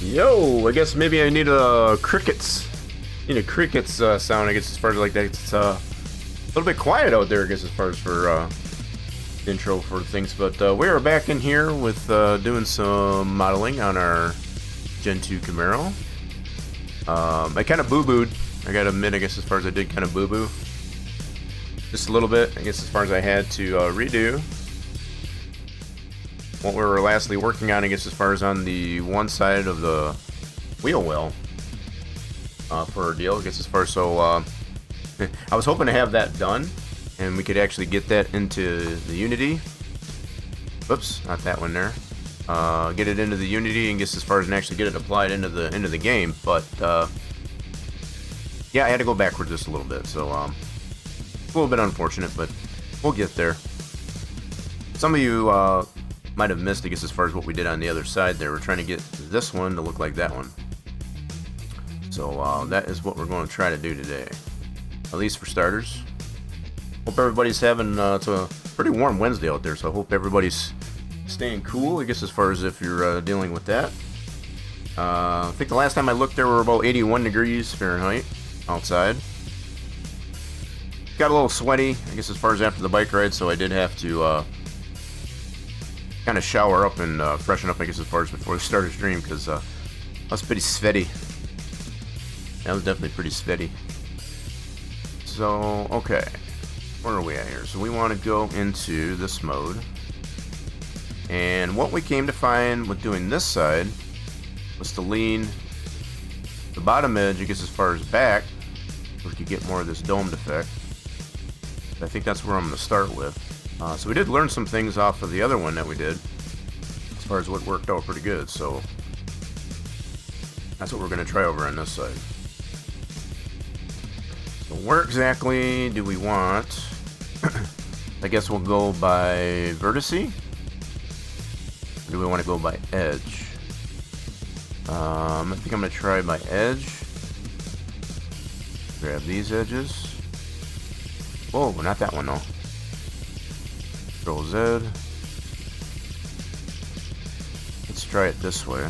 Yo, I guess maybe I need a crickets. Need a crickets sound. I guess as far as like that, it's a little bit quiet out there. I guess as far as for intro for things, but we are back in here with doing some modeling on our Gen 2 Camaro. I kind of boo-booed. I gotta admit, I guess as far as I did kind of boo-boo. Just a little bit, I guess as far as I had to redo what we were lastly working on, I guess as far as on the one side of the wheel well for our deal, I guess as far as so I was hoping to have that done and we could actually get that into the Unity. Whoops, not that one there. Get it into the Unity and guess as far as and actually get it applied into the game, but yeah, I had to go backwards just a little bit, so a little bit unfortunate, but we'll get there. Some of you might have missed, I guess, as far as what we did on the other side there. We're trying to get this one to look like that one. So that is what we're going to try to do today, at least for starters. Hope everybody's having, it's a pretty warm Wednesday out there, so I hope everybody's staying cool, I guess, as far as if you're dealing with that. I think the last time I looked there were about 81 degrees Fahrenheit outside. Got a little sweaty, I guess, as far as after the bike ride, so I did have to kind of shower up and freshen up, I guess, as far as before the starter stream, because I was pretty sweaty. That was definitely pretty sweaty. So, okay. Where are we at here? So we want to go into this mode. And what we came to find with doing this side was to lean the bottom edge, I guess, as far as back, so we could get more of this domed effect. I think that's where I'm going to start with. So we did learn some things off of the other one that we did, as far as what worked out pretty good. So that's what we're going to try over on this side. So where exactly do we want? I guess we'll go by vertice. Or do we want to go by edge? I think I'm going to try by edge. Grab these edges. Whoa, not that one though. Control Z. Let's try it this way.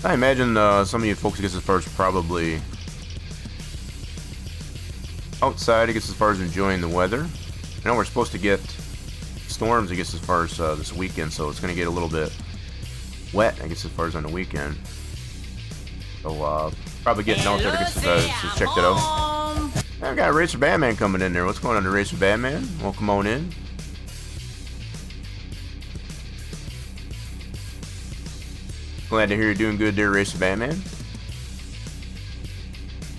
I imagine some of you folks, I guess, as far as probably outside, I guess, as far as enjoying the weather. I know we're supposed to get storms, I guess, as far as this weekend, so it's going to get a little bit wet, I guess, as far as on the weekend. So, probably getting out there to check that out. I've got Racer Batman coming in there. What's going on, Racer Batman? Welcome on in. Glad to hear you're doing good there, Racer Batman.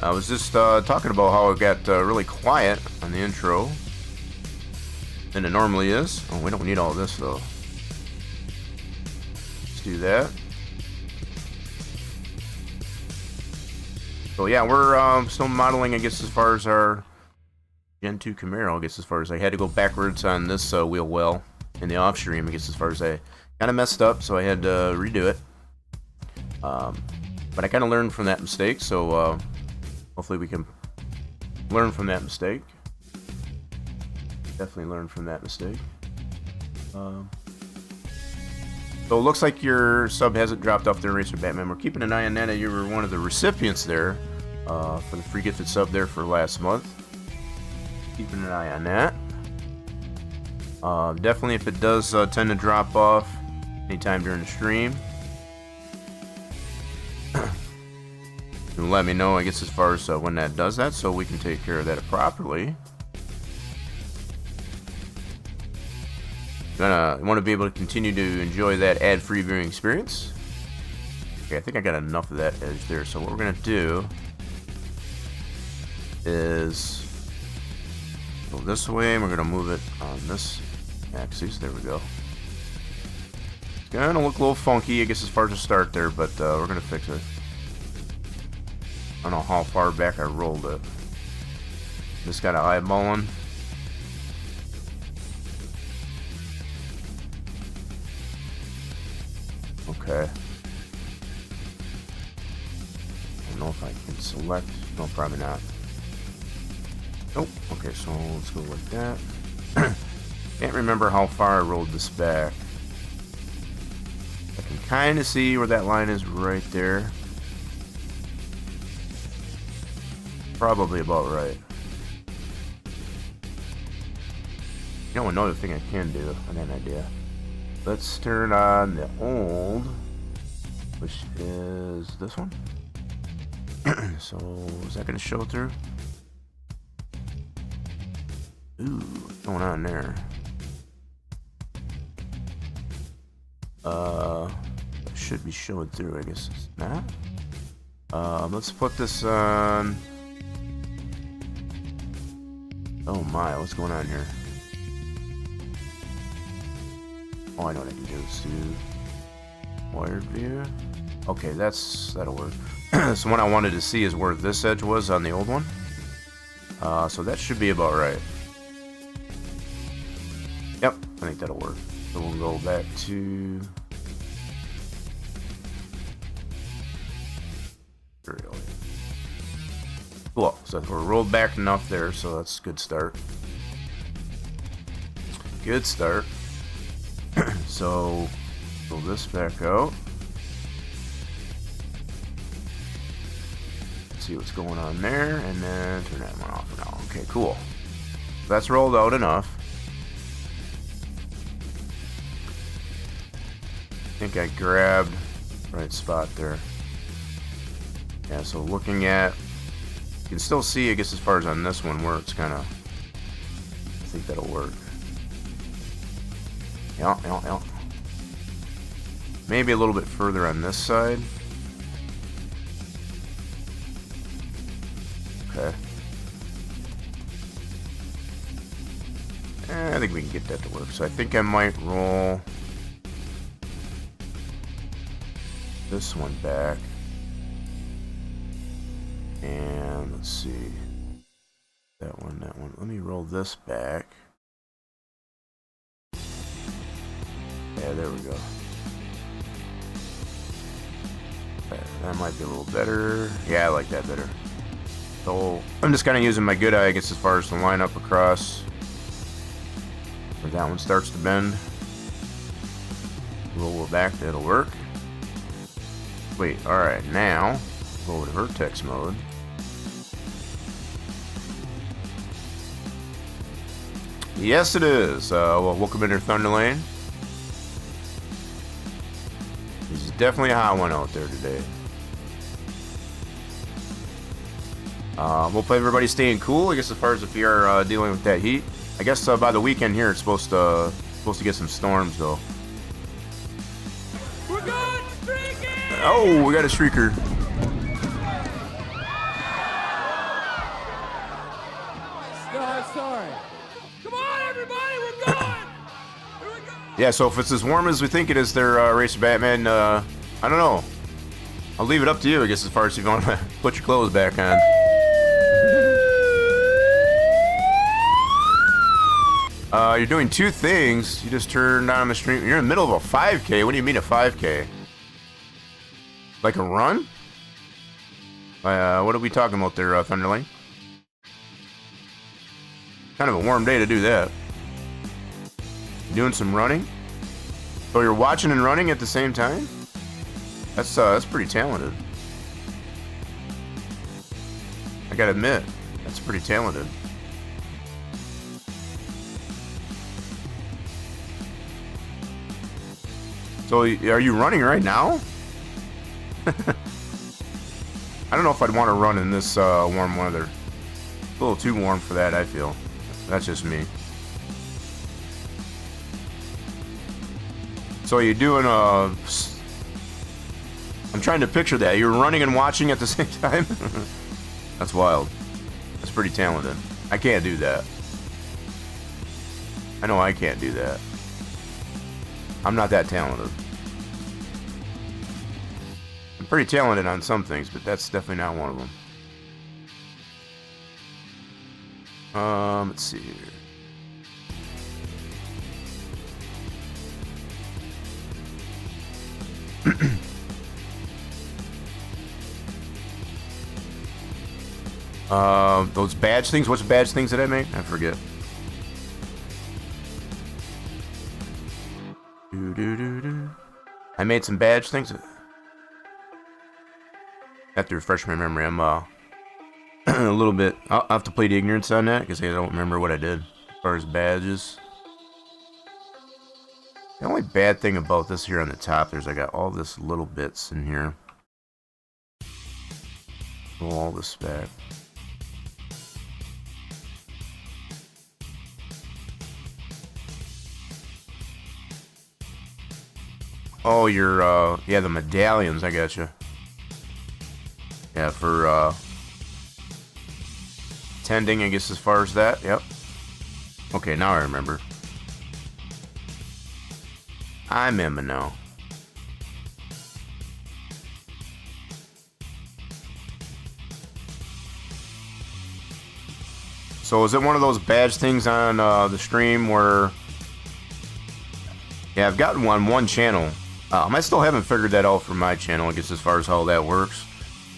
I was just talking about how it got really quiet on the intro than it normally is. Oh, we don't need all this though. Let's do that. So yeah, we're still modeling, I guess, as far as our Gen 2 Camaro, I guess, as far as I had to go backwards on this wheel well in the off stream, I guess, as far as I kind of messed up, so I had to redo it. But I kind of learned from that mistake, so hopefully we can learn from that mistake. Definitely learn from that mistake. So it looks like your sub hasn't dropped off there, Racer Batman. We're keeping an eye on that. You were one of the recipients there for the free gifted sub there for last month. Keeping an eye on that. Definitely, if it does tend to drop off anytime during the stream, you'll let me know, I guess, as far as when that does that, so we can take care of that properly. Want to be able to continue to enjoy that ad-free viewing experience. Okay, I think I got enough of that edge there. So what we're gonna do is go this way, and we're gonna move it on this axis. There we go. It's gonna look a little funky, I guess, as far as the start there, but we're gonna fix it. I don't know how far back I rolled it. Just got an eyeballing. Okay. I don't know if I can select. No, probably not. Nope. Okay, so let's go like that. Can't remember how far I rolled this back. kind of see where that line is right there. Probably about right. You know, another thing I can do, I got an idea. Let's turn on the old, which is this one. So, is that going to show through? Ooh, what's going on there? It should be showing through, I guess it's not. Let's put this on. Oh my, what's going on here? Oh, I know what I can do. Let's do wired view. Okay, that'll work. So what I wanted to see is where this edge was on the old one. So that should be about right. Yep, I think that'll work. So we'll go back to cool. So we're rolled back enough there, so that's a good start. Good start. So pull this back out. See what's going on there, and then turn that one off for now. Okay, cool. That's rolled out enough. I think I grabbed the right spot there. Yeah, so looking at, you can still see, I guess, as far as on this one, where it's kind of, I think that'll work. Yeah. Maybe a little bit further on this side. Okay. I think we can get that to work. So I think I might roll this one back. And let's see. That one. Let me roll this back. Yeah, there we go. Okay, that might be a little better. Yeah, I like that better. So I'm just kind of using my good eye, I guess, as far as the line up across where that one starts to bend. Roll it back, that'll work. Wait, alright, now go over to vertex mode. Yes, it is. Well, welcome into Thunder Lane. This is definitely a hot one out there today. Hope everybody's staying cool. I guess as far as if we are dealing with that heat. I guess by the weekend here, it's supposed to get some storms though. We're going streaking! Oh, we got a streaker. No, sorry. Come on, everybody, we're going! Here we go! Yeah, so if it's as warm as we think it is there, Racer Batman, I don't know. I'll leave it up to you, I guess, as far as if you want to put your clothes back on. You're doing two things. You just turned on the stream. You're in the middle of a 5K. What do you mean a 5K? Like a run? What are we talking about there, Thunderlane? Kind of a warm day to do that. Doing some running? So you're watching and running at the same time? That's pretty talented. I gotta admit, that's pretty talented. So, are you running right now? I don't know if I'd want to run in this warm weather. A little too warm for that, I feel. That's just me. So, you're doing I'm trying to picture that. You're running and watching at the same time? That's wild. That's pretty talented. I can't do that. I know I can't do that. I'm not that talented. I'm pretty talented on some things, but that's definitely not one of them. Let's see here. Those badge things. What's badge things that I make? I forget. I made some badge things. I have to refresh my memory. I'm a little bit. I'll have to plead ignorance on that because I don't remember what I did as far as badges. The only bad thing about this here on the top is I got all this little bits in here. Pull all this back. Oh, your yeah, the medallions. I got you. Yeah, for tending, I guess, as far as that. Yep. Okay, now I remember. I remember now. So is it one of those badge things on the stream where... Yeah, I've gotten one channel. I still haven't figured that out for my channel, I guess, as far as how that works.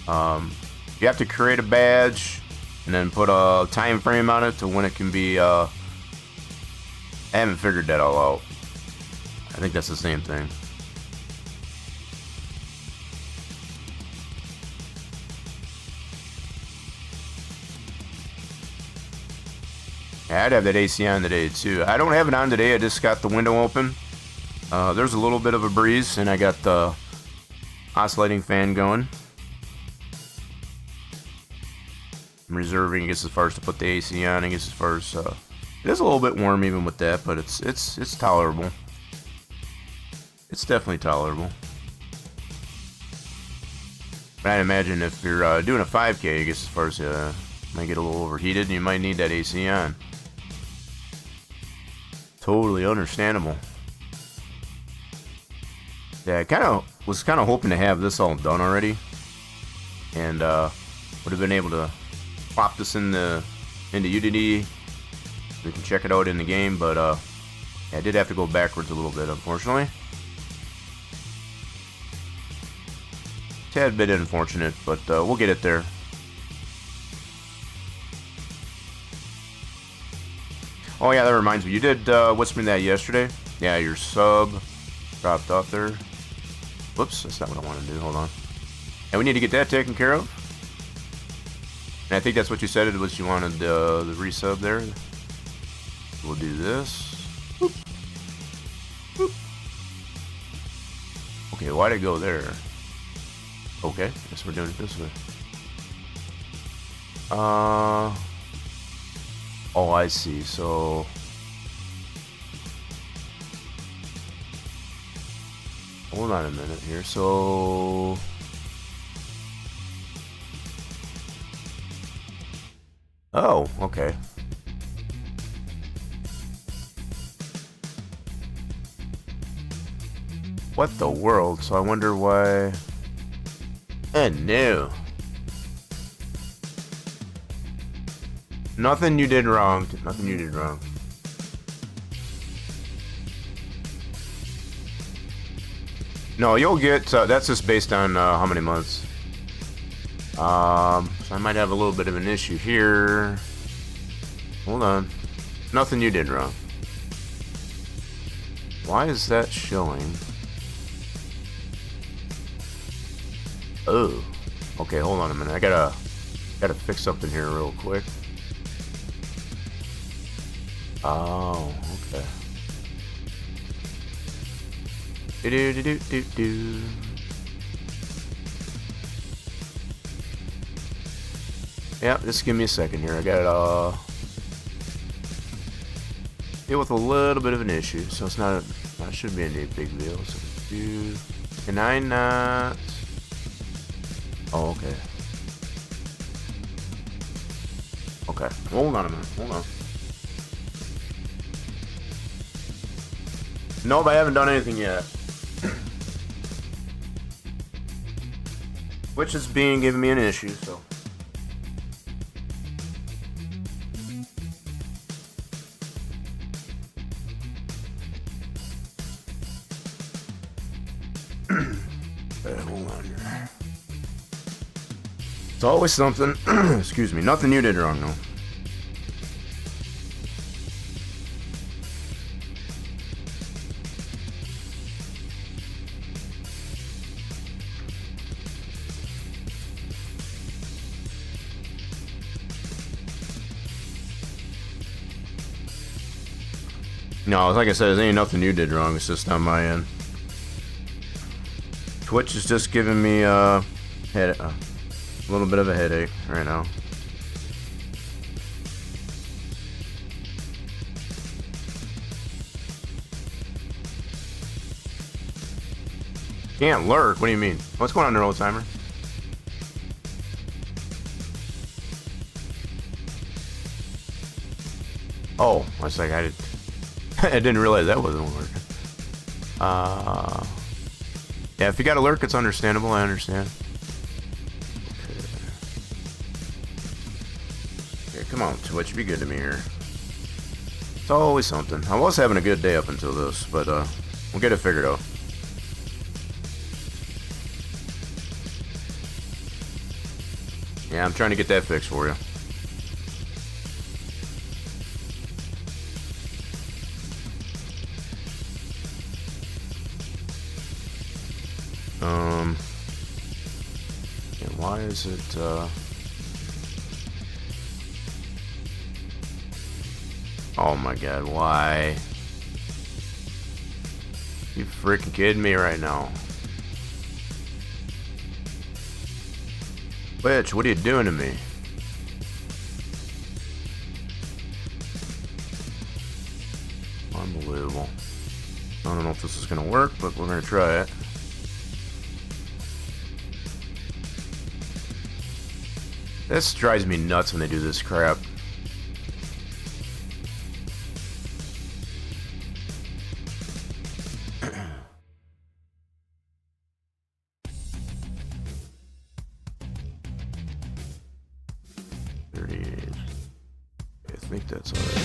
You have to create a badge and then put a time frame on it to when it can be... I haven't figured that all out. I think that's the same thing. Yeah, I'd have that AC on today too. I don't have it on today. I just got the window open. There's a little bit of a breeze, and I got the oscillating fan going. I'm reserving, I guess, as far as to put the AC on. I guess as far as it is a little bit warm even with that, but it's tolerable. It's definitely tolerable. But I'd imagine if you're doing a 5K, I guess as far as might get a little overheated, and you might need that AC on. Totally understandable. Yeah, I was kind of hoping to have this all done already, and would have been able to plop this into Unity. We can check it out in the game, but yeah, I did have to go backwards a little bit, unfortunately. Tad bit unfortunate, but we'll get it there. Oh yeah, that reminds me. You did whisper me that yesterday. Yeah, your sub dropped off there. Whoops, that's not what I want to do. Hold on. And we need to get that taken care of. And I think that's what you said. It was you wanted the resub there. We'll do this. Boop. Boop. Okay, why'd it go there? Okay, guess we're doing it this way. Oh, I see. So hold on a minute here. So oh, okay. What the world? So I wonder why. And no. Nothing you did wrong. Nothing you did wrong. No, you'll get. That's just based on how many months. So I might have a little bit of an issue here. Hold on. Nothing you did wrong. Why is that showing? Oh. Okay, hold on a minute. I gotta fix something here real quick. Oh, okay. Do. Yeah, just give me a second here. I got deal with a little bit of an issue, so it's not. That shouldn't be any big deal. So can I not? Oh, okay. Okay. Hold on a minute. Hold on. Nope, I haven't done anything yet. Which is giving me an issue, so. Hold on here. It's always something. Excuse me. Nothing you did wrong, though. No, like I said, there ain't nothing you did wrong. It's just on my end. Twitch is just giving me a little bit of a headache right now. Can't lurk? What do you mean? What's going on there, old timer? Oh, I was like, I didn't realize that wasn't working. Yeah, if you got a lurk, it's understandable. I understand. Okay, come on, Twitch, be good to me here. It's always something. I was having a good day up until this, but we'll get it figured out. Yeah, I'm trying to get that fixed for you. And why is it, oh my god, why? You freaking kidding me right now? Bitch, what are you doing to me? Unbelievable. I don't know if this is gonna work, but we're gonna try it. This drives me nuts when they do this crap. I think that's alright.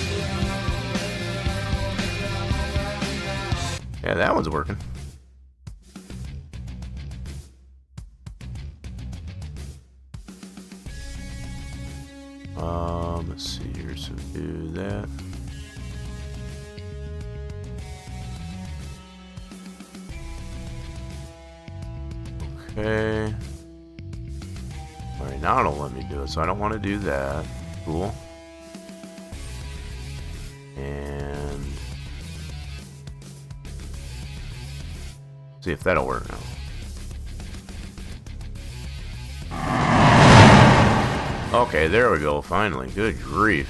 Yeah, that one's working. Let's see here, so do that. Okay. Alright, now it'll let me do it, so I don't want to do that. Cool. And see if that'll work now. Okay, there we go, finally. Good grief.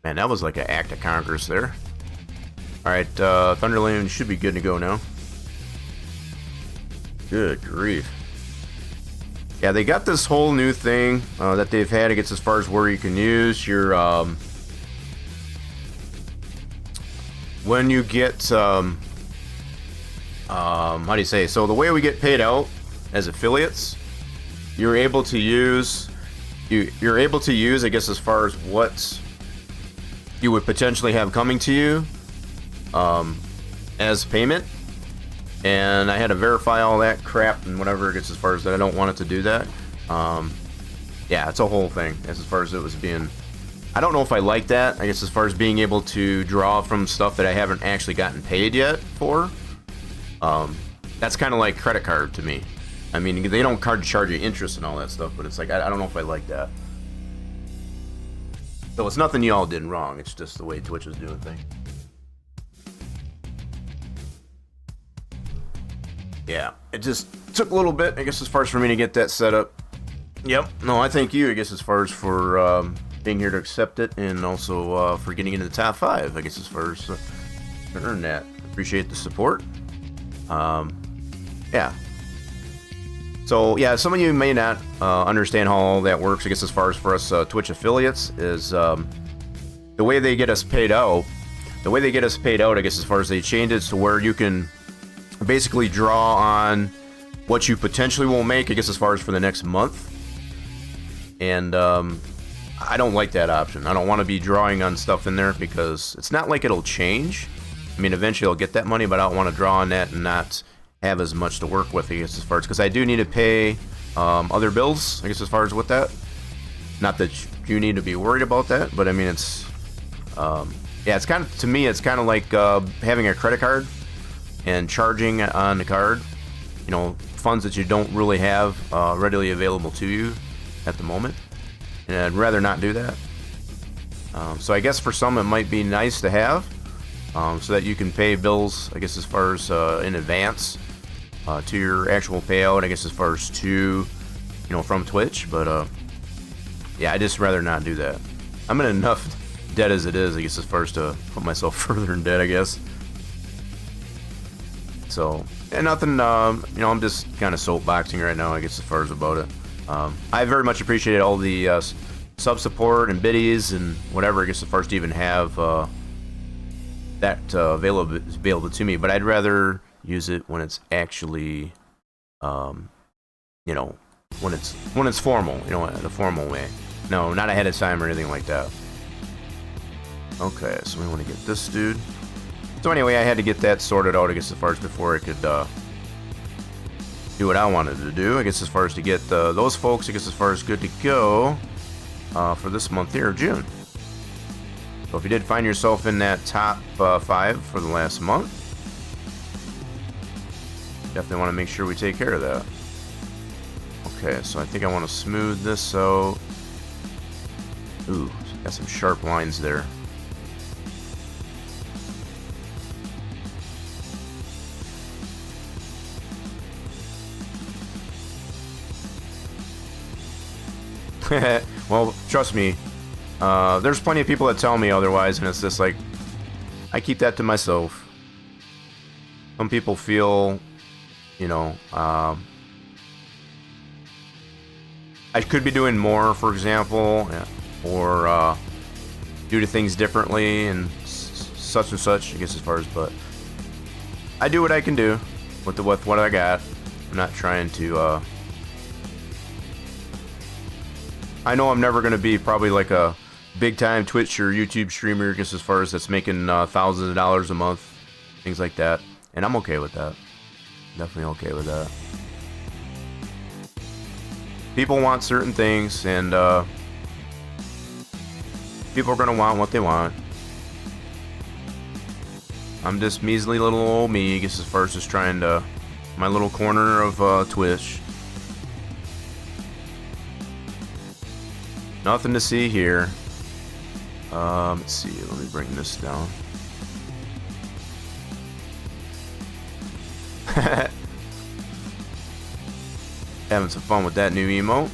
Man, that was like an act of Congress there. Alright, Thunderland should be good to go now. Good grief. Yeah, they got this whole new thing that they've had, I guess, as far as where you can use your, when you get, how do you say? So the way we get paid out as affiliates, you're able to use, you're able to use, I guess, as far as what you would potentially have coming to you as payment. And I had to verify all that crap and whatever, I guess, as far as that I don't want it to do that. Yeah, it's a whole thing as far as it was being. I don't know if I like that, I guess, as far as being able to draw from stuff that I haven't actually gotten paid yet for. That's kind of like credit card to me. I mean, they don't charge you interest and all that stuff, but it's like, I don't know if I like that. So it's nothing y'all did wrong, it's just the way Twitch was doing things. Yeah, it just took a little bit, I guess, as far as for me to get that set up. Yep, no, I thank you, I guess, as far as for being here to accept it, and also for getting into the top 5, I guess, as far as to earn that. Appreciate the support. Yeah. So, yeah, some of you may not understand how all that works, I guess, as far as for us Twitch affiliates, is the way they get us paid out. The way they get us paid out, I guess, as far as they changed it to where you can basically draw on what you potentially will make, I guess, as far as for the next month. And I don't like that option. I don't want to be drawing on stuff in there because it's not like it'll change. I mean, eventually I'll get that money, but I don't want to draw on that and not have as much to work with, I guess, as far as, because I do need to pay other bills, I guess, as far as with that. Not that you need to be worried about that, but I mean, it's yeah, it's kind of, to me, it's kind of like having a credit card and charging on the card, you know, funds that you don't really have readily available to you at the moment, and I'd rather not do that. So I guess for some it might be nice to have, so that you can pay bills, I guess, as far as in advance to your actual payout, I guess, as far as to, from Twitch. But yeah, I just rather not do that. I'm in enough debt as it is, I guess, as far as to put myself further in debt, I guess. So, and nothing, I'm just kind of soapboxing right now, I guess, as far as about it. I very much appreciate all the sub support and biddies and whatever, I guess, as far as to even have that available to me. But I'd rather use it when it's actually, when it's formal, in a formal way. No, not ahead of time or anything like that. Okay, so we want to get this dude. So anyway, I had to get that sorted out, I guess, as far as before I could do what I wanted to do. I guess as far as to get those folks, I guess, as far as good to go for this month here, June. So if you did find yourself in that top 5 for the last month, definitely want to make sure we take care of that. Okay, so I think I want to smooth this out. Ooh, got some sharp lines there. Well, trust me, there's plenty of people that tell me otherwise, and it's just like, I keep that to myself. Some people feel, I could be doing more, for example, or do things differently and such and such, I guess, as far as, but I do what I can do with what I got. I'm not trying to, I know I'm never going to be probably like a big time Twitch or YouTube streamer, just as far as that's making thousands of dollars a month, things like that. And I'm okay with that. Definitely okay with that. People want certain things, and people are going to want what they want. I'm just measly little old me, I guess, as far as just trying to, my little corner of Twitch. Nothing to see here. Let's see. Let me bring this down. Having some fun with that new emote.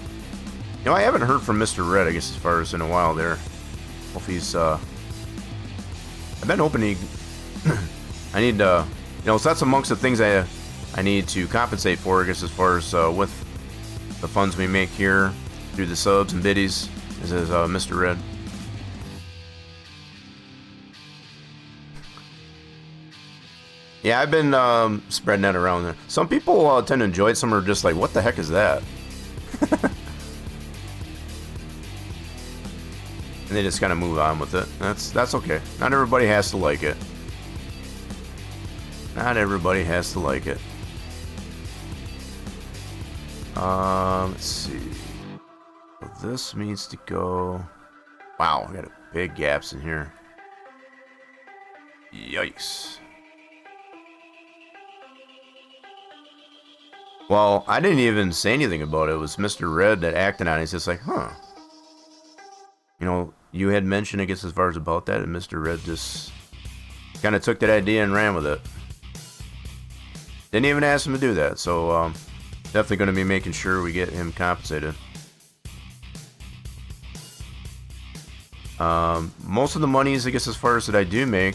I haven't heard from Mr. Red, I guess, as far as in a while there. Hope he's, I've been hoping he... I need, so that's amongst the things I need to compensate for, I guess, as far as with the funds we make here through the subs and biddies. This is Mr. Red. Yeah, I've been spreading that around there. Some people tend to enjoy it. Some are just like, what the heck is that? And they just kind of move on with it. That's okay. Not everybody has to like it. Not everybody has to like it. Let's see. This needs to go. Wow, I got big gaps in here. Yikes. Well, I didn't even say anything about it. It was Mr. Red that acted on it. He's just like, huh. You had mentioned, I guess, as far as about that, and Mr. Red just kind of took that idea and ran with it. Didn't even ask him to do that, so definitely going to be making sure we get him compensated. Most of the monies, I guess, as far as that I do make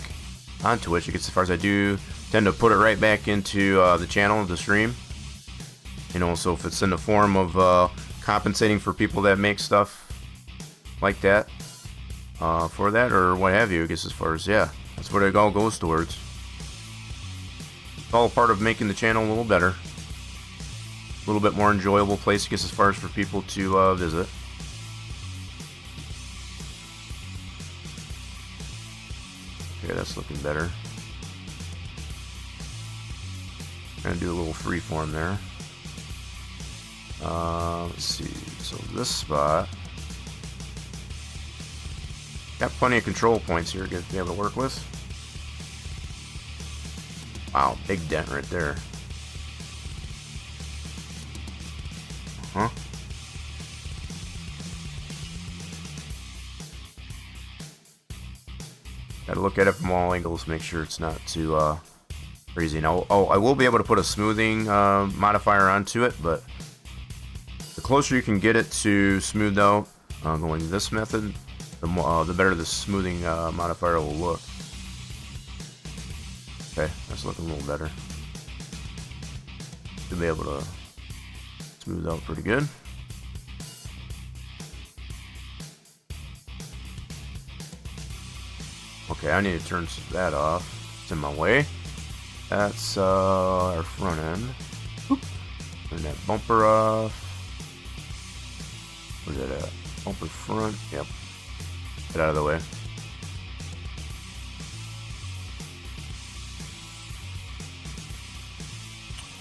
on Twitch, I guess, as far as I do tend to put it right back into the channel, the stream. So if it's in the form of compensating for people that make stuff like that, for that, or what have you, I guess, as far as, yeah, that's what it all goes towards. It's all part of making the channel a little better. A little bit more enjoyable place, I guess, as far as for people to visit. Okay, that's looking better. Gonna do a little freeform there. Let's see. So this spot, got plenty of control points here to be able to work with. Wow, big dent right there. Gotta look at it from all angles, make sure it's not too crazy. Now, I will be able to put a smoothing modifier onto it, but the closer you can get it to smooth out going this method, the better the smoothing modifier will look. Okay, that's looking a little better. Should be able to smooth out pretty good. Okay, I need to turn that off. It's in my way. That's our front end. Oop. Turn that bumper off. Where's that at? Bumper front. Yep. Get out of the way.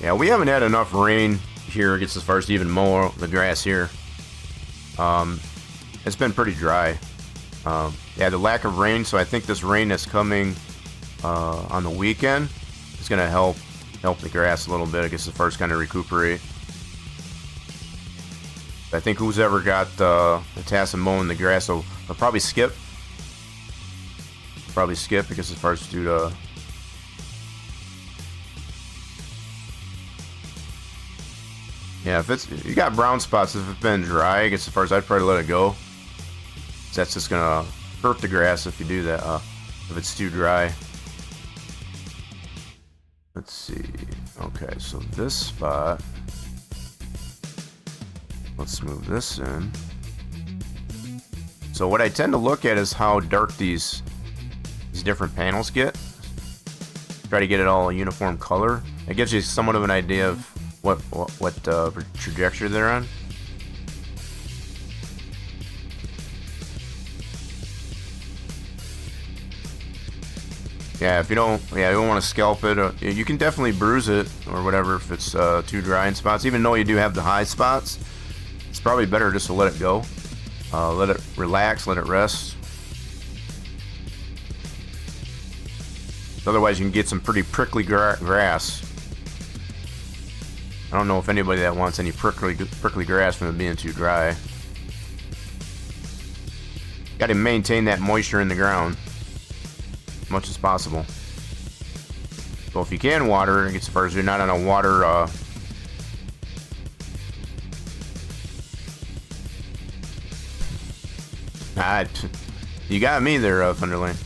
Yeah, we haven't had enough rain here. It gets as far as to even mow the grass here. It's been pretty dry. Yeah, the lack of rain, so I think this rain that's coming on the weekend is going to help the grass a little bit. I guess as far as kind of recuperate. I think who's ever got the task of mowing the grass will probably skip. Probably skip because as far as due to yeah, if you got brown spots, if it's been dry, I guess as far as I'd probably let it go. That's just gonna hurt the grass if you do that. If it's too dry. Let's see. Okay, so this spot. Let's move this in. So what I tend to look at is how dark these different panels get. Try to get it all a uniform color. It gives you somewhat of an idea of what trajectory they're on. Yeah, if you don't want to scalp it. You can definitely bruise it or whatever if it's too dry in spots. Even though you do have the high spots, it's probably better just to let it go. Let it relax, let it rest. Otherwise, you can get some pretty prickly grass. I don't know if anybody that wants any prickly grass from it being too dry. Got to maintain that moisture in the ground as much as possible. So if you can water, it gets as far as you're not on a water. You got me there, Thunderlane.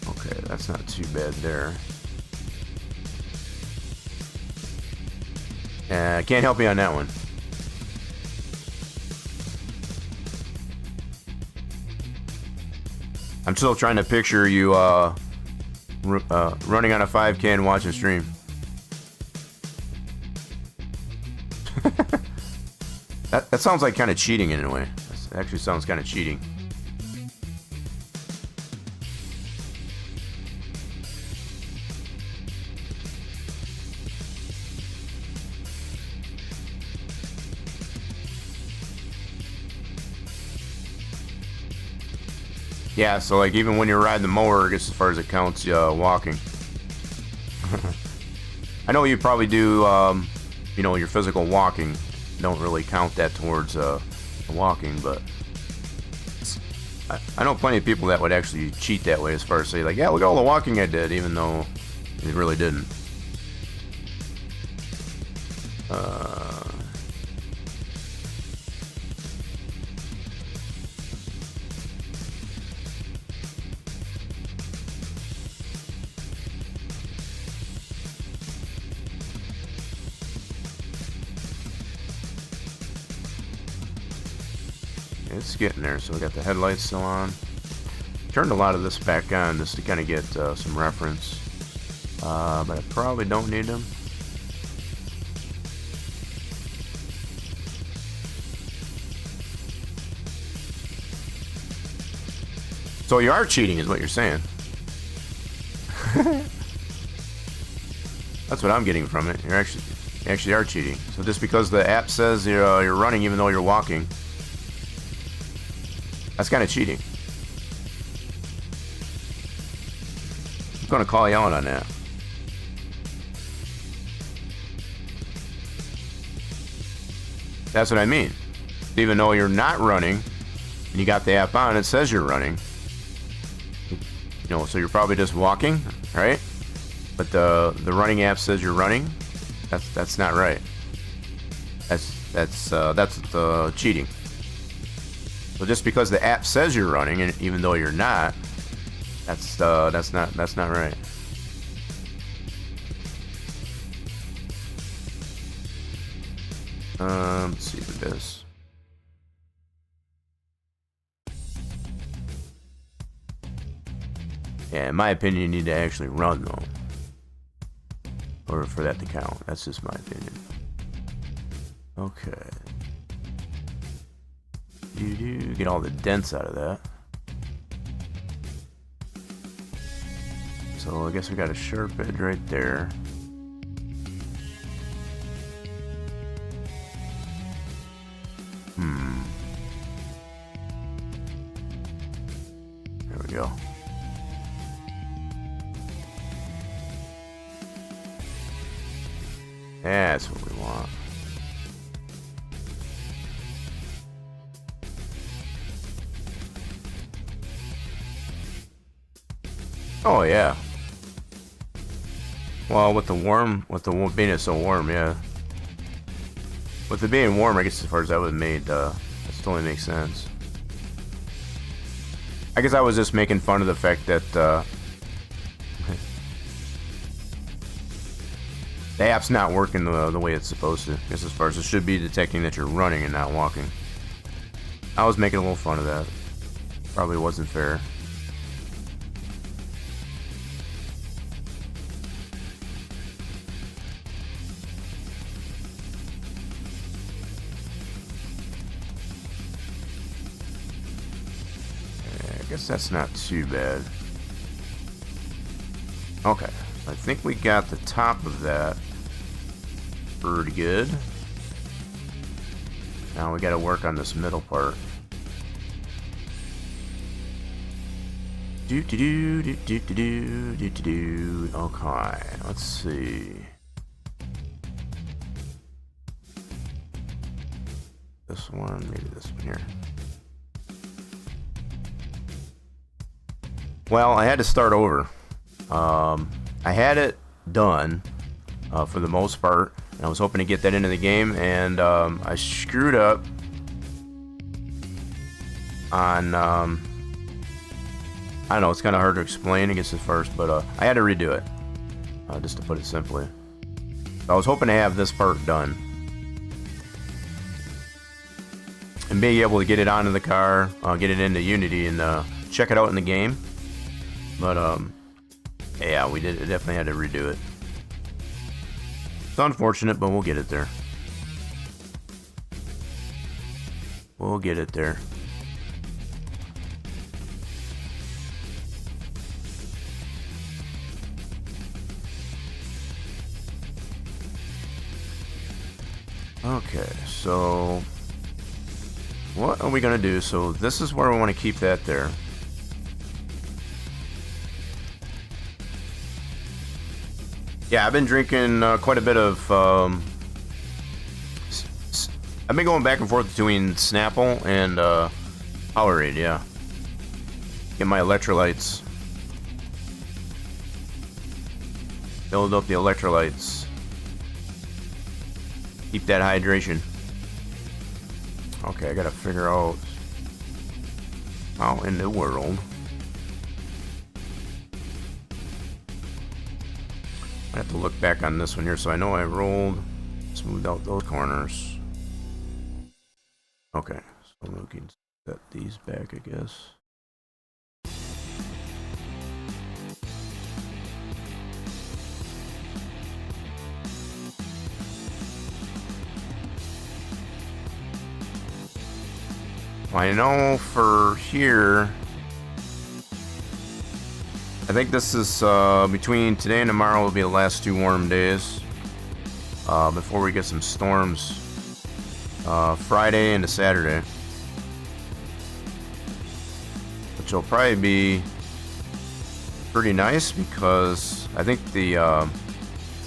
Okay, that's not too bad there. I can't help you on that one. I'm still trying to picture you running on a 5K and watching stream. That sounds like kind of cheating in a way. That actually sounds kind of cheating. Yeah, so like even when you're riding the mower, I guess as far as it counts, walking. I know you probably do, your physical walking. Don't really count that towards walking, but I know plenty of people that would actually cheat that way as far as say like, yeah, look at all the walking I did, even though they really didn't. It's getting there. So we got the headlights still on. Turned a lot of this back on just to kind of get some reference, but I probably don't need them. So you are cheating, is what you're saying. That's what I'm getting from it. You actually are cheating. So just because the app says you're running even though you're walking, that's kind of cheating. I'm gonna call you out on that. That's what I mean. Even though you're not running, and you got the app on, it says you're running. You know, so you're probably just walking, right? But the running app says you're running. That's not right. That's cheating. So just because the app says you're running, and even though you're not, that's not right. Let's see what it is. Yeah, in my opinion, you need to actually run though, or for that to count. That's just my opinion. Okay. You get all the dents out of that. So I guess we got a sharp edge right there. There we go. That's what we want. Oh yeah. Well, with the being it so warm, yeah. With it being warm, I guess as far as that would have made, that totally makes sense. I guess I was just making fun of the fact that the app's not working the way it's supposed to. I guess as far as it should be detecting that you're running and not walking. I was making a little fun of that. Probably wasn't fair. I guess that's not too bad. Okay, I think we got the top of that pretty good. Now we got to work on this middle part. Okay, let's see. This one, maybe this one here. Well, I had to start over. I had it done for the most part. And I was hoping to get that into the game, and I screwed up on. I don't know. It's kind of hard to explain, I guess, at first, but I had to redo it, just to put it simply. I was hoping to have this part done and being able to get it onto the car, get it into Unity, and check it out in the game. But yeah, we definitely had to redo it. It's unfortunate, but we'll get it there. We'll get it there. Okay, so what are we gonna do? So this is where we want to keep that there. Yeah, I've been drinking quite a bit of. I've been going back and forth between Snapple and Powerade. Yeah, get my electrolytes. Build up the electrolytes. Keep that hydration. Okay, I gotta figure out how in the world. I have to look back on this one here, so I know I rolled, smoothed out those corners. Okay, so we can set these back, I guess. I know for here, I think this is between today and tomorrow will be the last 2 warm days before we get some storms Friday into Saturday, which will probably be pretty nice because I think the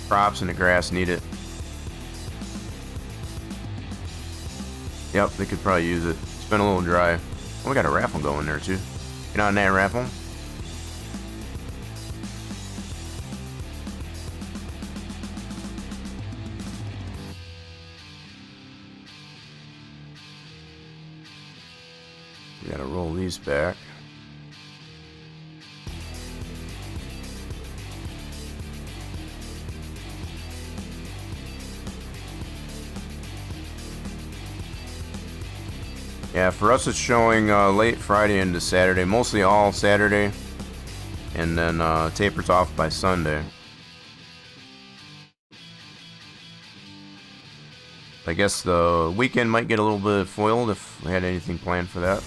crops and the grass need it. Yep, they could probably use it. It's been a little dry. Oh, we got a raffle going there too. Get on that raffle. Gotta roll these back. Yeah, for us it's showing late Friday into Saturday, mostly all Saturday, and then tapers off by Sunday. I guess the weekend might get a little bit foiled if we had anything planned for that.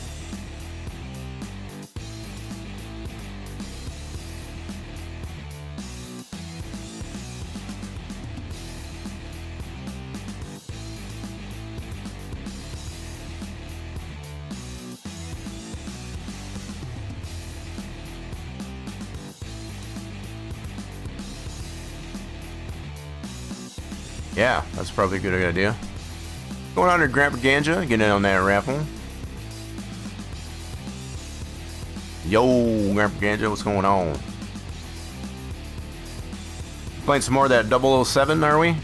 Yeah, that's probably a good idea. Going on to Grandpa Ganja, getting in on that raffle. Yo, Grandpa Ganja, what's going on? Playing some more of that 007, are we?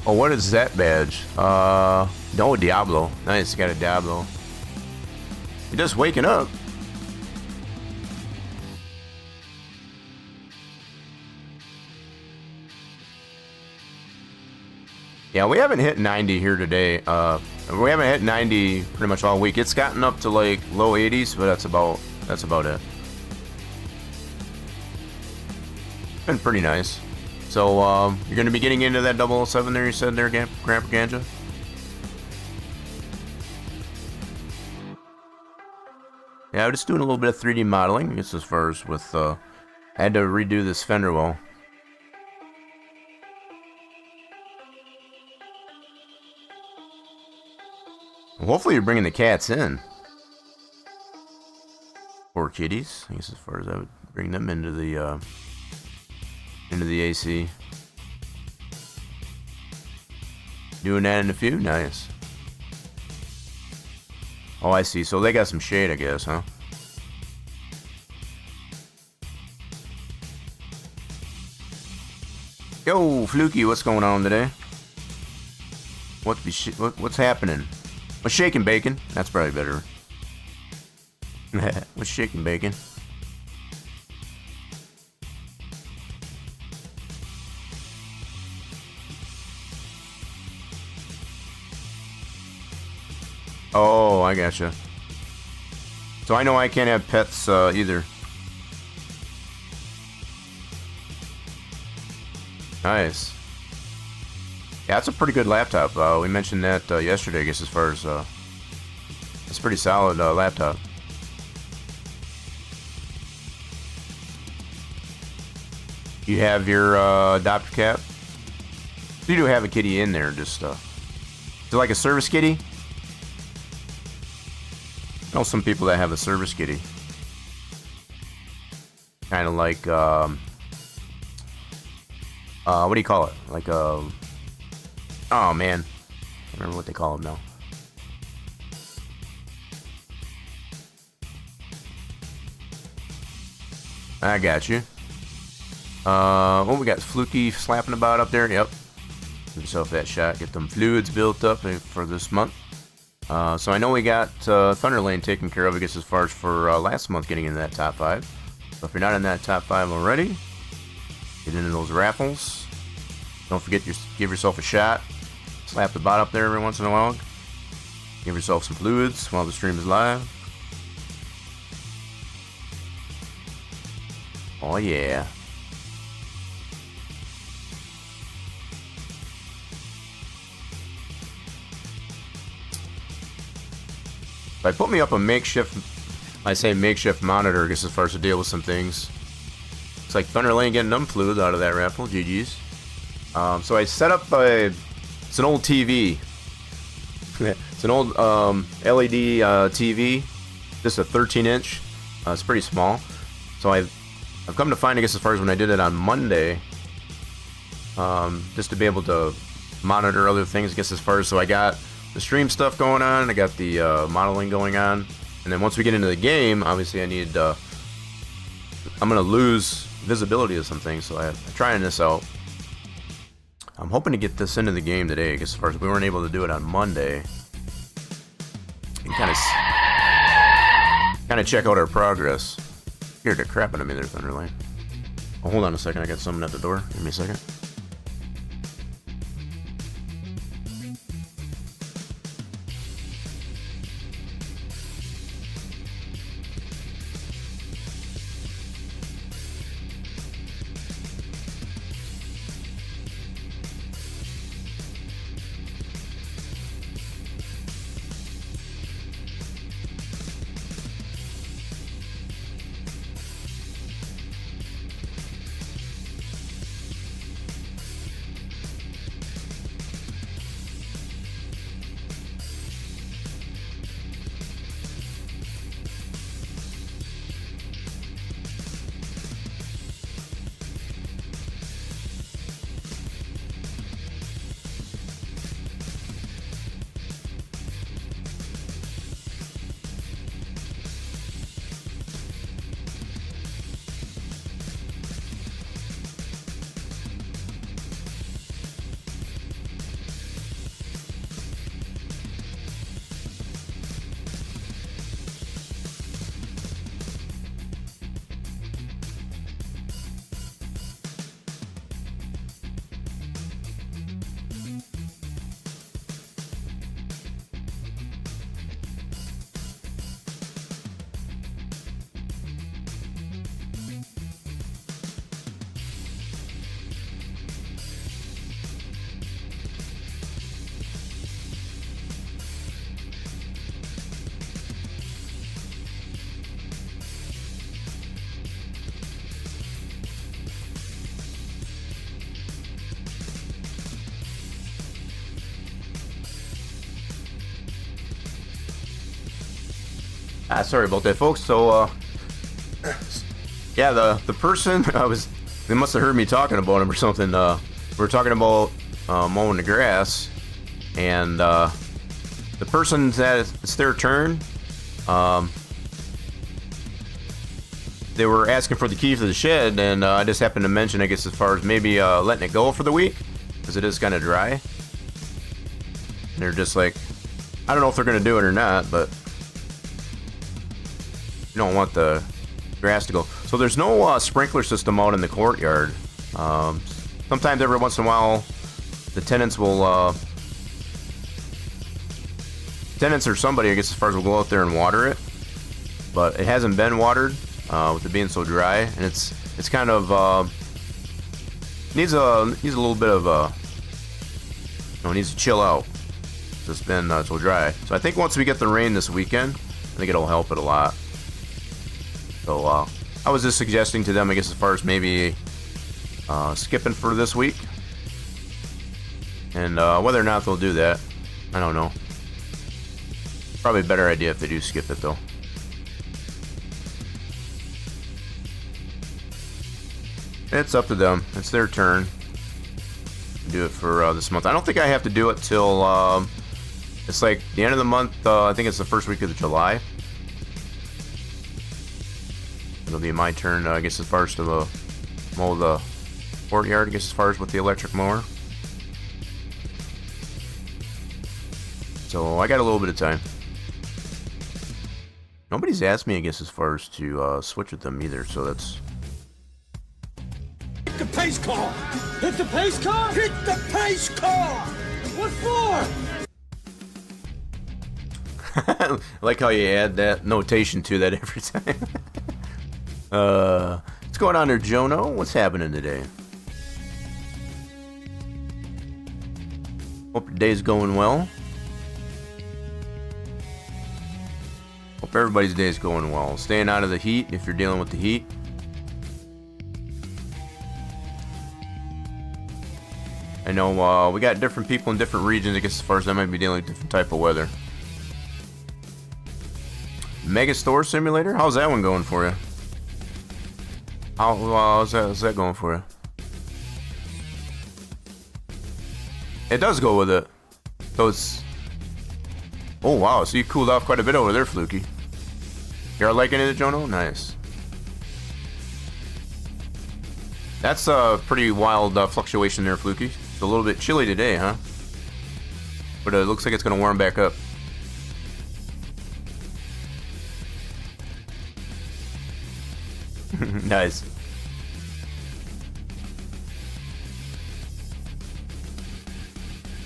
Oh, what is that badge? No, Diablo. Nice, got a Diablo. You're just waking up. Yeah, we haven't hit 90 here today. We haven't hit 90 pretty much all week. It's gotten up to like low 80s, but that's about it. Been pretty nice. So you're gonna be getting into that 007 there, you said there, Grandpa Ganja? Yeah, I'm just doing a little bit of 3D modeling. I guess as far as with I had to redo this fender well. Hopefully you're bringing the cats in. Poor kitties. I guess as far as I would bring them into the AC. Doing that in a few? Nice. Oh, I see. So they got some shade, I guess, huh? Yo, Fluky, what's going on today? What's happening? What's shaking, bacon? That's probably better. What's shaking, bacon? Oh, I gotcha. So I know I can't have pets either. Nice. Yeah, it's a pretty good laptop. We mentioned that yesterday, I guess, as far as... it's a pretty solid laptop. You have your adopted cat? You do have a kitty in there, just... is it like a service kitty? I know some people that have a service kitty. Kind of like... what do you call it? Like a... Oh, man. I don't remember what they call them now. I got you. What we got? Fluky slapping about up there. Yep. Give yourself that shot. Get them fluids built up for this month. So I know we got Thunder Lane taken care of, I guess, as far as for last month getting into that top 5. So if you're not in that top 5 already, get into those raffles. Don't forget to give yourself a shot. Slap the bot up there every once in a while. Give yourself some fluids while the stream is live. Oh yeah. I put me up a makeshift, I say makeshift monitor, I guess, as far as to deal with some things. It's like Thunder Lane getting them fluids out of that raffle, GG's. So I set up it's an old TV. It's an old LED TV, just a 13-inch. It's pretty small. So I've come to find, I guess, as far as when I did it on Monday, just to be able to monitor other things, I guess, as far as, so I got the stream stuff going on, I got the modeling going on, and then once we get into the game, obviously I need, I'm gonna lose visibility of some things, so I'm trying this out. I'm hoping to get this into the game today, because as far as we weren't able to do it on Monday. And kind of check out our progress. Scared the crap out of me there, Thunderline. Oh, hold on a second, I got someone at the door. Give me a second. Sorry about that, folks. So, yeah, the person they must have heard me talking about him or something. We were talking about mowing the grass, and the person that it's their turn. They were asking for the key for the shed, and I just happened to mention, I guess, as far as maybe letting it go for the week, because it is kind of dry. And they're just like, I don't know if they're going to do it or not, but you don't want the grass to go. So there's no sprinkler system out in the courtyard. Sometimes every once in a while, the tenants will, tenants or somebody, I guess, as far as will go out there and water it. But it hasn't been watered with it being so dry, and it's kind of needs a little bit of needs to chill out. It's been so dry. So I think once we get the rain this weekend, I think it'll help it a lot. So I was just suggesting to them, I guess, as far as maybe skipping for this week. And whether or not they'll do that, I don't know. Probably a better idea if they do skip it, though. It's up to them. It's their turn to do it for this month. I don't think I have to do it till it's like the end of the month. I think it's the first week of July. It'll be my turn, I guess, as far as to mow the courtyard, I guess, as far as with the electric mower. So I got a little bit of time. Nobody's asked me, I guess, as far as to switch with them either, so that's... Hit the pace car! Hit the pace car! Hit the pace car! What for? I like how you add that notation to that every time. What's going on there, Jono? What's happening today? Hope your day's going well. Hope everybody's day's going well. Staying out of the heat if you're dealing with the heat. I know we got different people in different regions, I guess, as far as I might be dealing with different type of weather. Mega Store Simulator? How's that one going for you? How's that going for you? It does go with it. So it's... Oh, wow. So you cooled off quite a bit over there, Fluky. You're liking it, Jono? Nice. That's a pretty wild fluctuation there, Fluky. It's a little bit chilly today, huh? But it looks like it's gonna warm back up. Nice.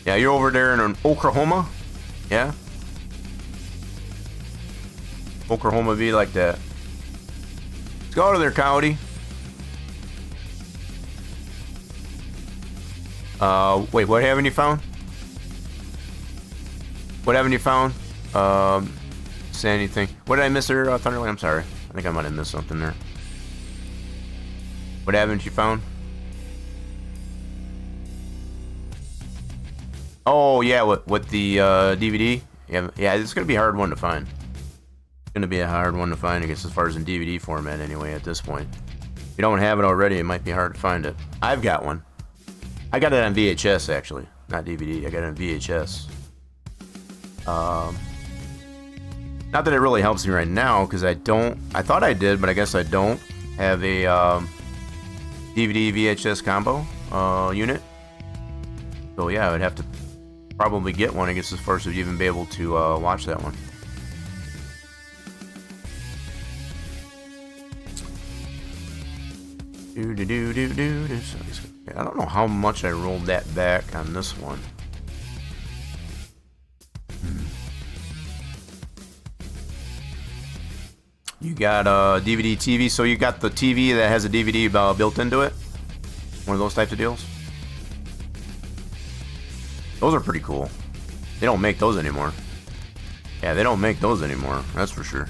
Yeah, you're over there in Oklahoma? Yeah? Oklahoma be like that. Let's go out of there, Coyote. Wait, what haven't you found? What haven't you found? Say anything. What did I miss there, Thunderland? I'm sorry. I think I might have missed something there. What haven't you found? Oh, yeah, with the DVD? Yeah, it's going to be a hard one to find. It's going to be a hard one to find, I guess, as far as in DVD format anyway at this point. If you don't have it already, it might be hard to find it. I've got one. I got it on VHS, actually. Not DVD. I got it on VHS. Not that it really helps me right now, because I thought I did, but I guess I don't have a DVD VHS combo unit. So yeah, I would have to probably get one, I guess, as far as to even be able to watch that one. I don't know how much I rolled that back on this one. You got DVD TV, so you got the TV that has a DVD built into it? One of those types of deals? Those are pretty cool. They don't make those anymore. Yeah, they don't make those anymore, that's for sure.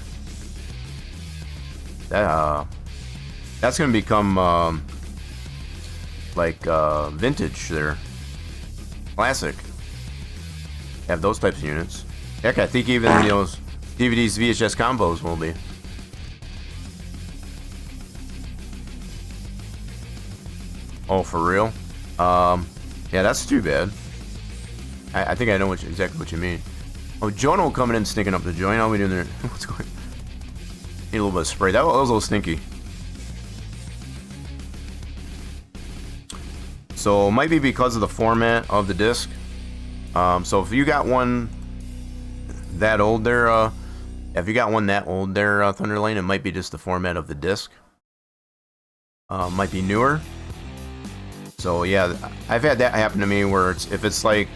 That's gonna become like vintage there. Classic. Have those types of units. Heck, I think even those DVDs VHS combos will be. Oh, for real? Yeah, that's too bad. I think I know exactly what you mean. Oh, Jono coming in, sneaking up the joint. How are we doing there? What's going on? Need a little bit of spray. That was a little stinky. So, it might be because of the format of the disc. So, if you got one that old there, Thunderlane, it might be just the format of the disc. Might be newer. So yeah, I've had that happen to me where if it's like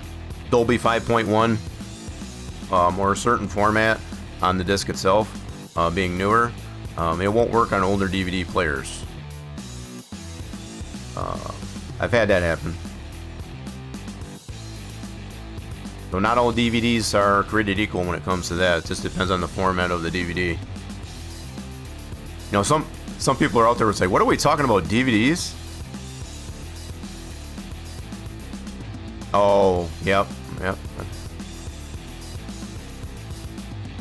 Dolby 5.1 or a certain format on the disc itself, being newer, it won't work on older DVD players. I've had that happen. So not all DVDs are created equal when it comes to that. It just depends on the format of the DVD. You know, some people are out there who say, "What are we talking about, DVDs?" Oh, yep.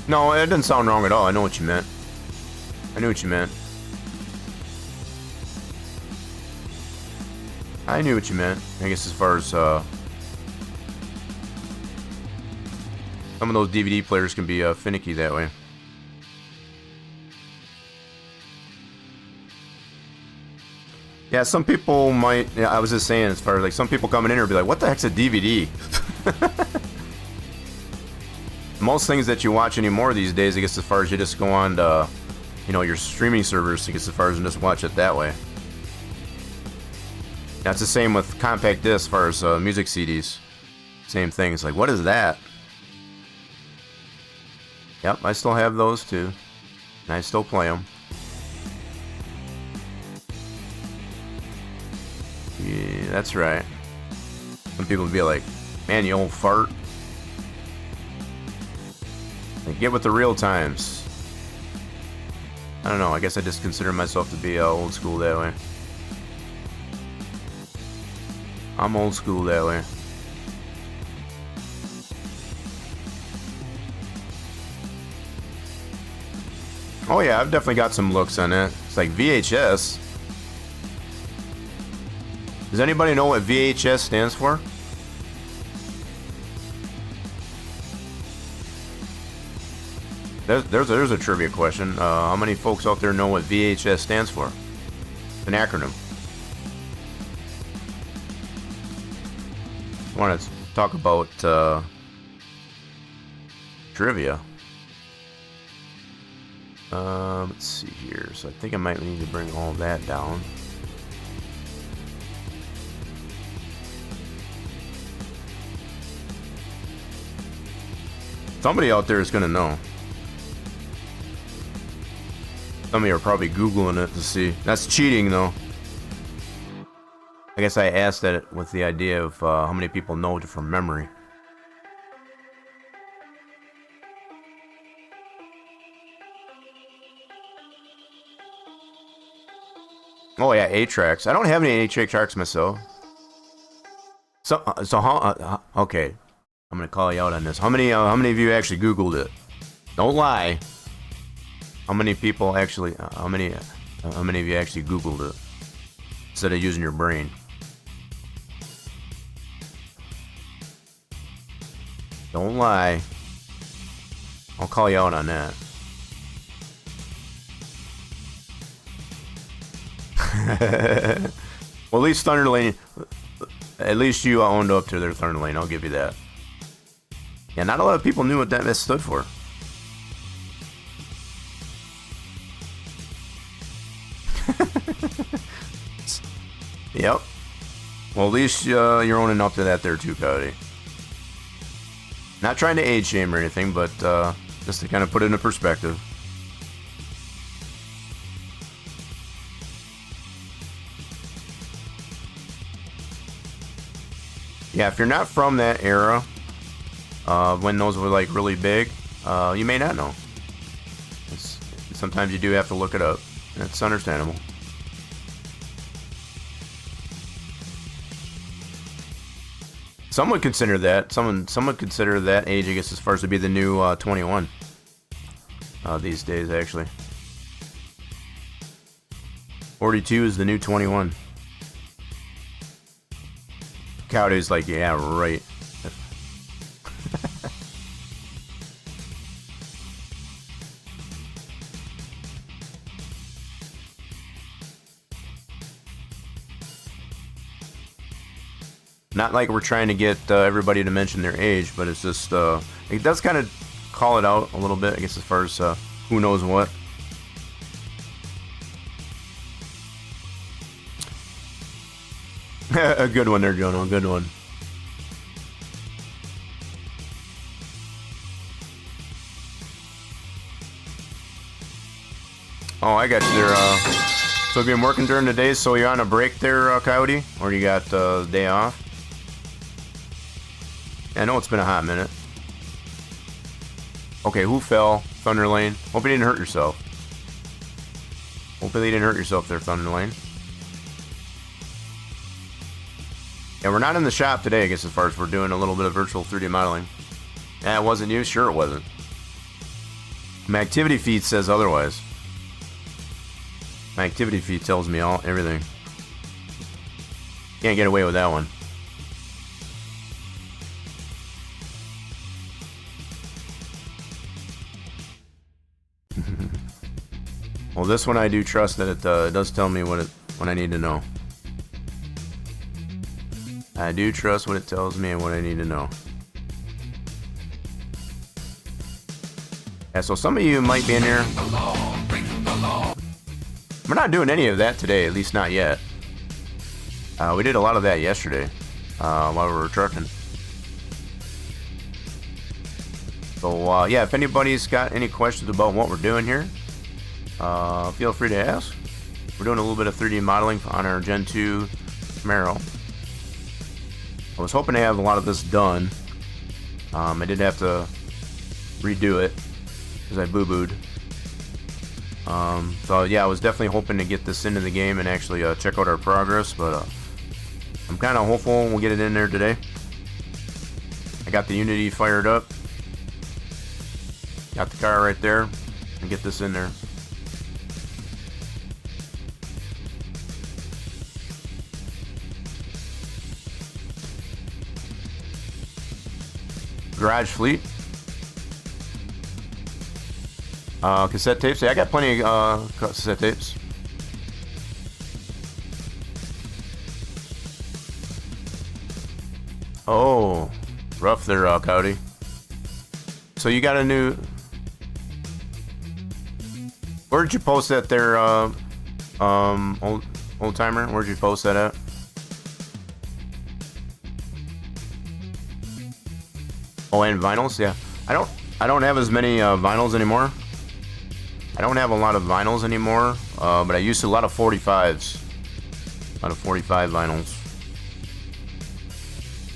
No, it didn't sound wrong at all. I know what you meant. I knew what you meant. I guess as far as some of those DVD players can be finicky that way. Yeah, some people might. Yeah, I was just saying, as far as like some people coming in here be like, "What the heck's a DVD?" Most things that you watch anymore these days, I guess, as far as you just go on to, your streaming servers, I guess, as far as you just watch it that way. That's the same with compact discs, as far as music CDs. Same thing. It's like, what is that? Yep, I still have those too, and I still play them. Yeah, that's right. Some people would be like, "Man, you old fart." Like, get with the real times. I don't know. I guess I just consider myself to be old school that way. I'm old school that way. Oh yeah, I've definitely got some looks on it. It's like VHS. Does anybody know what VHS stands for? There's a trivia question. How many folks out there know what VHS stands for? It's an acronym. want to talk about trivia. Let's see here. So I think I might need to bring all that down. Somebody out there is going to know. Some of you are probably Googling it to see. That's cheating, though. I guess I asked that with the idea of how many people know it from memory. Oh yeah, 8-tracks. I don't have any 8-tracks myself. So how? Okay, I'm gonna call you out on this. How many of you actually Googled it? Don't lie. How many people actually? How many of you actually Googled it instead of using your brain? Don't lie. I'll call you out on that. Well, at least Thunder Lane, at least you owned up to their Thunder Lane. I'll give you that. Yeah, not a lot of people knew what that stood for. Yep. Well, at least you're owning up to that there too, Cody. Not trying to age shame or anything, but just to kind of put it into perspective. Yeah, if you're not from that era, when those were like really big, you may not know. Sometimes you do have to look it up. That's understandable. Some would consider that. Some would consider that age, I guess, as far as to be the new 21 these days, actually. 42 is the new 21. Cody's like, yeah, right. Not like we're trying to get everybody to mention their age, but it's just, it does kind of call it out a little bit, I guess, as far as who knows what. A good one there, Jono, a good one. Oh, I got you there. So have you been working during the day, so you're on a break there, Coyote? Or you got the day off? I know it's been a hot minute. Okay, who fell? Thunder Lane. Hope you didn't hurt yourself. Hopefully you didn't hurt yourself there, Thunder Lane. Yeah, we're not in the shop today, I guess, as far as we're doing a little bit of virtual 3D modeling. Yeah, it wasn't you? Sure it wasn't. My activity feed says otherwise. My activity feed tells me everything. Can't get away with that one. Well, this one I do trust that it does tell me what I need to know. I do trust what it tells me and what I need to know. Yeah, so some of you might be in here. We're not doing any of that today, at least not yet. We did a lot of that yesterday while we were trucking. So yeah, if anybody's got any questions about what we're doing here, feel free to ask. We're doing a little bit of 3D modeling on our Gen 2 Camaro. I was hoping to have a lot of this done. I did have to redo it because I boo-booed. So yeah, I was definitely hoping to get this into the game and actually check out our progress, but I'm kind of hopeful we'll get it in there today. I got the Unity fired up. Got the car right there, and get this in there. Garage Fleet. Cassette tapes. Yeah, I got plenty of cassette tapes. Oh, rough there, Cody. So you got a new... Where'd you post that there, old timer? Where'd you post that at? Oh, and vinyls, yeah. I don't have as many vinyls anymore. I don't have a lot of vinyls anymore, but I used to a lot of 45s. A lot of 45 vinyls.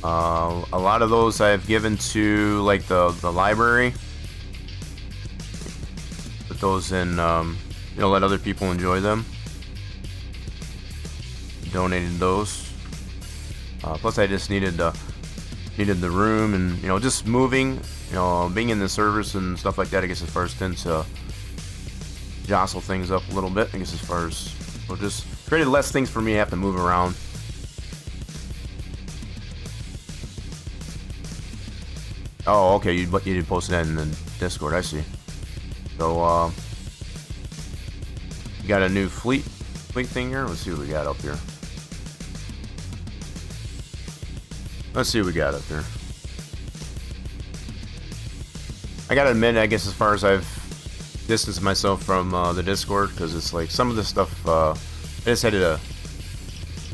A lot of those I've given to like the library. Put those in, you know, let other people enjoy them. Donated those. Plus, I just needed the room, and you know, just moving, you know, being in the service and stuff like that. I guess as far as tends to jostle things up a little bit. I guess as far as, well, just created less things for me to have to move around. Oh, okay. You did post that in the Discord. I see. So, you got a new fleet thing here. Let's see what we got up here. Let's see what we got up here. I gotta admit, I guess as far as I've distanced myself from the Discord, because it's like some of this stuff, I just had to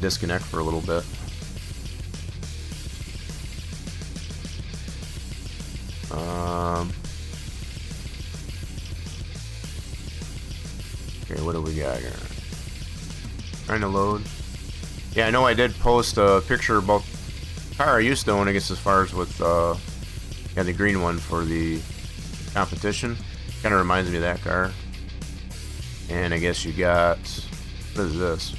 disconnect for a little bit. Okay, what do we got here? Trying to load. Yeah, I know I did post a picture about the car I used to own, I guess as far as with, yeah, the green one for the competition. Kind of reminds me of that car. And I guess you got, what is this?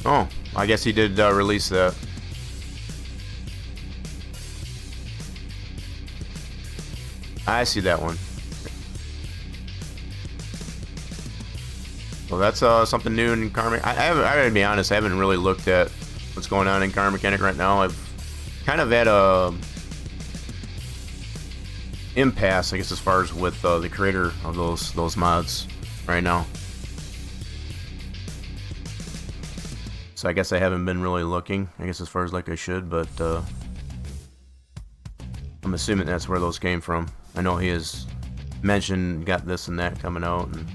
Oh, I guess he did release that. I see that one. Well, that's something new in car. I gotta be honest, I haven't really looked at what's going on in car mechanic right now. I've kind of had a impasse, I guess, as far as with the creator of those mods right now. So I guess I haven't been really looking, I guess, as far as like I should, but I'm assuming that's where those came from. I know he has mentioned got this and that coming out, and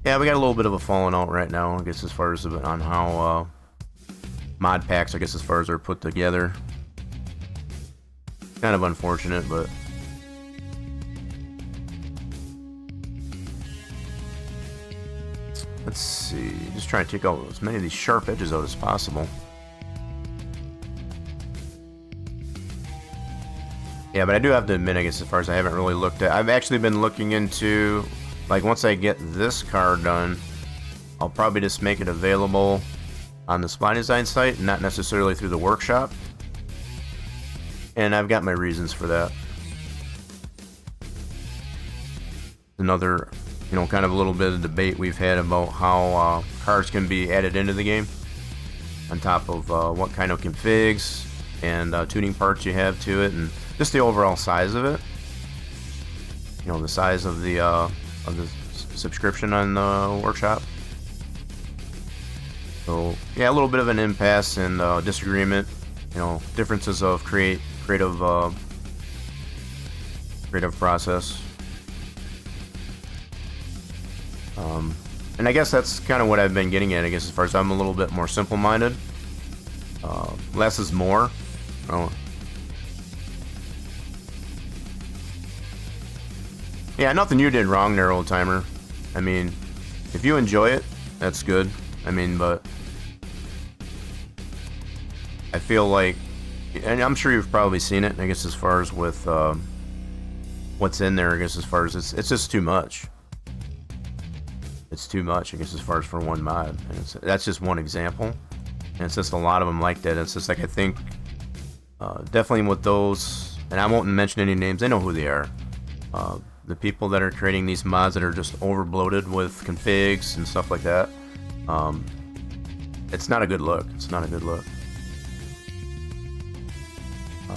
yeah, we got a little bit of a falling out right now, I guess, as far as on how mod packs, I guess, as far as they're put together. Kind of unfortunate, but let's see. Just trying to take out as many of these sharp edges out as possible. Yeah, but I do have to admit, I guess, as far as I haven't really looked at, I've actually been looking into, like, once I get this car done, I'll probably just make it available on the Spline Design site, not necessarily through the workshop. And I've got my reasons for that. Another, you know, kind of a little bit of debate we've had about how cars can be added into the game, on top of what kind of configs and tuning parts you have to it, and just the overall size of it. You know, the size of the subscription on the workshop. So yeah, a little bit of an impasse and disagreement. You know, differences of creative process. And I guess that's kind of what I've been getting at. I guess as far as I'm a little bit more simple-minded. Less is more. Oh. Yeah, nothing you did wrong there, old timer. I mean, if you enjoy it, that's good. I mean, but I feel like, and I'm sure you've probably seen it, I guess, as far as with what's in there, I guess, as far as it's just too much. It's too much, I guess, as far as for one mod. And that's just one example. And it's just a lot of them like that. It's just like, I think, definitely with those, and I won't mention any names, they know who they are. The people that are creating these mods that are just over-bloated with configs and stuff like that. It's not a good look. It's not a good look.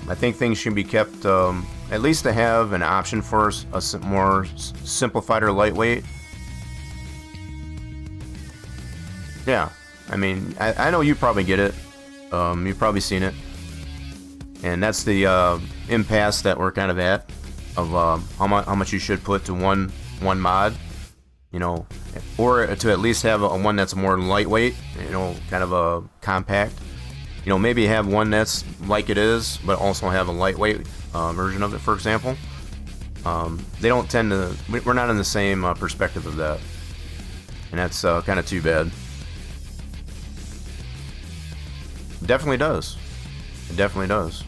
I think things should be kept, at least to have an option for a more simplified or lightweight. Yeah, I mean, I know you probably get it. You've probably seen it, and that's the impasse that we're kind of at of how much you should put to one mod, you know, or to at least have a one that's more lightweight, you know, kind of a compact. You know, maybe have one that's like it is, but also have a lightweight version of it, for example. They don't tend to. We're not in the same perspective of that, and that's kind of too bad. Definitely does. It definitely does.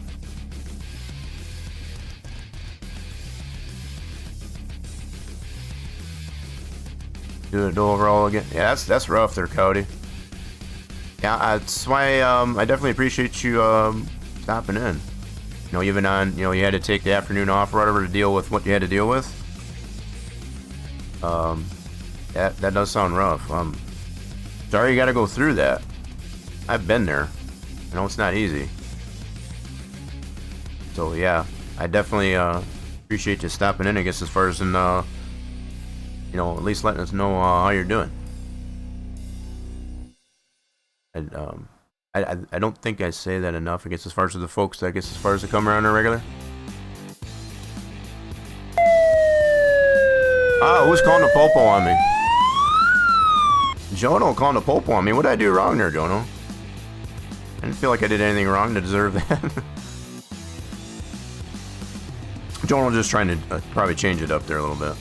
Do it overall again. Yeah, that's rough there, Cody. Yeah, that's why I definitely appreciate you stopping in. You know, even on, you know, you had to take the afternoon off or whatever to deal with what you had to deal with. That does sound rough. Sorry you got to go through that. I've been there. I know it's not easy. So yeah, I definitely appreciate you stopping in, I guess, as far as in, you know, at least letting us know how you're doing. And I don't think I say that enough, I guess, as far as the folks, I guess, as far as they come around on regular. Ah, who's calling the popo on me? Jono calling the popo on me. What did I do wrong there, Jono? I didn't feel like I did anything wrong to deserve that. Jono just trying to probably change it up there a little bit.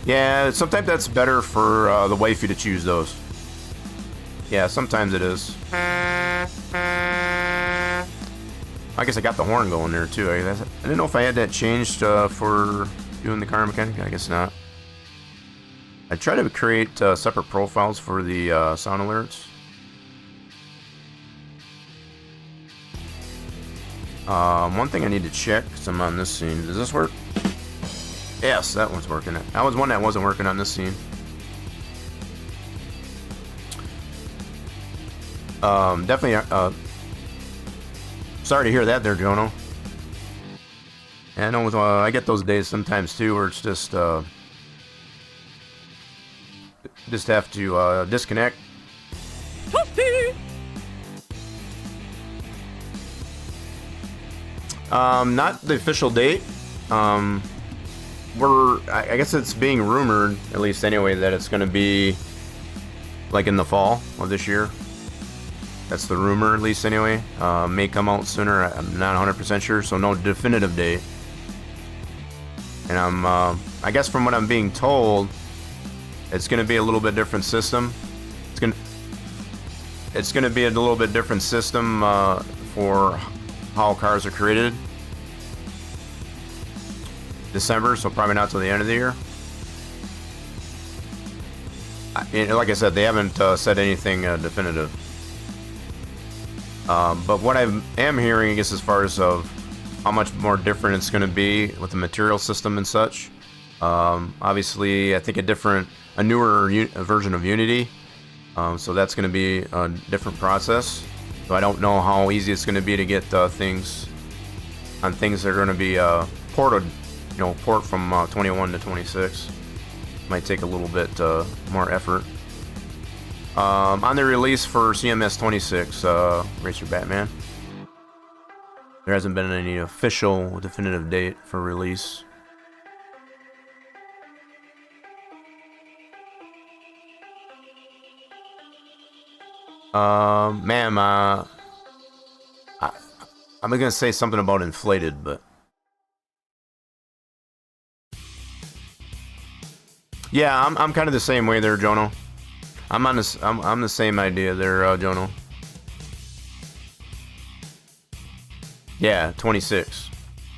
Yeah, sometimes that's better for the wifey to choose those. Yeah, sometimes it is. I guess I got the horn going there too. I didn't know if I had that changed for doing the car mechanic. I guess not. I try to create separate profiles for the sound alerts. One thing I need to check, because I'm on this scene. Does this work? Yes, that one's working. That was one that wasn't working on this scene. Definitely, sorry to hear that there, Jono. And I know I get those days sometimes too, where it's just have to disconnect. Not the official date. I guess it's being rumored, at least anyway, that it's going to be like in the fall of this year. That's the rumor, at least anyway. May come out sooner. I'm not 100% sure, so no definitive date. And I guess from what I'm being told, it's going to be a little bit different system. It's going to be a little bit different system for how cars are created. December, so probably not till the end of the year. Like I said, they haven't said anything definitive. But what I am hearing, I guess, as far as of how much more different it's going to be with the material system and such. Obviously, I think a newer version of Unity. So that's going to be a different process. So I don't know how easy it's going to be to get things that are going to be ported. You know, port from 21 to 26. Might take a little bit more effort. On the release for CMS 26, Racer Batman, there hasn't been any official definitive date for release. Ma'am, I'm gonna say something about inflated, but yeah, I'm kind of the same way there, Jono. I'm the same idea there, Jono. Yeah, 26,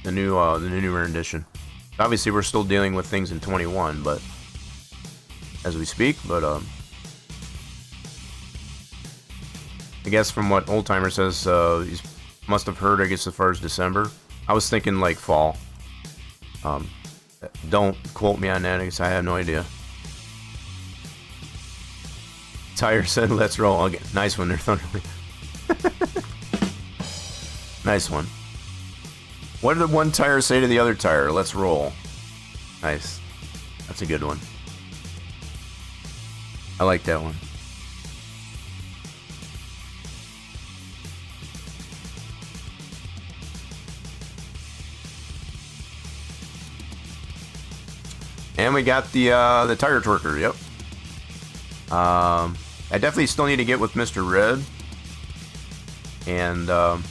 the new rendition. Obviously, we're still dealing with things in 21, but as we speak. But I guess from what Old Timer says, he must have heard, I guess, as far as December. I was thinking like fall. Don't quote me on that, because I have no idea. Tire said, let's roll again. Nice one there, Thunderly. Nice one. What did one tire say to the other tire? Let's roll. Nice. That's a good one. I like that one. And we got the tire twerker, yep. I definitely still need to get with Mr. Red and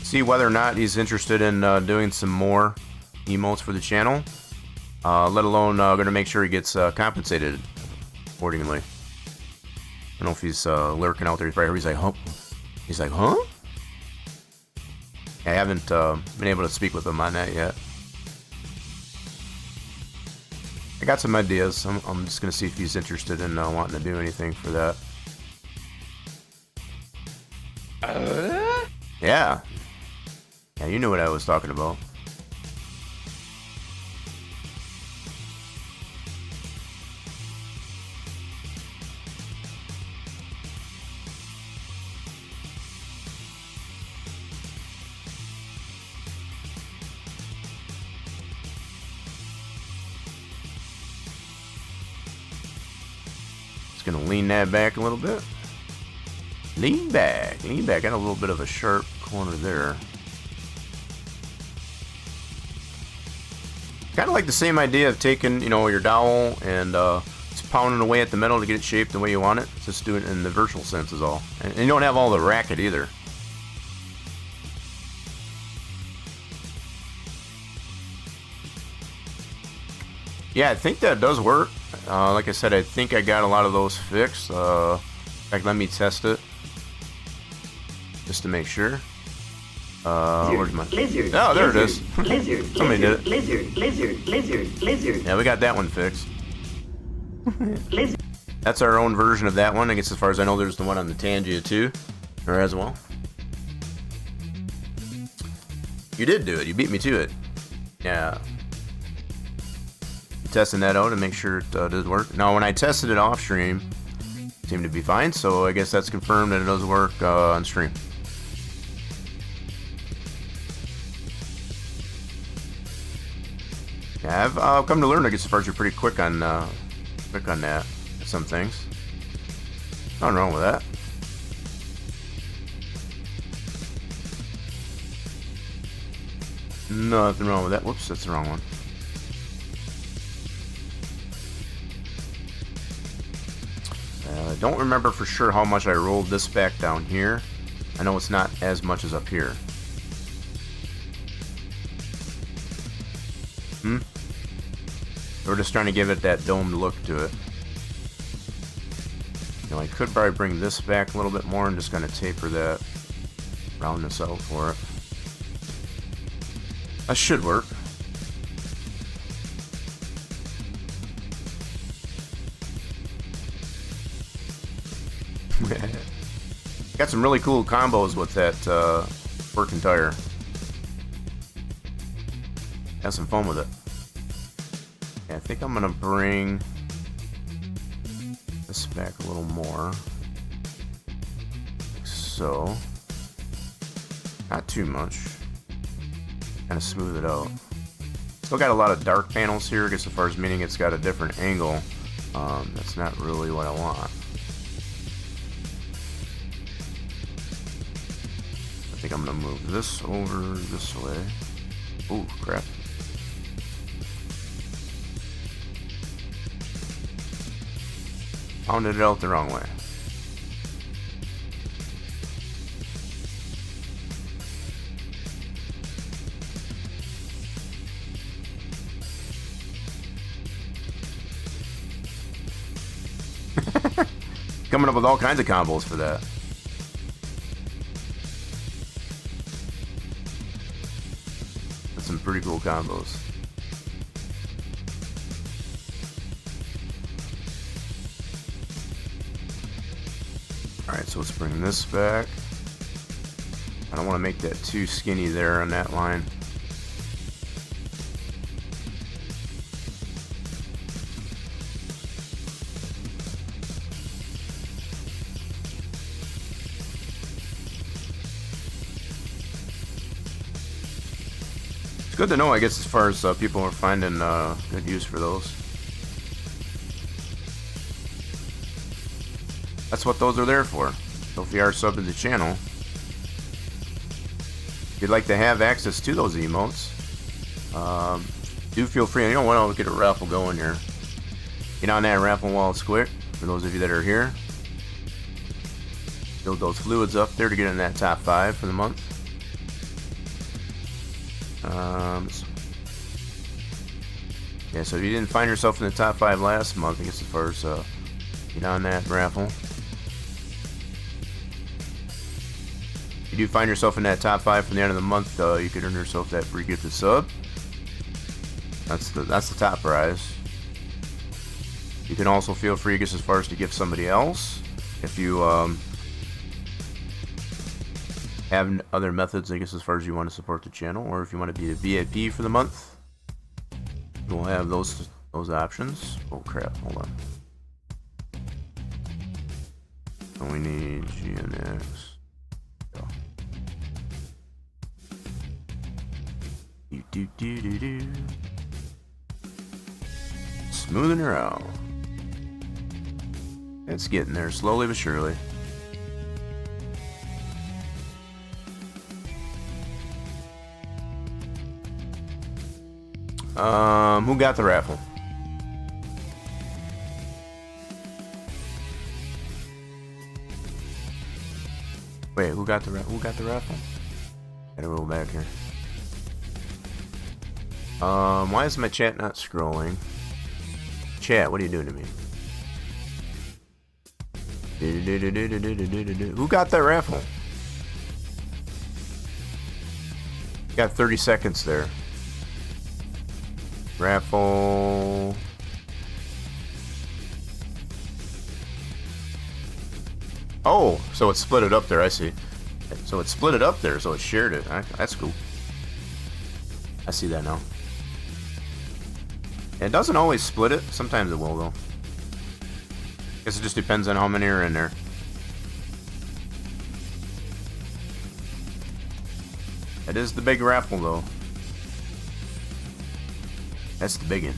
see whether or not he's interested in doing some more emotes for the channel. Let alone going to make sure he gets compensated accordingly. I don't know if he's lurking out there. He's like, huh? He's like, huh? I haven't been able to speak with him on that yet. I got some ideas. I'm just going to see if he's interested in wanting to do anything for that. Yeah. Yeah, you knew what I was talking about. Gonna lean that back a little bit. Lean back. Got a little bit of a sharp corner there. Kind of like the same idea of taking, you know, your dowel and just pounding away at the metal to get it shaped the way you want it. Just do it in the virtual sense is all. And you don't have all the racket either. Yeah, I think that does work. Like I said, I think I got a lot of those fixed. In fact, let me test it just to make sure. Where's my lizard? Oh, there it is. Lizard. Somebody did it. Lizard. Yeah, we got that one fixed. Lizard. That's our own version of that one. I guess as far as I know, there's the one on the Tangia too, or as well. You did do it. You beat me to it. Yeah. Testing that out to make sure it does work. Now, when I tested it off stream, it seemed to be fine, so I guess that's confirmed that it does work on stream. Yeah, I've come to learn, I guess, as far as you're pretty quick on that. Some things. Nothing wrong with that. Nothing wrong with that. Whoops, that's the wrong one. I don't remember for sure how much I rolled this back down here. I know it's not as much as up here. We're just trying to give it that domed look to it. You know, I could probably bring this back a little bit more and just kind of taper that, round this out for it. That should work. Got some really cool combos with that working tire. Have some fun with it. Yeah, I think I'm gonna bring this back a little more. Like so. Not too much. Kind of smooth it out. Still got a lot of dark panels here, I guess as far as meaning it's got a different angle. That's not really what I want. I think I'm gonna move this over this way. Oh crap. Pounded it out the wrong way. Coming up with all kinds of combos for that. That's some pretty cool combos. Alright, so let's bring this back. I don't want to make that too skinny there on that line. good to know, I guess, as far as people are finding good use for those. That's what those are there for. So if you are subbed to the channel, if you'd like to have access to those emotes, do feel free. You know what? I'll get a raffle going here. Get on that raffle while it's quick. For those of you that are here, build those fluids up there to get in that top 5 for the month. Yeah, so if you didn't find yourself in the top 5 last month, I guess as far as get on that raffle. If you do find yourself in that top 5 from the end of the month, you could earn yourself that free gifted sub. That's the top prize. You can also feel free, I guess, as far as to gift somebody else. If you have other methods, I guess, as far as you want to support the channel, or if you want to be a VIP for the month, we'll have those options. Oh crap! Hold on. And we need GNX. Go. Do. Smoothing her out. It's getting there, slowly but surely. Who got the raffle? Wait, who got the raffle? Gotta roll back here. Why is my chat not scrolling? Chat, what are you doing to me? Who got that raffle? Got 30 seconds there. Raffle. Oh, so it split it up there. I see. So it split it up there, so it shared it. That's cool. I see that now. It doesn't always split it. Sometimes it will, though. Guess it just depends on how many are in there. That is the big raffle, though. That's the big one.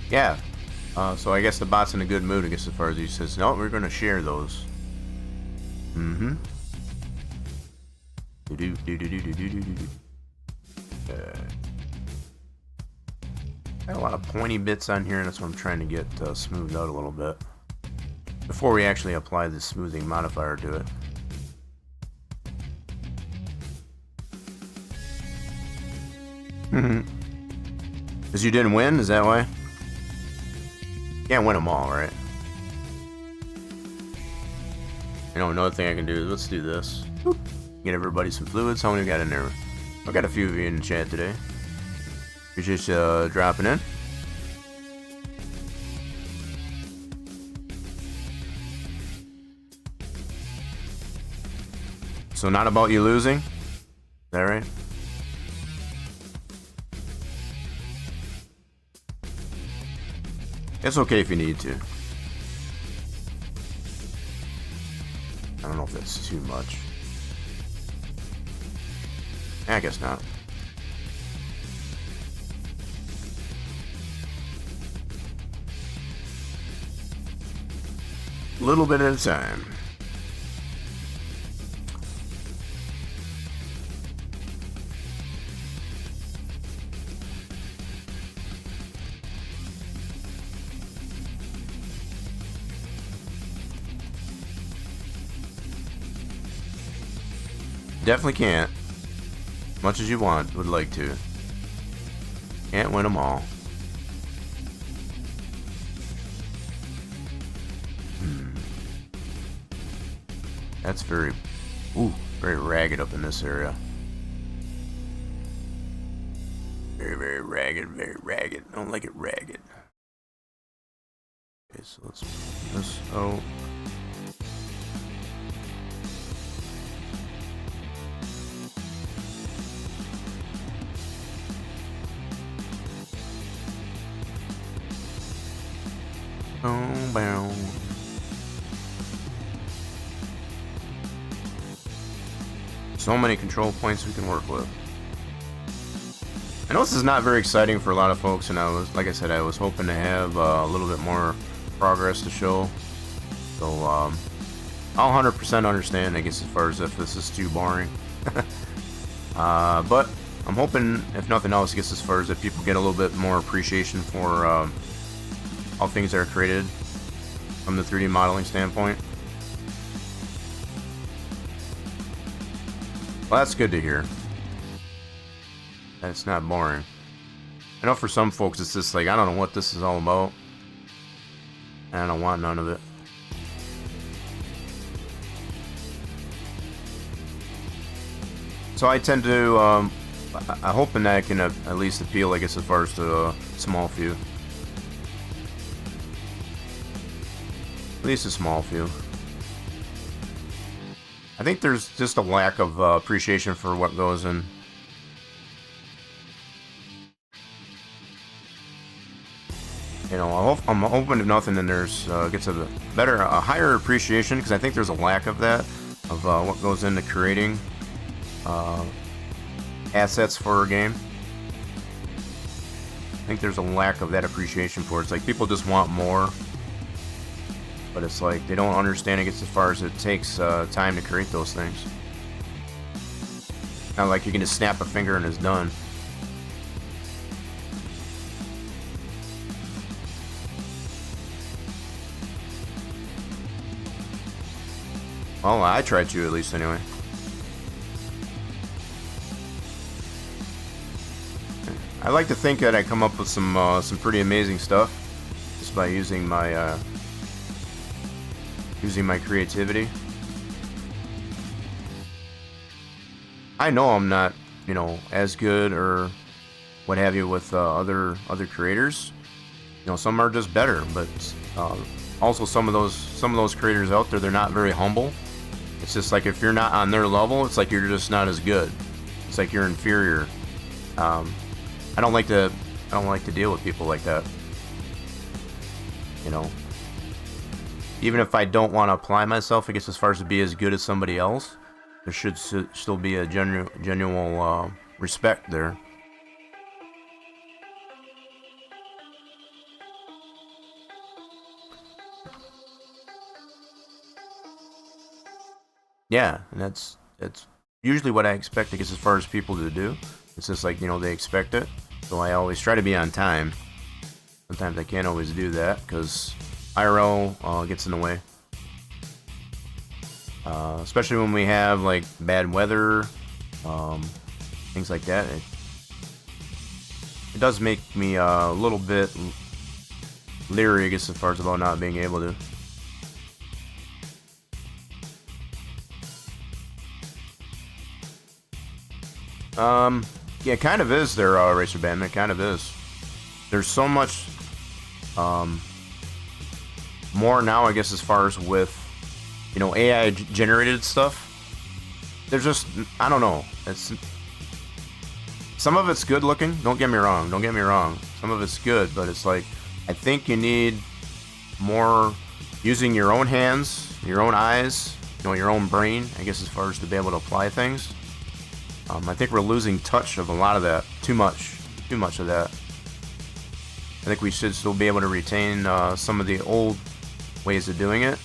Yeah. So I guess the bot's in a good mood, I guess, as far as he says, no, we're going to share those. Mm-hmm. Got a lot of pointy bits on here, and that's what I'm trying to get smoothed out a little bit before we actually apply the smoothing modifier to it. Because you didn't win, is that why? Can't win them all, right? You know, another thing I can do is, let's do this. Get everybody some fluids. How many we got in there? I've got a few of you in the chat today. You're just dropping in. So not about you losing? Is that right? It's okay if you need to. I don't know if that's too much. I guess not. A little bit at a time. Definitely can't. Much as you want, would like to. Can't win them all. That's very ragged up in this area. Very ragged, very ragged. I don't like it ragged. Okay, so let's move this out. bow. So many control points we can work with. I know this is not very exciting for a lot of folks, and like I said, I was hoping to have a little bit more progress to show. So I'll 100% understand, I guess, as far as if this is too boring. But I'm hoping, if nothing else, I guess, as far as that people get a little bit more appreciation for all things that are created from the 3D modeling standpoint. Well, that's good to hear. That's not boring. I know for some folks it's just like, I don't know what this is all about. And I don't want none of it. So I tend to, I'm hoping that I can at least appeal, I guess, as far as to a small few. At least a small few. I think there's just a lack of appreciation for what goes in. You know, I'm hoping if nothing, then there's gets a higher appreciation, because I think there's a lack of that, of what goes into creating assets for a game. I think there's a lack of that appreciation for it. It's like people just want more. But it's like they don't understand, I guess, as far as it takes time to create those things. Not like you can just snap a finger and it's done. Well, I try to, at least, anyway. I like to think that I come up with some pretty amazing stuff just by using my creativity. I know I'm not, you know, as good or what have you with other creators. You know, some are just better, but also some of those creators out there, they're not very humble. It's just like if you're not on their level, it's like you're just not as good. It's like you're inferior. I don't like to deal with people like that. You know. Even if I don't want to apply myself, I guess, as far as to be as good as somebody else, there should still be a genuine respect there. Yeah, and that's usually what I expect, I guess, as far as people to do. It's just like, you know, they expect it. So I always try to be on time. Sometimes I can't always do that because IRL gets in the way. Especially when we have like bad weather, things like that. It does make me a little bit leery, I guess, as far as about not being able to. Yeah, it kind of is there, Racer Bandman. It kind of is. There's so much more now, I guess, as far as with, you know, AI generated stuff. There's just, I don't know. It's some of it's good looking. Don't get me wrong. Some of it's good, but it's like, I think you need more using your own hands, your own eyes, you know, your own brain, I guess, as far as to be able to apply things. I think we're losing touch of a lot of that. Too much of that. I think we should still be able to retain some of the old ways of doing it,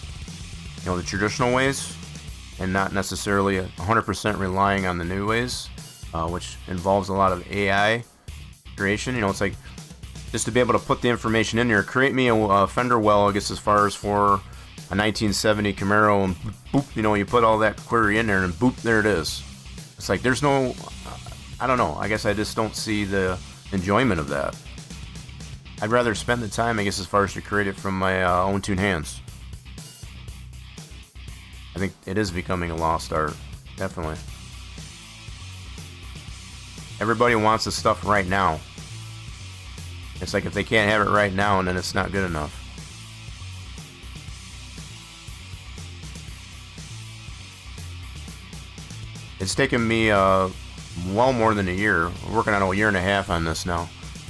you know, the traditional ways, and not necessarily 100% relying on the new ways, which involves a lot of AI creation. You know, it's like just to be able to put the information in there, create me a fender well, I guess, as far as for a 1970 Camaro, and boop, you know, you put all that query in there, and boop, there it is. It's like there's no, I don't know, I guess I just don't see the enjoyment of that. I'd rather spend the time, I guess, as far as to create it from my own two hands. I think it is becoming a lost art, definitely. Everybody wants the stuff right now. It's like if they can't have it right now, then it's not good enough. It's taken me well more than a year. We're working on a year and a half on this now.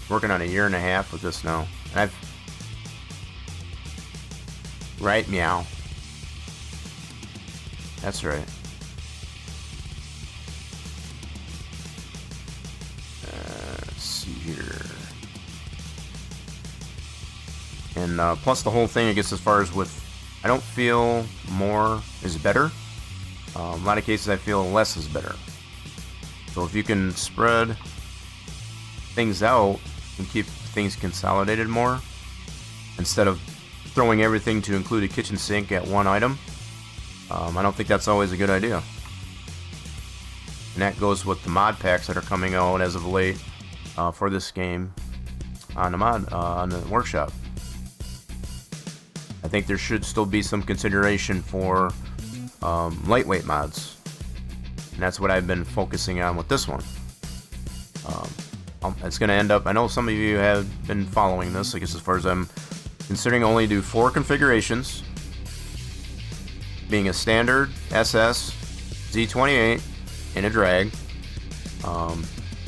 Working on a year and a half with this now. And Right, meow. That's right. Let's see here. And plus the whole thing, I guess, as far as with, I don't feel more is better. A lot of cases I feel less is better. So if you can spread things out and keep things consolidated more, instead of throwing everything to include a kitchen sink at one item, I don't think that's always a good idea. And that goes with the mod packs that are coming out as of late for this game on the workshop. I think there should still be some consideration for lightweight mods, and that's what I've been focusing on with this one. It's going to end up, I know some of you have been following this, I guess, as far as I'm considering, only do 4 configurations, being a standard, SS, Z28, and a drag.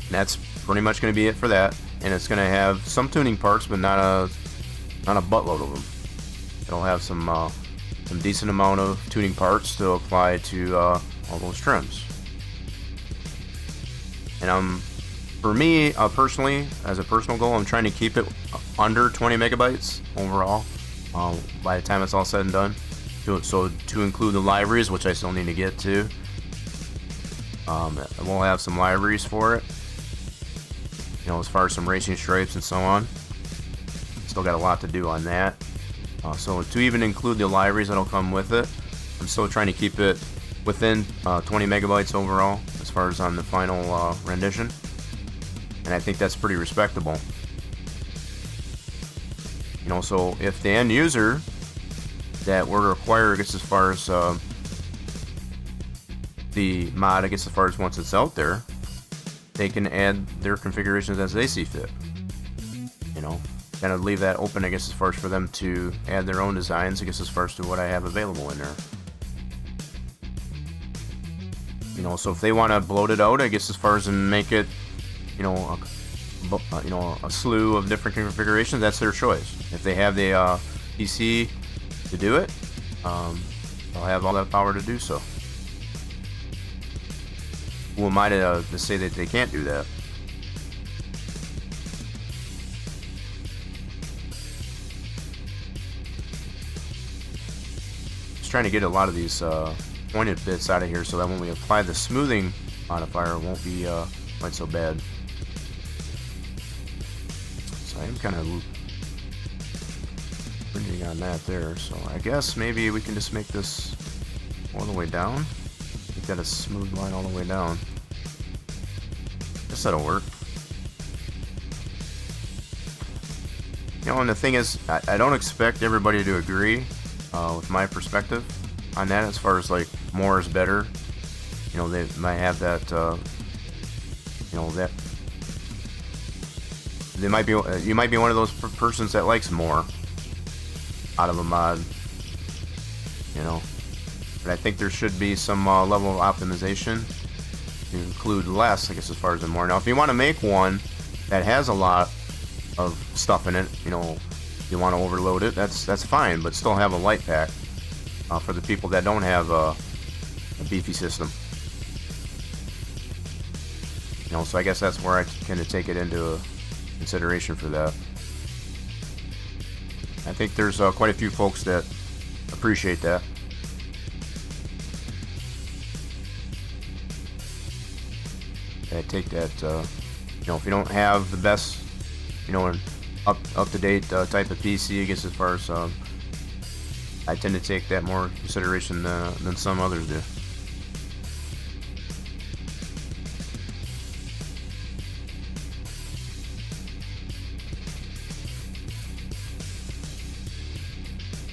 That's pretty much going to be it for that, and it's going to have some tuning parts, but not a buttload of them. It'll have some decent amount of tuning parts to apply to all those trims. And for me personally, as a personal goal, I'm trying to keep it under 20 megabytes overall by the time it's all said and done. So to include the libraries, which I still need to get to. We'll have some libraries for it, you know, as far as some racing stripes and so on. Still got a lot to do on that. So to even include the libraries that'll come with it, I'm still trying to keep it within 20 megabytes overall as far as on the final rendition, and I think that's pretty respectable. You know, so if the end user that were to require, I guess, as far as the mod, I guess, as far as once it's out there, they can add their configurations as they see fit. You know, kind of leave that open, I guess, as far as for them to add their own designs, I guess, as far as to what I have available in there. You know, so if they want to bloat it out, I guess, as far as and make it, you know, a slew of different configurations, that's their choice. If they have the PC to do it, they'll have all that power to do so. Who am I to say that they can't do that? Just trying to get a lot of these pointed bits out of here so that when we apply the smoothing modifier, it won't be quite so bad. So I am kind of printing on that there. So I guess maybe we can just make this all the way down. We've got a smooth line all the way down. Guess that'll work. You know, and the thing is, I don't expect everybody to agree with my perspective on that, as far as like more is better. You know, they might have that, you know, that they might be, you might be one of those persons that likes more out of a mod, you know. But I think there should be some level of optimization to include less, I guess, as far as the more. Now, if you want to make one that has a lot of stuff in it, you know, you want to overload it, that's fine, but still have a light pack for the people that don't have a beefy system. You know, so I guess that's where I kind of take it into consideration for that. I think there's quite a few folks that appreciate that. I take that, you know, if you don't have the best, you know, up-to-date type of PC, I guess, as far as I tend to take that more consideration than some others do.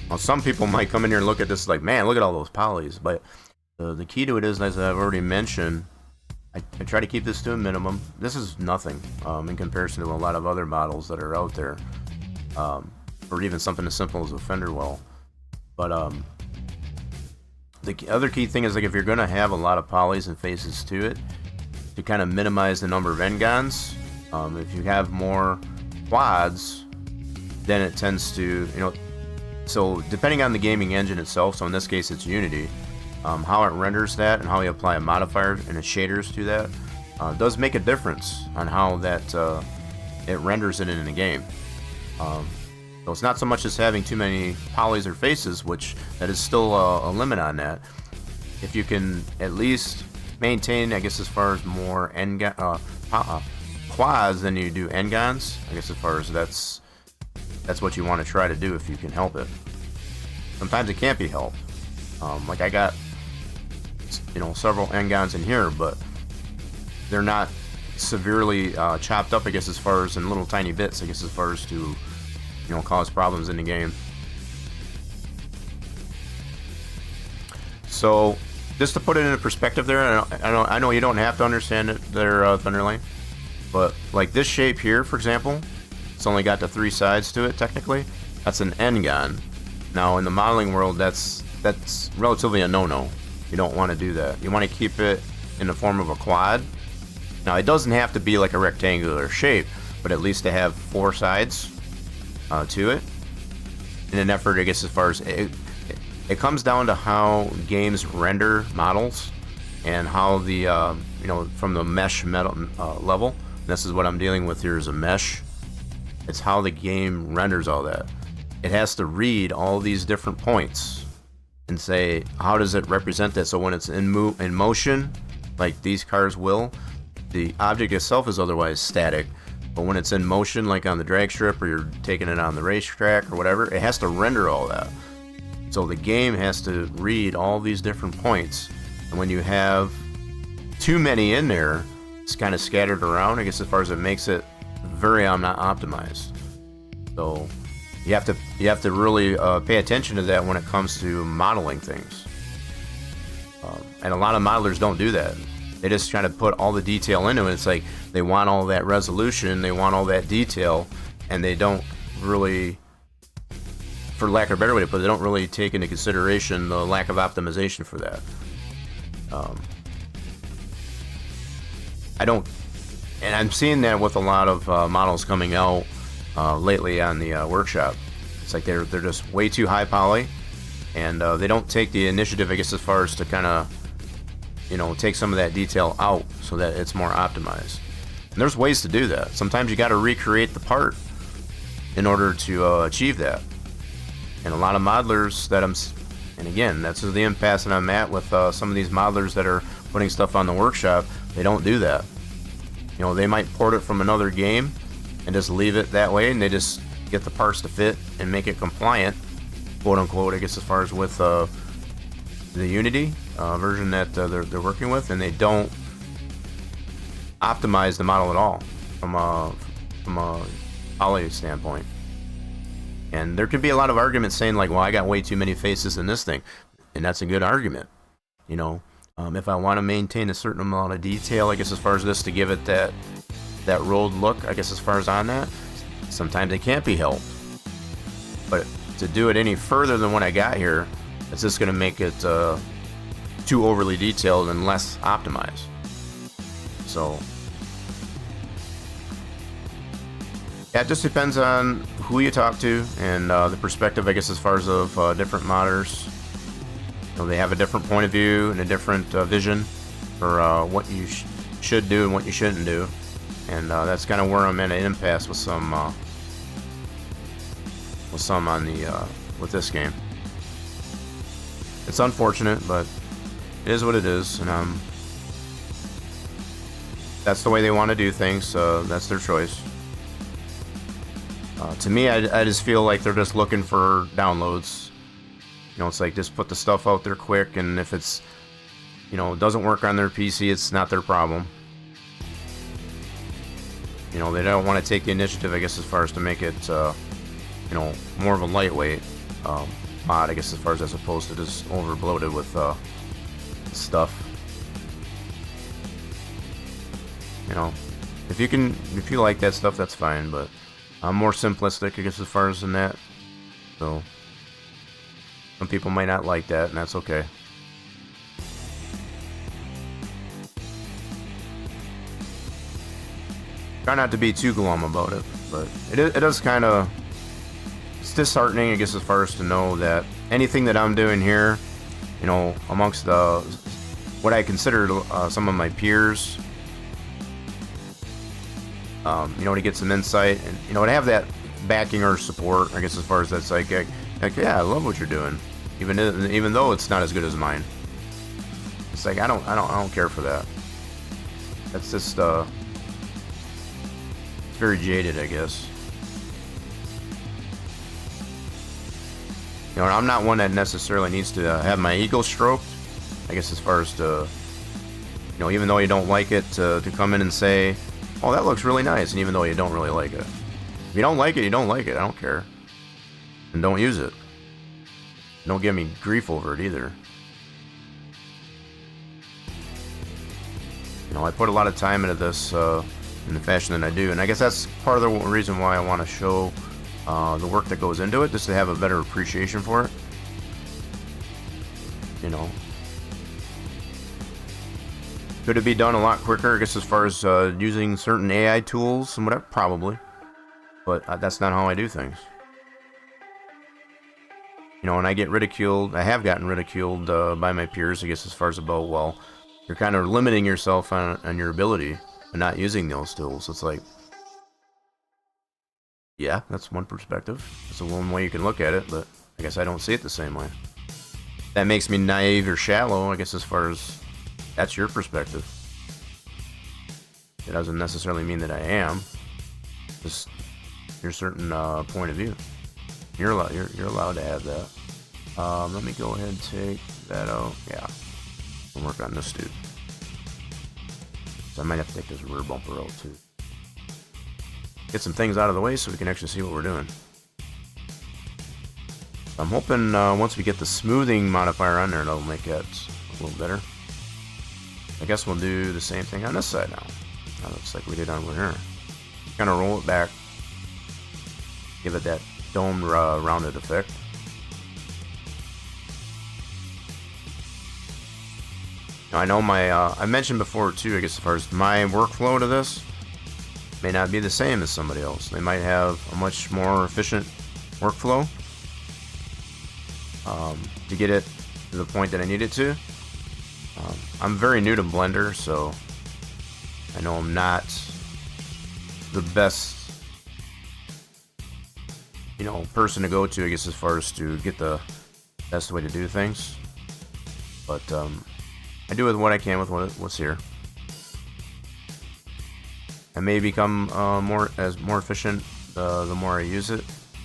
Well, some people might come in here and look at this like, man, look at all those polys, but the key to it is, as I've already mentioned, I try to keep this to a minimum. This is nothing in comparison to a lot of other models that are out there, or even something as simple as a fender well. But the other key thing is, like, if you're going to have a lot of polys and faces to it, to kind of minimize the number of N-gons. If you have more quads, then it tends to, you know, So depending on the gaming engine itself, so in this case it's Unity, how it renders that and how you apply a modifier and the shaders to that does make a difference on how that it renders it in the game. So it's not so much as having too many polys or faces, which that is still a limit on that. If you can at least maintain, I guess, as far as more quads than you do n-gons, I guess, as far as that's what you want to try to do if you can help it. Sometimes it can't be helped. Like I got, several n-gons in here, but they're not severely chopped up, I guess, as far as in little tiny bits, I guess, as far as to, cause problems in the game. So, just to put it into perspective there, I know you don't have to understand it there, Thunderlane, but like this shape here, for example, it's only got the 3 sides to it, technically. That's an n-gon. Now, in the modeling world, that's relatively a no-no. You don't want to do that. You want to keep it in the form of a quad. Now, it doesn't have to be like a rectangular shape, but at least to have 4 sides to it. In an effort, I guess, as far as it comes down to how games render models and how the from the mesh metal level. This is what I'm dealing with here is a mesh. It's how the game renders all that. It has to read all these different points and say, how does it represent that? So when it's in motion, like these cars will, the object itself is otherwise static. But when it's in motion, like on the drag strip or you're taking it on the racetrack or whatever, it has to render all that. So the game has to read all these different points. And when you have too many in there, it's kind of scattered around, I guess, as far as it makes it very not optimized. So you have to really pay attention to that when it comes to modeling things. And a lot of modelers don't do that. They just try to put all the detail into it. It's like they want all that resolution, they want all that detail, and they don't really, for lack of a better way to put it, they don't really take into consideration the lack of optimization for that. And I'm seeing that with a lot of models coming out lately on the workshop. It's like they're just way too high poly, and they don't take the initiative, I guess, as far as to kind of, take some of that detail out so that it's more optimized. And there's ways to do that. Sometimes you got to recreate the part in order to achieve that. And a lot of modelers that and again, that's the impasse that I'm at with some of these modelers that are putting stuff on the workshop. They don't do that. They might port it from another game and just leave it that way, and they just get the parts to fit and make it compliant, quote unquote, I guess, as far as with the Unity version that they're working with, and they don't optimize the model at all from a poly standpoint. And there could be a lot of arguments saying like, well, I got way too many faces in this thing, and that's a good argument. If I want to maintain a certain amount of detail, I guess, as far as this, to give it that rolled look, I guess, as far as on that, sometimes it can't be helped. But to do it any further than what I got here, it's just going to make it too overly detailed and less optimized. So yeah, it just depends on who you talk to and the perspective, I guess, as far as of different modders. They have a different point of view and a different vision for what you should do and what you shouldn't do, and that's kind of where I'm in an impasse with some on the with this game. It's unfortunate, but it is what it is, and that's the way they want to do things. That's their choice. To me, I just feel like they're just looking for downloads. It's like just put the stuff out there quick, and if it's, doesn't work on their PC, it's not their problem. They don't want to take the initiative, I guess, as far as to make it, more of a lightweight mod, I guess, as opposed to just over bloated with stuff. If you like that stuff, that's fine, but I'm more simplistic, I guess, as far as in that. So some people might not like that, and that's okay. Try not to be too glum about it, but it does kind of it's disheartening, I guess, as far as to know that anything that I'm doing here, you know, amongst the what I consider some of my peers, you know, to get some insight and, you know, to have that backing or support, I guess, as far as that psychic, like, yeah, I love what you're doing, even though it's not as good as mine. It's like I don't care for that. That's just very jaded, I guess. You know, I'm not one that necessarily needs to have my ego stroked, I guess, as far as to, you know, even though you don't like it, to come in and say, oh, that looks really nice, and even though you don't really like it. If you don't like it, you don't like it. I don't care. And don't use it. Don't give me grief over it either. You know, I put a lot of time into this in the fashion that I do, and I guess that's part of the reason why I want to show the work that goes into it, just to have a better appreciation for it. You know, could it be done a lot quicker, I guess, as far as using certain AI tools and whatever? Probably. But that's not how I do things. You know, and I get ridiculed. I have gotten ridiculed by my peers, I guess, as far as about, well, you're kind of limiting yourself on your ability and not using those tools. It's like, yeah, that's one perspective. It's a one way you can look at it, but I guess I don't see it the same way. That makes me naive or shallow, I guess, as far as that's your perspective. It doesn't necessarily mean that I am. Just your certain point of view. You're allowed to have that. Let me go ahead and take that out. Yeah, we'll work on this dude. So I might have to take this rear bumper out too. Get some things out of the way so we can actually see what we're doing. I'm hoping once we get the smoothing modifier on there, it'll make it a little better. I guess we'll do the same thing on this side now. That looks like we did on here. Kind of roll it back. Give it that domed rounded effect. Now, I know my I mentioned before too, I guess, as far as my workflow to this may not be the same as somebody else. They might have a much more efficient workflow to get it to the point that I need it to. I'm very new to Blender, so I know I'm not the best, you know, person to go to, I guess, as far as to get the best way to do things. But I do with what I can with what's here. I may become more efficient the more I use it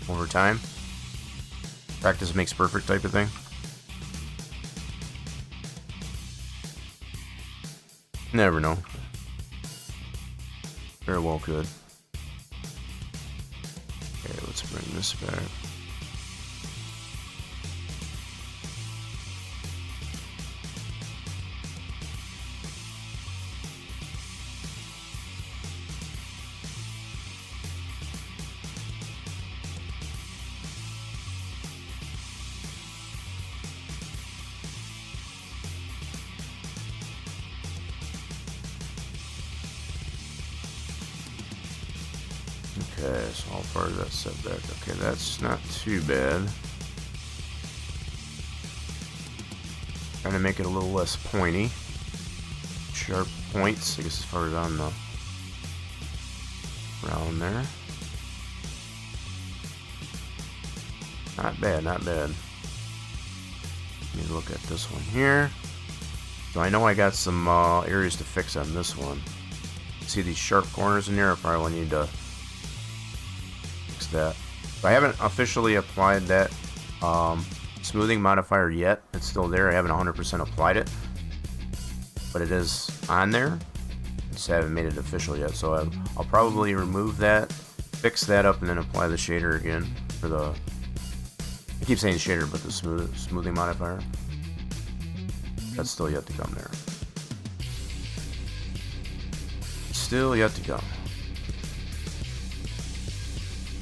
over time. Practice makes perfect type of thing. Never know. Very well could. Okay, let's bring this back. Okay, so how far is that setback? Okay, that's not too bad. Trying to make it a little less pointy. Sharp points, I guess, as far as on the round there. Not bad, not bad. Let me look at this one here. So I know I got some areas to fix on this one. See these sharp corners in there? I probably need to that. So I haven't officially applied that smoothing modifier yet. It's still there. I haven't 100% applied it, but it is on there. Just haven't made it official yet. So I'll probably remove that, fix that up, and then apply the shader again for the. I keep saying shader, but the smoothing modifier. That's still yet to come there. Still yet to come.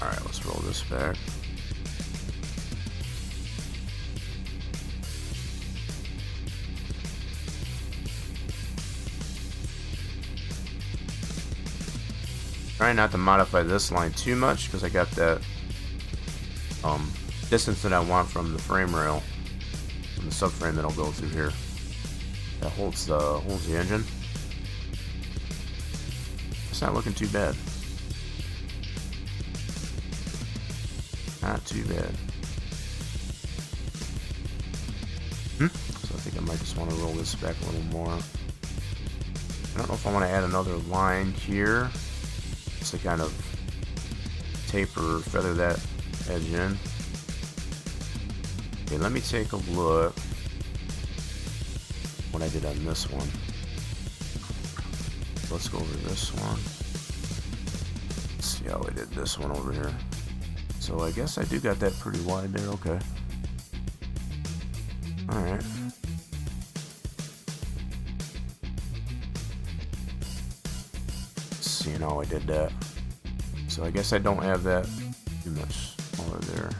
Alright, let's roll this back. Trying not to modify this line too much because I got that distance that I want from the frame rail, from the subframe that I'll go through here. That holds the engine. It's not looking too bad. Not too bad. So I think I might just want to roll this back a little more. I don't know if I want to add another line here, just to kind of taper or feather that edge in. Okay, let me take a look what I did on this one. Let's go over this one. Let's see how I did this one over here. So I guess I do got that pretty wide there. Okay. Alright. Seeing how I did that. So I guess I don't have that too much smaller there.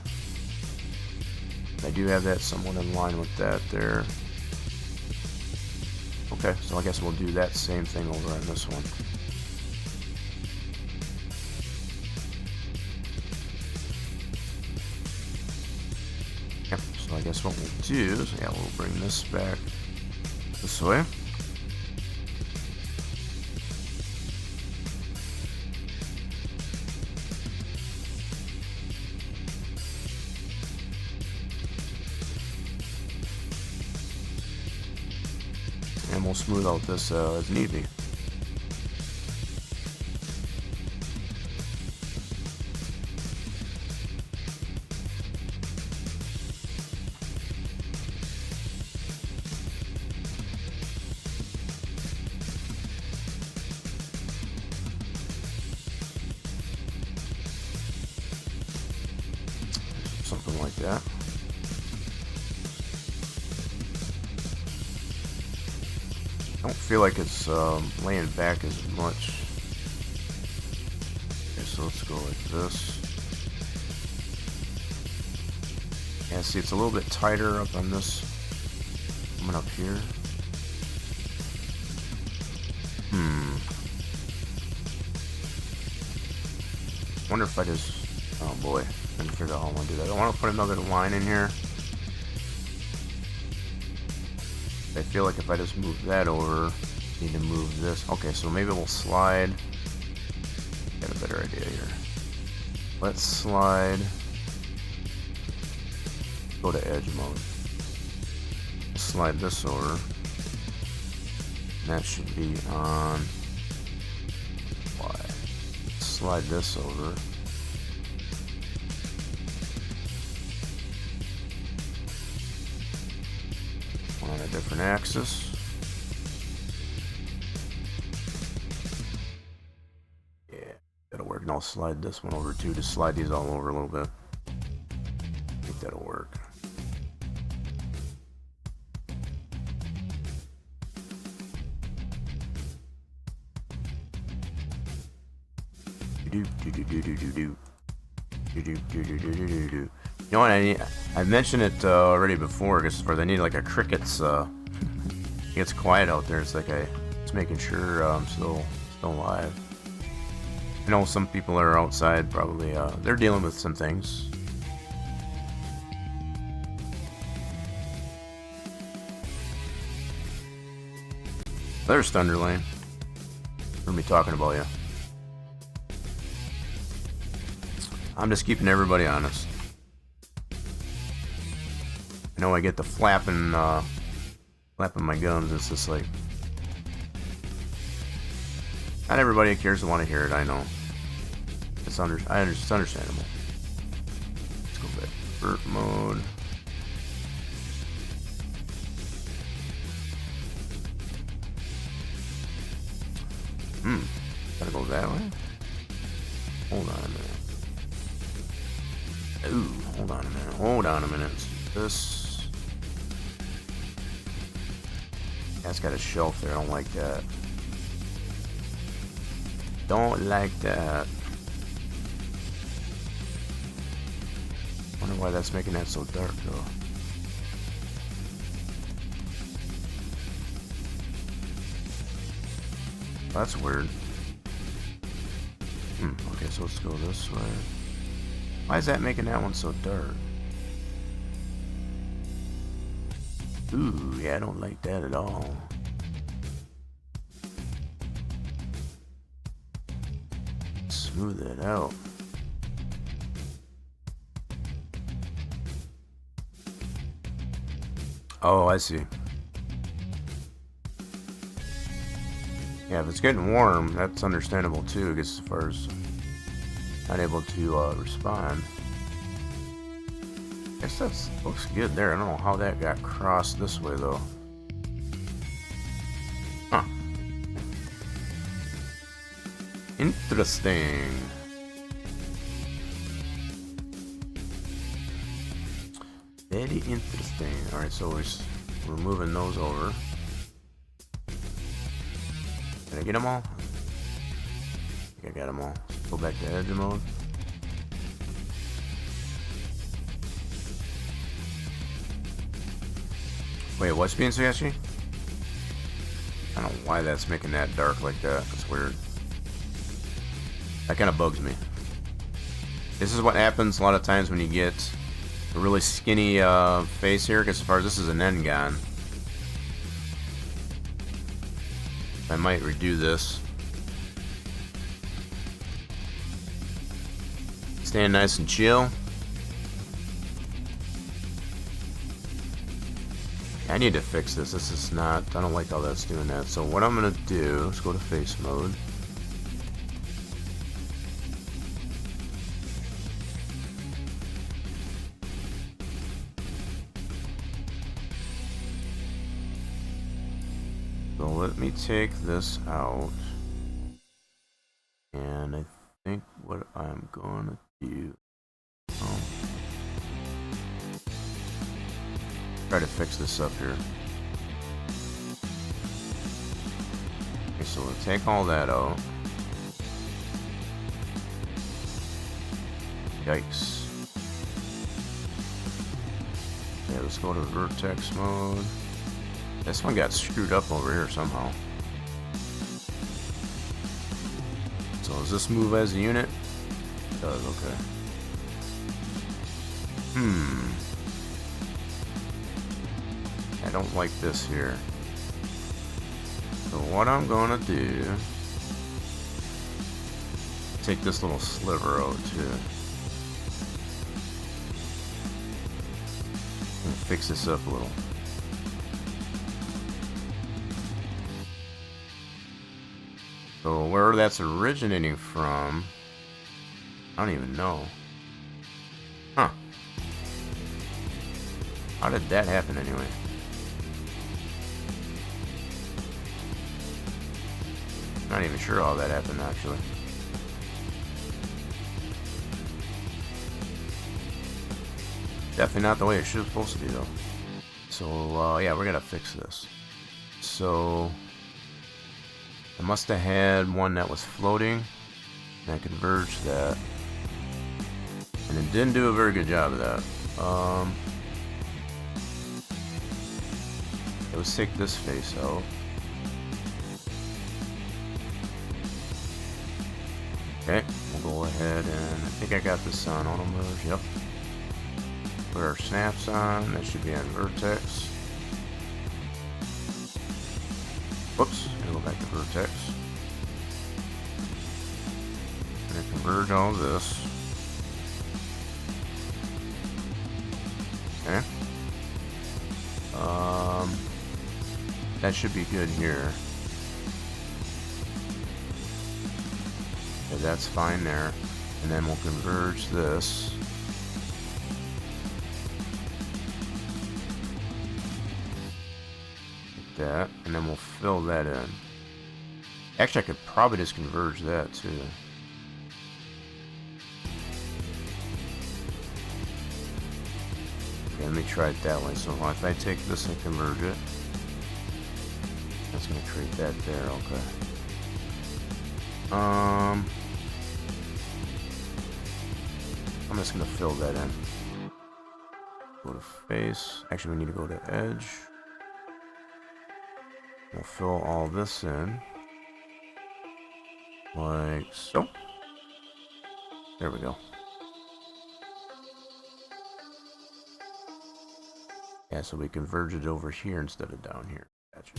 I do have that somewhat in line with that there. Okay, so I guess we'll do that same thing over on this one. Yep, so I guess what we'll do is, yeah, we'll bring this back this way. And we'll smooth out this as need be. Something like that. I don't feel like it's laying back as much. Okay, so let's go like this. Yeah, see, it's a little bit tighter up on this. Coming up here. Wonder if I just... Oh boy, I didn't figure out how I want to do that. I want to put another line in here. I feel like if I just move that over, I need to move this. Okay, so maybe we'll slide. Got a better idea here. Let's slide. Go to edge mode. Slide this over. And that should be on Y. Slide this over. On a different axis. Yeah, that'll work. And I'll slide this one over too. Just slide these all over a little bit. I think that'll work. You know what? I mentioned it already before, just for they need like a crickets. It gets quiet out there. It's like it's making sure I'm still live. I know some people are outside, probably they're dealing with some things. There's Thunderlane. We're gonna be talking about you. I'm just keeping everybody honest. I know I get the flapping my gums. It's just like, not everybody cares to want to hear it. I know. It's understandable. Let's go back to vert mode. Gotta go that way. Hold on a minute. Ooh, hold on a minute. Hold on a minute. This. That's got a shelf there. I don't like that. Don't like that. Wonder why that's making that so dark though. That's weird. Okay, so let's go this way. Why is that making that one so dark? Ooh, yeah, I don't like that at all. Smooth it out. Oh, I see. Yeah, if it's getting warm, that's understandable too, I guess, as far as not able to respond. I guess that looks good there. I don't know how that got crossed this way though. Huh. Interesting. Very interesting. Alright, so we're moving those over. Did I get them all? I think I got them all. Let's go back to edge mode. Wait, what's being sketchy? I don't know why that's making that dark like that. That's weird. That kind of bugs me. This is what happens a lot of times when you get a really skinny face here, because as far as this is an ENG gun. I might redo this. Staying nice and chill. I need to fix this. This is not... I don't like how that's doing that. So what I'm going to do... Let's go to face mode. So let me take this out. And I think what I'm going to do... try to fix this up here. Okay, so we'll take all that out. Yikes. Yeah, let's go to vertex mode. This one got screwed up over here somehow. So does this move as a unit? It does, okay. I don't like this here. So what I'm gonna do, take this little sliver out too. And fix this up a little. So where that's originating from, I don't even know. Huh. How did that happen anyway? Not even sure how that happened actually. Definitely not the way it should supposed to be though. So yeah, we're gonna fix this. So I must have had one that was floating, and I converged that, and it didn't do a very good job of that. Let's take this face out. Okay, we'll go ahead and I think I got this on auto merge. Yep. Put our snaps on. That should be on vertex. Whoops, I'm gonna go back to vertex. I'm gonna converge all this. Okay. That should be good here. Okay, that's fine there. And then we'll converge this. Like that. And then we'll fill that in. Actually, I could probably just converge that too. Okay, let me try it that way. So if I take this and converge it, that's going to create that there. Okay. I'm just going to fill that in. Go to face. Actually, we need to go to edge. We'll fill all this in. Like so. There we go. Yeah, so we converge it over here instead of down here. Gotcha.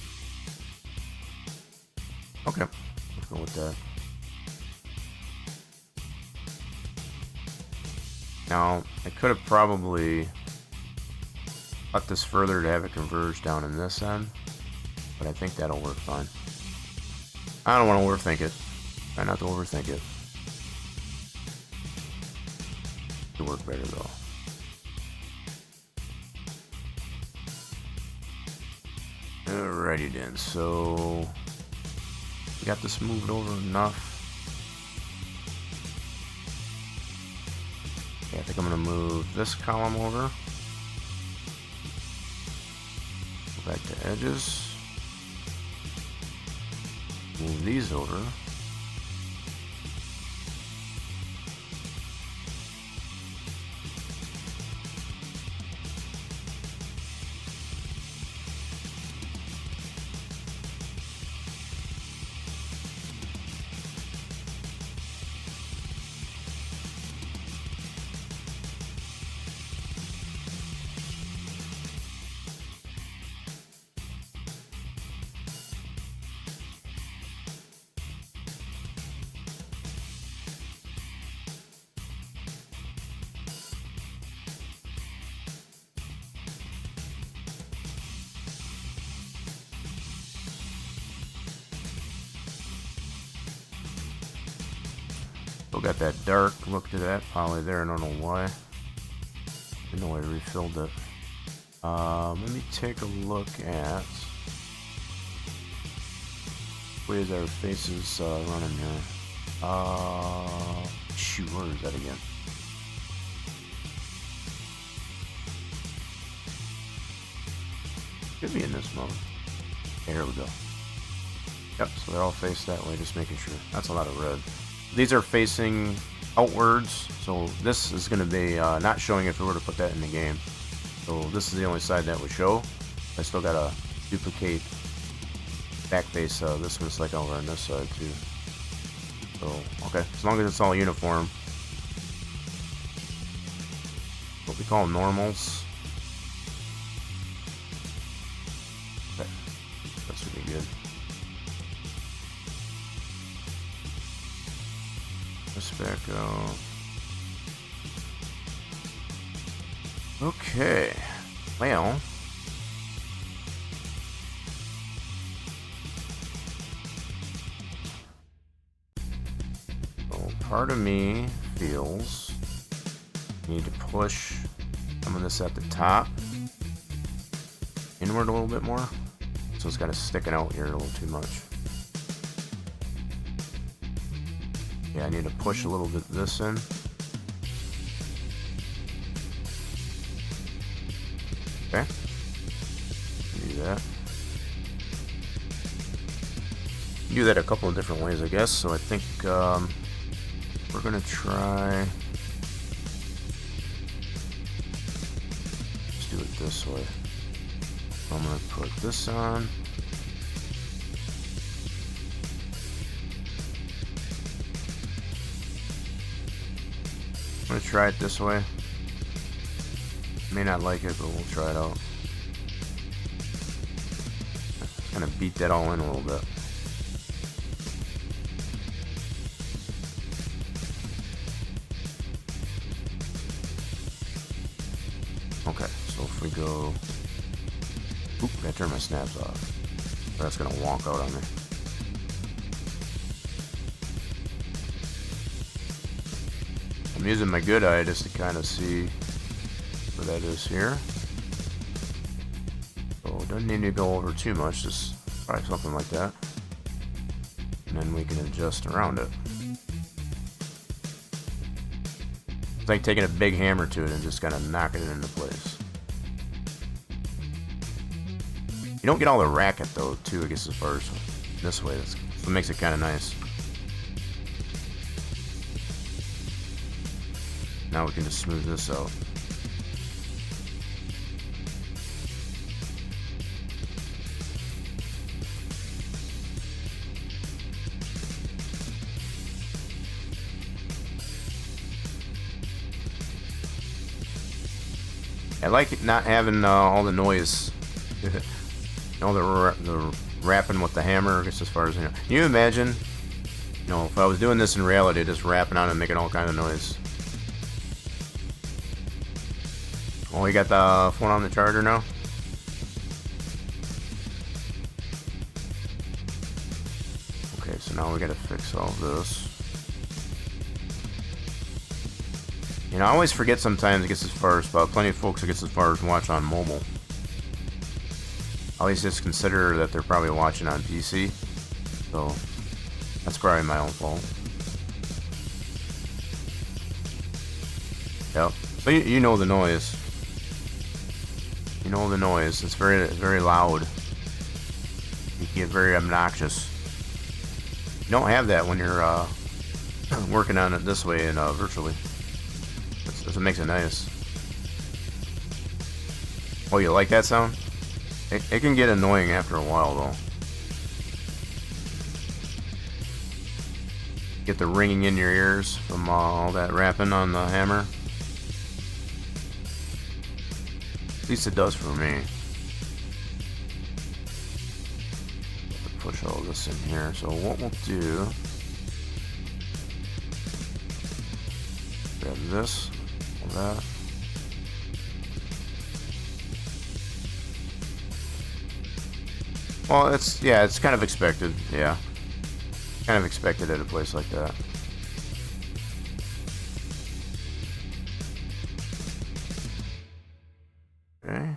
Okay, let's go with that. Now, I could have probably cut this further to have it converge down in this end, but I think that'll work fine. I don't want to overthink it. Try not to overthink it. It'll work better though. Alrighty then, so we got this moved over enough. Okay, I think I'm gonna move this column over. Go back to edges. Move these over. Still got that dark look to that poly there. I don't know why. Didn't know I refilled it. Let me take a look at where's our faces running here. Shoot, where is that again? Could be in this mode. Okay, here we go. Yep, so they're all faced that way, just making sure. That's a lot of red. These are facing outwards, so this is going to be not showing if we were to put that in the game. So this is the only side that would show. I still got to duplicate back face this one's like over on this side too. So, okay, as long as it's all uniform. What we call normals. Okay, that should be good. This back out. Okay, well, so part of me feels I need to push some of this at the top inward a little bit more, so it's kind of sticking out here a little too much. Yeah, I need to push a little bit this in. Okay. Do that. Do that a couple of different ways, I guess. So I think we're gonna try. Let's do it this way. I'm gonna put this on. I'm gonna try it this way. May not like it, but we'll try it out. Kind of beat that all in a little bit. Okay, so if we go... Oop, I gotta turn my snaps off. That's gonna wonk out on me. I'm using my good eye just to kind of see where that is here. So it doesn't need to go over too much, just probably something like that. And then we can adjust around it. It's like taking a big hammer to it and just kind of knocking it into place. You don't get all the racket though, too, I guess, as far as this way. That's what makes it kind of nice. Now we can just smooth this out. I like it not having all the noise. All the rapping with the hammer, I guess, as far as, you know. Can you imagine, you know, if I was doing this in reality, just rapping on it and making all kind of noise? Oh, you got the phone on the charger now? Okay, so now we gotta fix all this. You know, I always forget sometimes it gets as far as, plenty of folks it gets as far as watch on mobile. I always just consider that they're probably watching on PC. So, that's probably my own fault. Yep. So you know the noise. You know the noise. It's very, very loud. You get very obnoxious. You don't have that when you're working on it this way and virtually. That's what makes it nice. Oh, you like that sound? It can get annoying after a while, though. Get the ringing in your ears from all that rapping on the hammer. At least it does for me. Push all this in here. So what we'll do... grab this, all that. Well, it's kind of expected, yeah. Kind of expected at a place like that. Okay.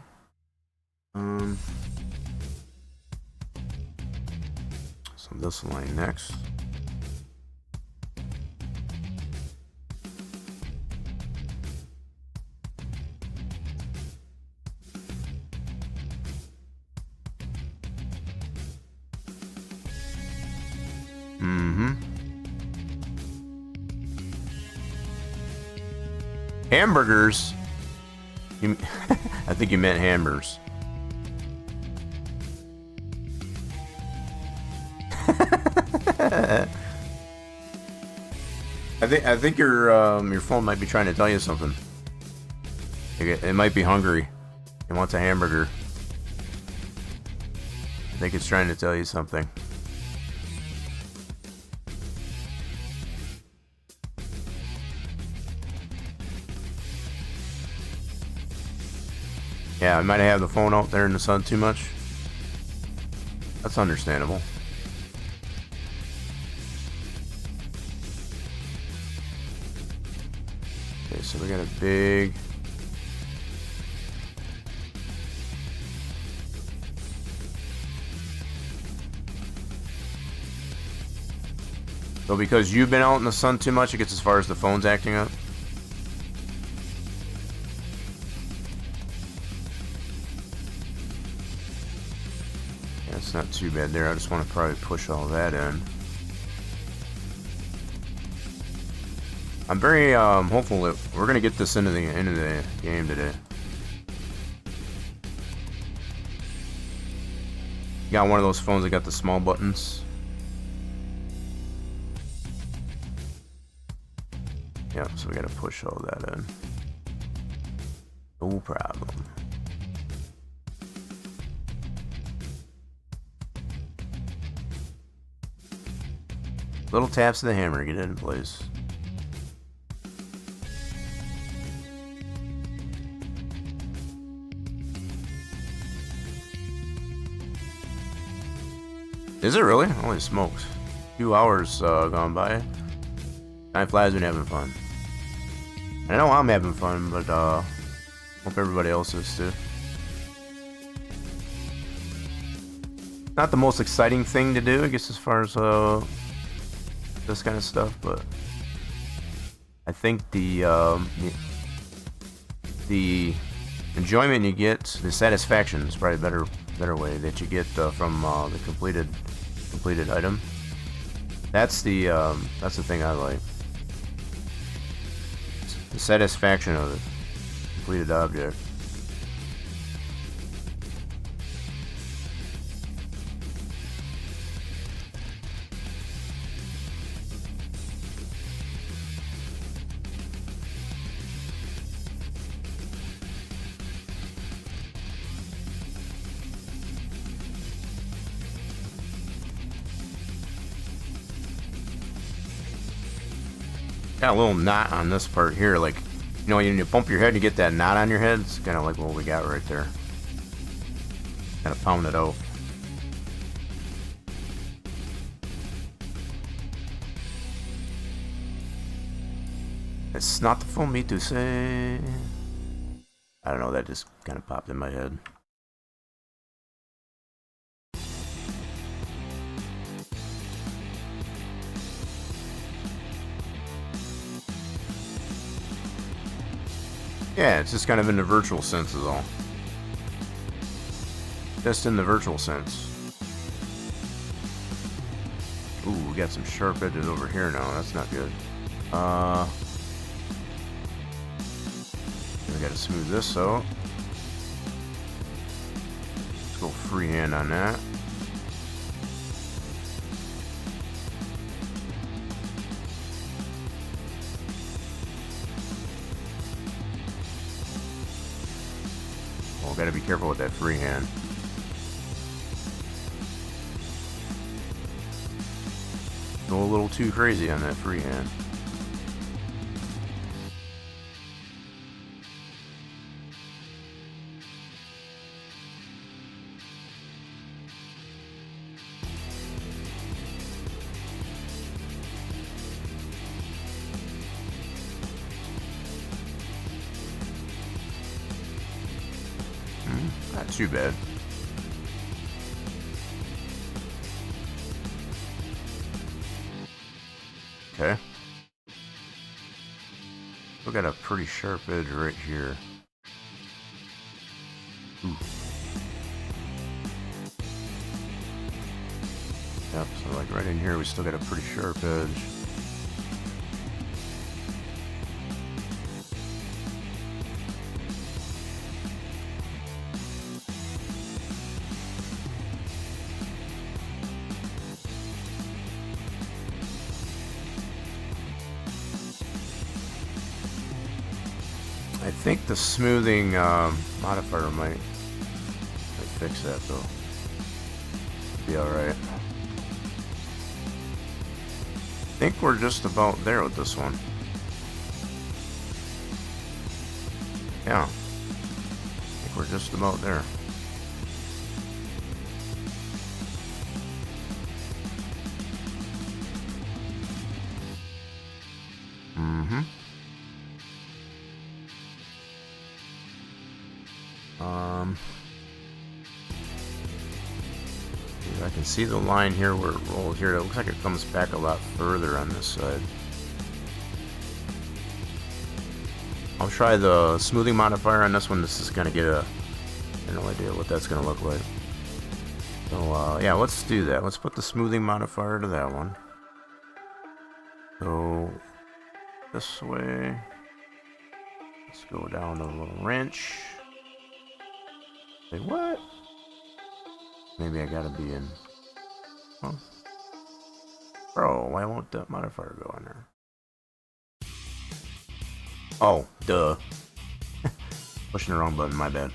So this line next. Hamburgers. I think you meant hamburgers. I think your phone might be trying to tell you something. It might be hungry. It wants a hamburger. I think it's trying to tell you something. Yeah, I might have the phone out there in the sun too much. That's understandable. Okay, so we got a big... So because you've been out in the sun too much, it gets as far as the phone's acting up? It's not too bad there. I just want to probably push all that in. I'm very hopeful that we're gonna get this into the end of the game today. You got one of those phones that got the small buttons. Yep, so we gotta push all that in. No problem. Little taps of the hammer, get it in place. Is it really? Holy smokes. 2 hours gone by. Time flies when having fun. I know I'm having fun, but hope everybody else is too. Not the most exciting thing to do, I guess, as far as this kind of stuff, but I think the enjoyment you get, the satisfaction is probably a better way that you get from the completed item. That's the thing I like. The satisfaction of it, completed object. Got a little knot on this part here, like, you know, when you bump your head, you get that knot on your head. It's kind of like what we got right there. Kind of pound it out. It's not for me to say. I don't know, that just kind of popped in my head. Yeah, it's just kind of in the virtual sense is all. Just in the virtual sense. Ooh, we got some sharp edges over here now. That's not good. We gotta smooth this out. Let's go freehand on that. Oh, gotta be careful with that freehand. Go a little too crazy on that freehand. Not too bad. Okay. We got a pretty sharp edge right here. Ooh. Yep, so like right in here we still got a pretty sharp edge. I think the smoothing modifier might fix that though. Be alright. I think we're just about there with this one. Yeah. I think we're just about there. I can see the line here where it rolls here. It looks like it comes back a lot further on this side. I'll try the smoothing modifier on this one. This is gonna get a general idea what that's gonna look like. So yeah, let's do that. Let's put the smoothing modifier to that one. So this way. Let's go down to a little wrench. Say what? Maybe I gotta be in. Huh? Bro, why won't that modifier go in there? Oh, duh. Pushing the wrong button, my bad.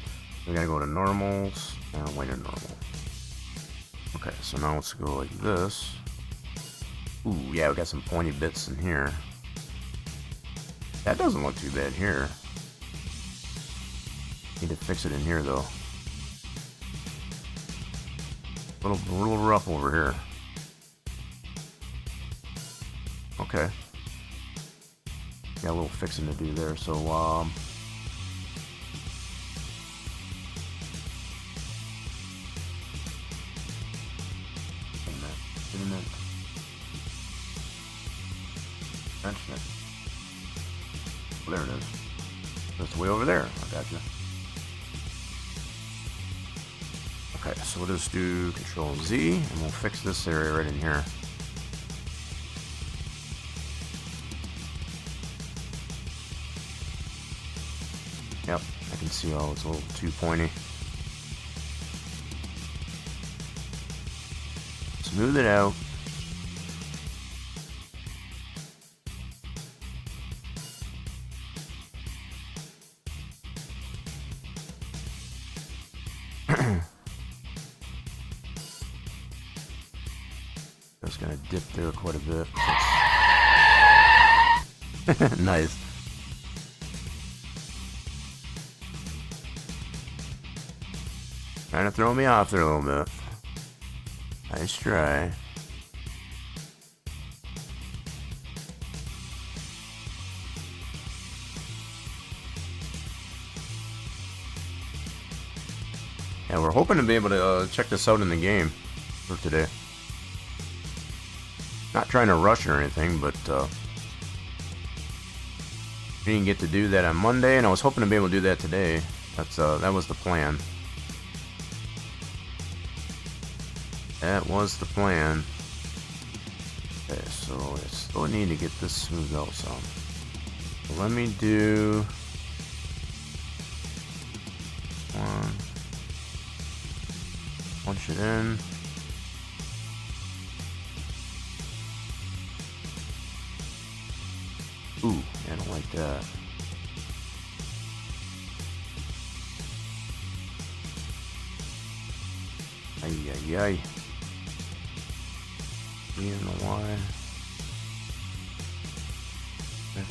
We gotta go to normals and wait to normal. Okay, so now let's go like this. Ooh, yeah, we got some pointy bits in here. That doesn't look too bad here. Need to fix it in here though. A little rough over here. Okay. Got a little fixing to do there, so there it is. That's way over there. I gotcha. Okay, so we'll just do Control Z and we'll fix this area right in here. Yep, I can see it's a little too pointy. Smooth it out. Just gonna dip there quite a bit. Nice. Trying to throw me off there a little bit. Nice try. Yeah, we're hoping to be able to check this out in the game for today. Not trying to rush or anything, but we didn't get to do that on Monday, and I was hoping to be able to do that today. That was the plan. That was the plan. Okay, so I still need to get this smoothed out some. So let me do one. Punch it in. Ooh, I don't like that. Ay, ay, ay. E and the Y. X.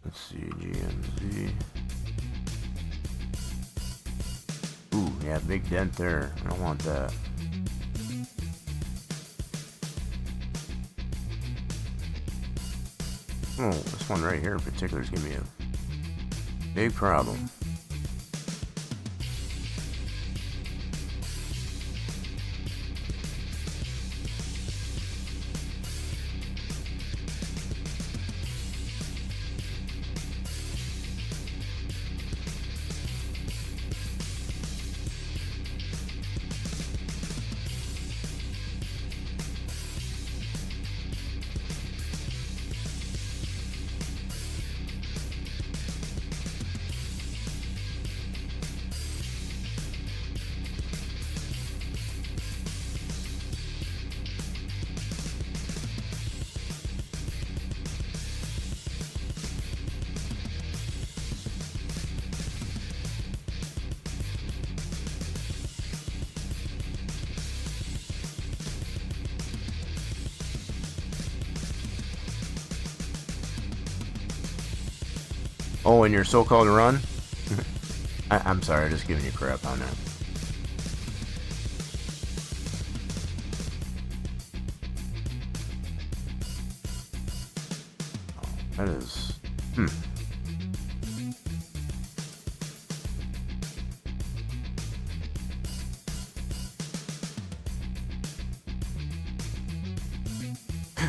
Let's see, G and Z. Ooh, yeah, big dent there. I don't want that. Oh, this one right here in particular is giving me a big problem. Oh, in your so-called run? I'm sorry, I'm just giving you crap on that. Oh, that is...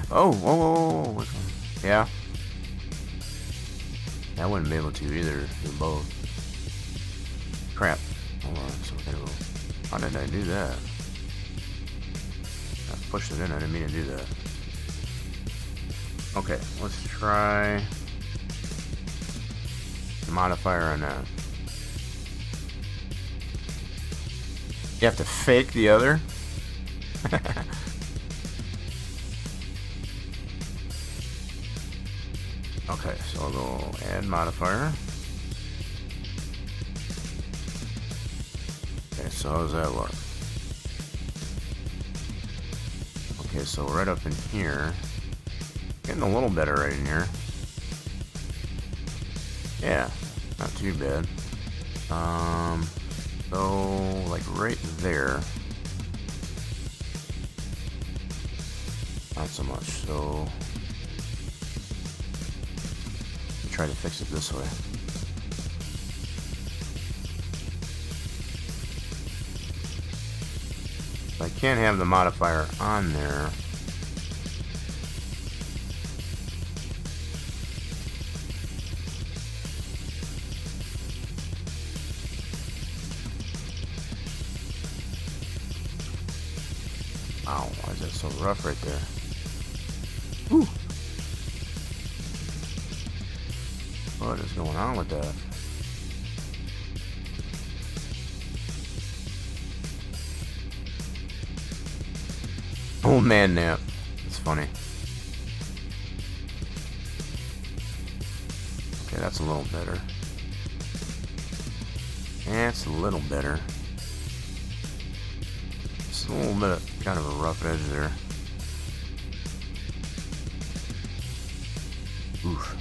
Oh, whoa, whoa, whoa, which one? Yeah. I wouldn't be able to either, do both. Crap. Hold on, so we're gonna go. How did I do that? I pushed it in, I didn't mean to do that. Okay, let's try the modifier on that. You have to fake the other? Okay, so I'll go add modifier. Okay, so how does that look? Okay, so right up in here. Getting a little better right in here. Yeah, not too bad. So like right there. Not so much, so try to fix it this way. I can't have the modifier on there. Wow, why is that so rough right there? Whew. What is going on with that? Oh man, nap. It's funny. Okay, that's a little better. That's a little better. Just a little bit of kind of a rough edge there. Oof.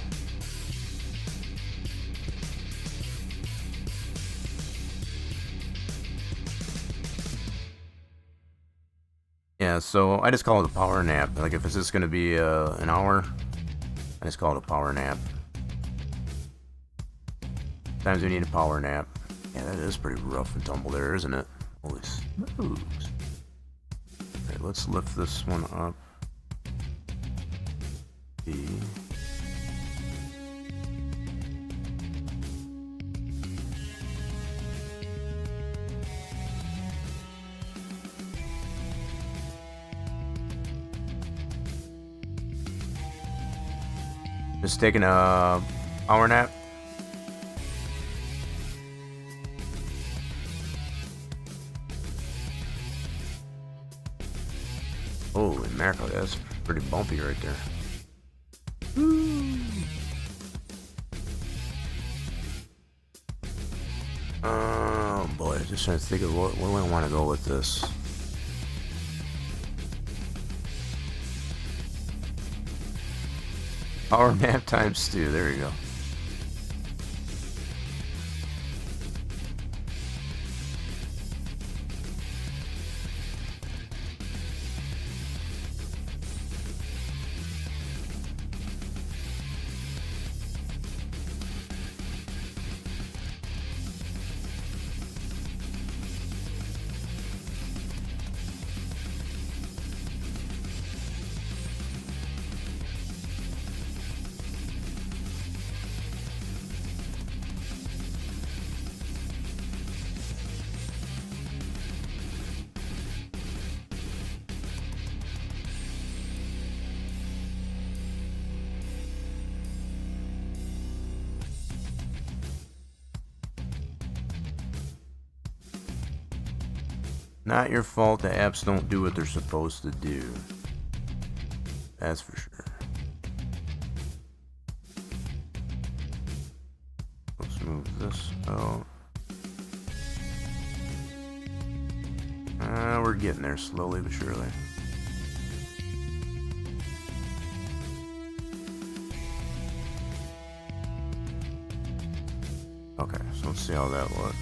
Yeah, so I just call it a power nap. Like if it's just gonna be an hour, I just call it a power nap. Sometimes we need a power nap. Yeah, that is pretty rough and tumble there, isn't it? Holy smokes. Okay, let's lift this one up. B. Just taking a power nap. Holy mackerel, that's pretty bumpy right there. Oh boy, just trying to think of where do I want to go with this. Power nap times 2, there you go. Not your fault the apps don't do what they're supposed to do. That's for sure. Let's move this out. We're getting there slowly but surely. Okay, so let's see how that looks.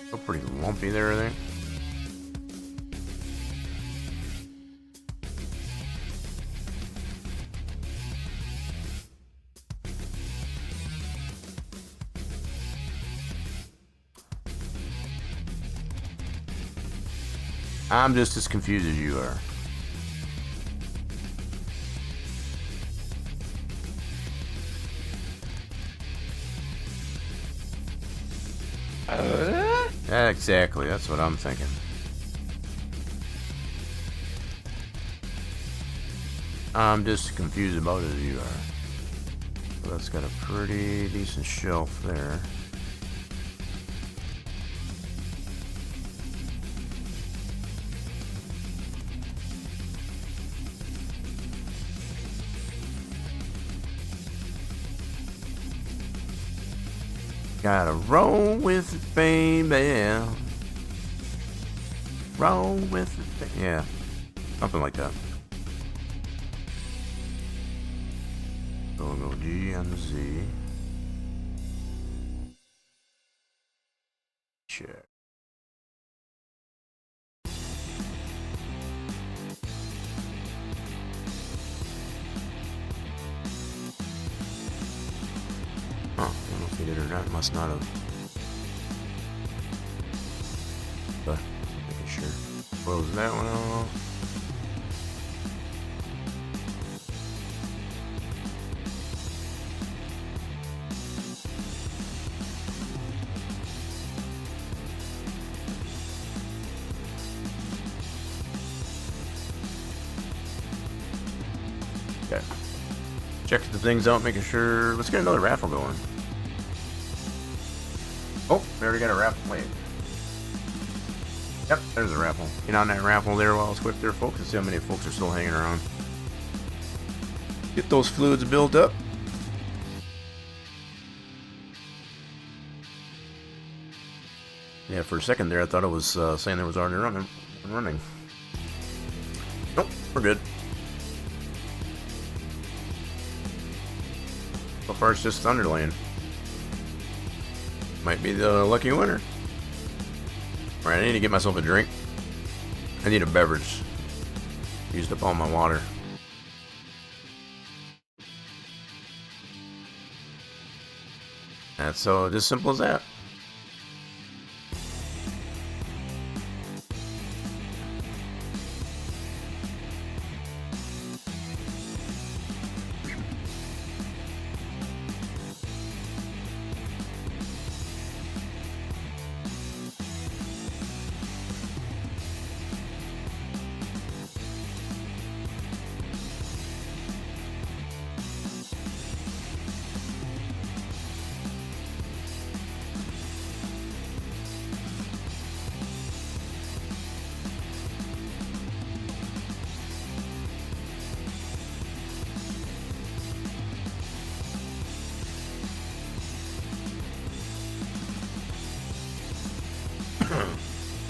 Still pretty lumpy there, I think. I'm just as confused as you are. Exactly, that's what I'm thinking. I'm just as confused about it as you are. So that's got a pretty decent shelf there. Gotta roll with it, baby. Roll with it, yeah. Something like that. So we'll go G on the Z. Check. Huh, I don't know if he did or not. Must not have. But making sure. Close that one off. Okay. Check the things out, making sure. Let's get another raffle going. Oh, we already got a raffle. Wait. Yep, there's a raffle. Get on that raffle there while it's quick there, folks. Let's see how many folks are still hanging around. Get those fluids built up. Yeah, for a second there, I thought it was saying there was already running. Nope. We're good. So far it's just Thunderland. Might be the lucky winner. Alright, I need to get myself a drink. I need a beverage. Used up all my water. That's so just simple as that.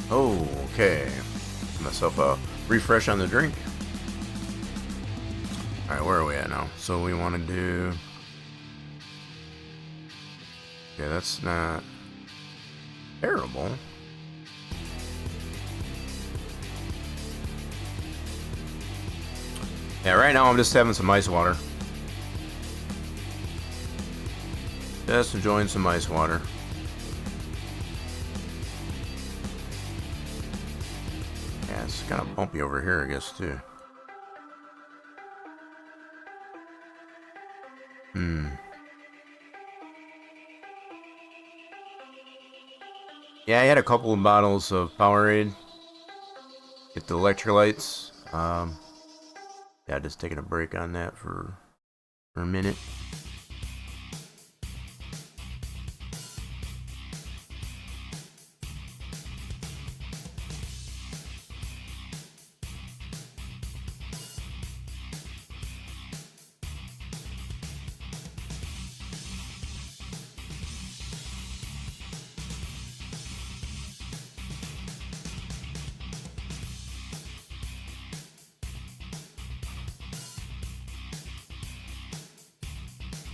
Oh, okay. Myself a refresh on the drink. Alright, where are we at now? So we want to do... Yeah, that's not terrible. Yeah, right now I'm just having some ice water. Just enjoying some ice water. Yeah, it's kind of bumpy over here, I guess, too. Yeah, I had a couple of bottles of Powerade. Get the electrolytes. Yeah, just taking a break on that for a minute.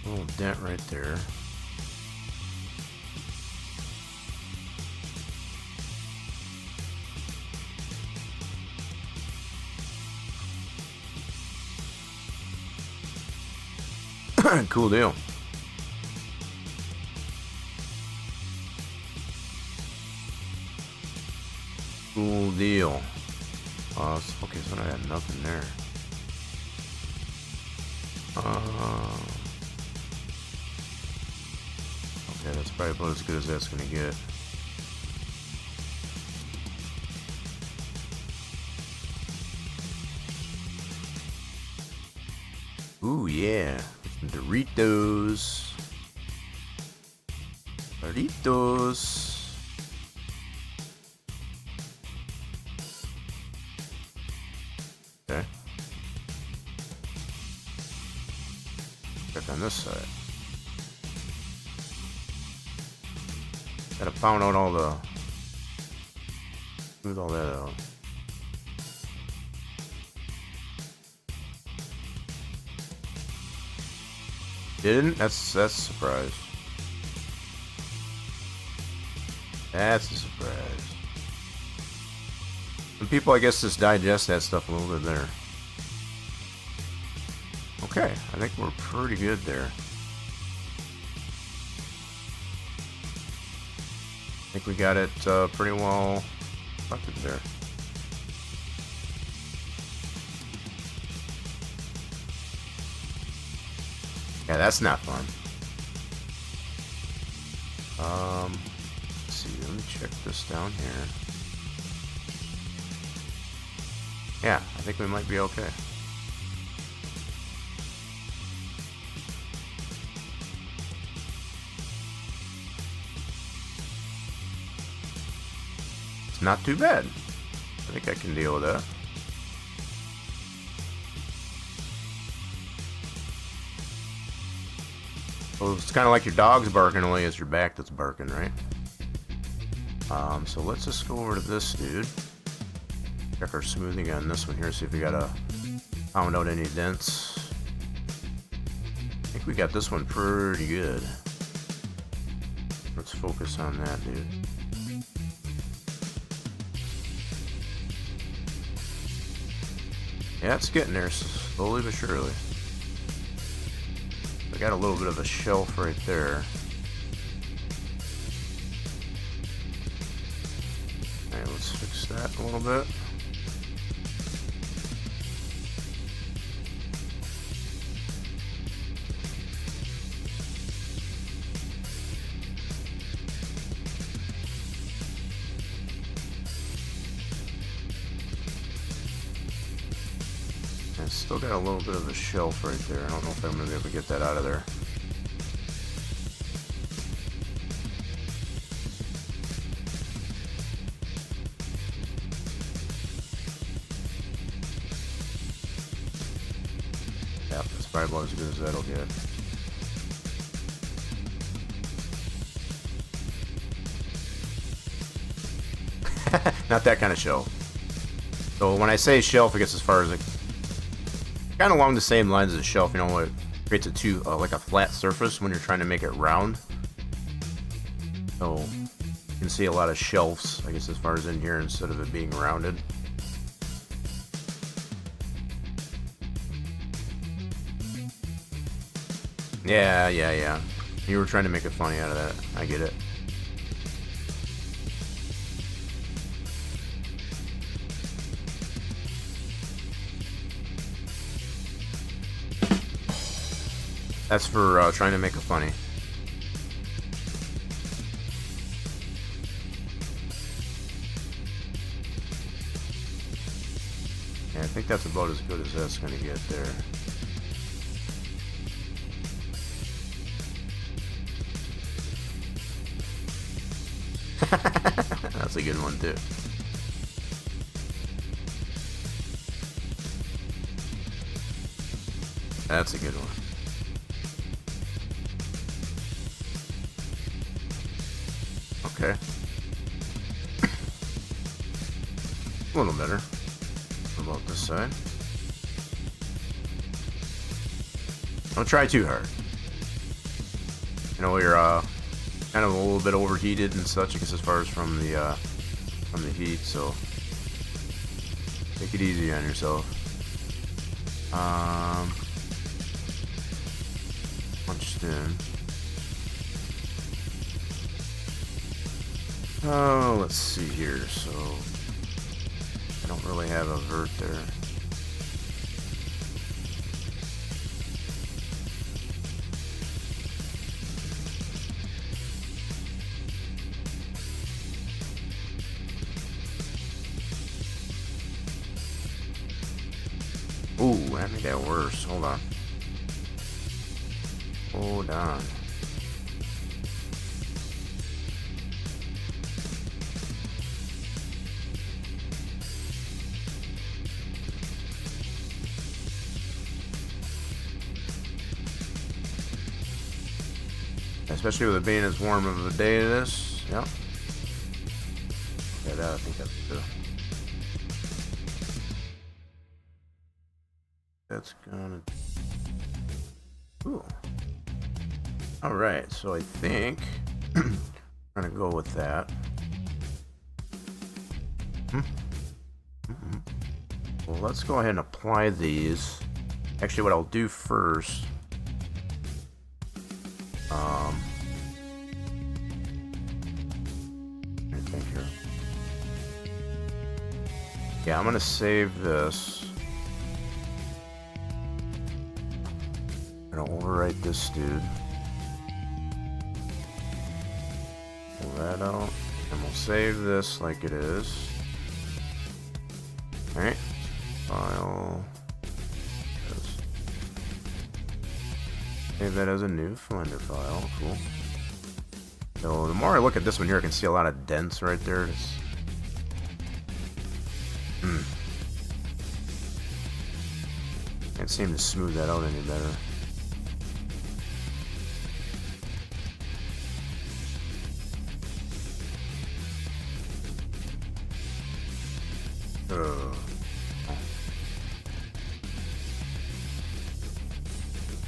Little dent right there. Cool deal. Cool deal. Okay, so I had nothing there. Okay, that's probably about as good as that's gonna get. Ooh, yeah. Some Doritos. Doritos. Okay. Check on this side. Gotta pound out all the... Smooth all that out. Didn't? That's a surprise. That's a surprise. And people, I guess, just digest that stuff a little bit there. Okay, I think we're pretty good there. I think we got it pretty well bucketed there. Yeah, that's not fun. Let's see, let me check this down here. Yeah, I think we might be okay. It's not too bad. I think I can deal with that. Well, it's kind of like your dog's barking, only it's your back that's barking, right? So let's just go over to this dude. Check our smoothing on this one here, see if we got a Found out any dents. I think we got this one pretty good. Let's focus on that, dude. Yeah, it's getting there slowly but surely. I got a little bit of a shelf right there. Alright, let's fix that a little bit. I still got a little bit of a shelf right there. I don't know if I'm going to be able to get that out of there. Yep, that's probably about as good as that'll get. Not that kind of shelf. So when I say shelf, it gets as far as like kind of along the same lines as a shelf. You know, it creates like a flat surface when you're trying to make it round. So you can see a lot of shelves, I guess, as far as in here instead of it being rounded. Yeah. You were trying to make it funny out of that. I get it. That's for trying to make it funny. Yeah, I think that's about as good as that's going to get there. That's a good one too. That's a good one. Okay. A little better. What about this side? Don't try too hard. You know, you're kind of a little bit overheated and such, I guess, as far as from the heat, so take it easy on yourself. Punched in. Oh, let's see here. So I don't really have a vert there. Ooh, that made that worse. Hold on. Hold on. Especially with it being as warm of a day as this. Yep. Yeah, I think that's good. That's gonna... Ooh. Alright, so I think I'm gonna go with that. Well, let's go ahead and apply these. Actually, what I'll do first... let me think here. Yeah, I'm gonna save this. I'm gonna overwrite this dude. Pull that out, and we'll save this like it is. All right, file. Save that as a new Flutter file. Cool. So the more I look at this one here, I can see a lot of dents right there. Can't seem to smooth that out any better.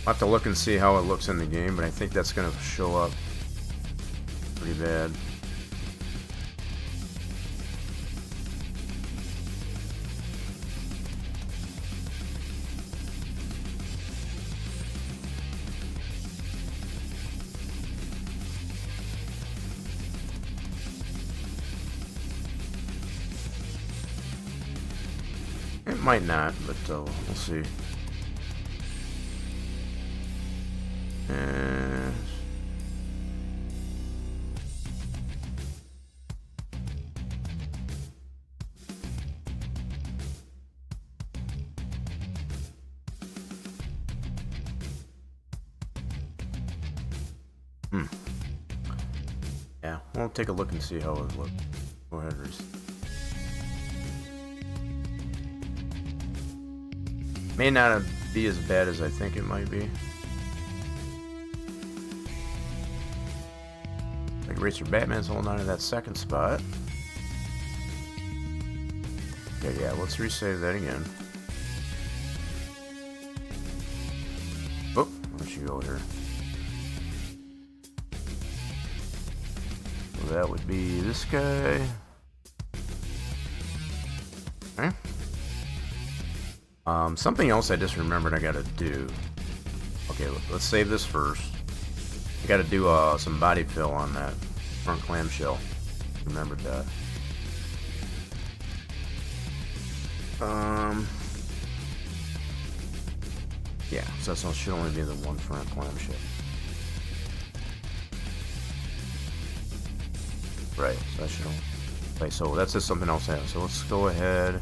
I'll have to look and see how it looks in the game, but I think that's going to show up pretty bad. It might not, but we'll see. Yeah, we'll take a look and see how it looks. Go ahead, Reese. May not be as bad as I think it might be. Like Racer Batman's holding on to that second spot. Okay, yeah, let's resave that again. Oh, where'd she go here? So that would be this guy. Okay. Something else I just remembered I gotta do. Okay, let's save this first. I gotta do some body fill on that front clamshell. Remembered that. Yeah, so that should only be the one front clamshell. Right, so that should only... Okay, so that's just something else I have. So let's go ahead,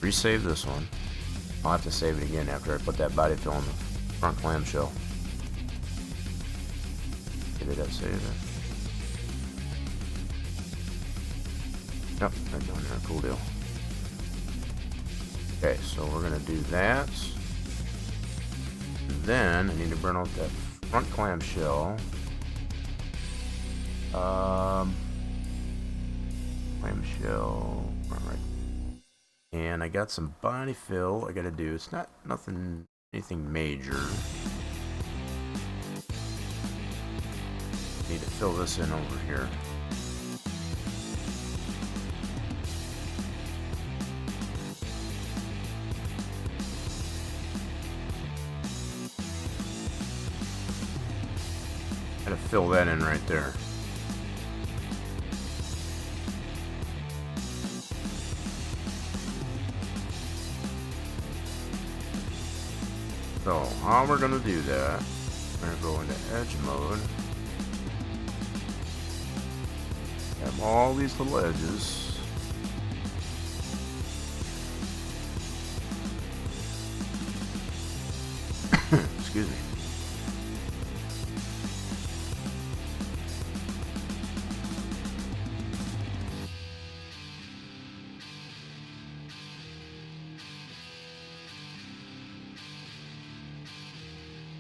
resave this one. I'll have to save it again after I put that body fill on the front clamshell. Did that save it? Yep, right down there. Cool deal. Okay, so we're gonna do that. And then I need to burn out that front clamshell. Clamshell, right. And I got some body fill I gotta do. It's not anything major. Need to fill this in over here. Gotta fill that in right there. So, how we're gonna do that, we're gonna go into edge mode. Have all these little edges. Excuse me.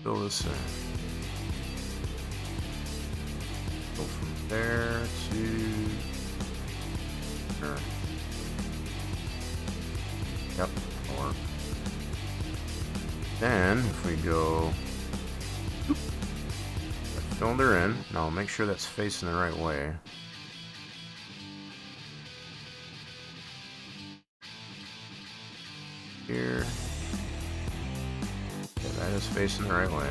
Fill this in. Go from there to there. Yep, that'll work. Then if we go, fill her in. Now make sure that's facing the right way. Here. Yeah, that is facing the right way.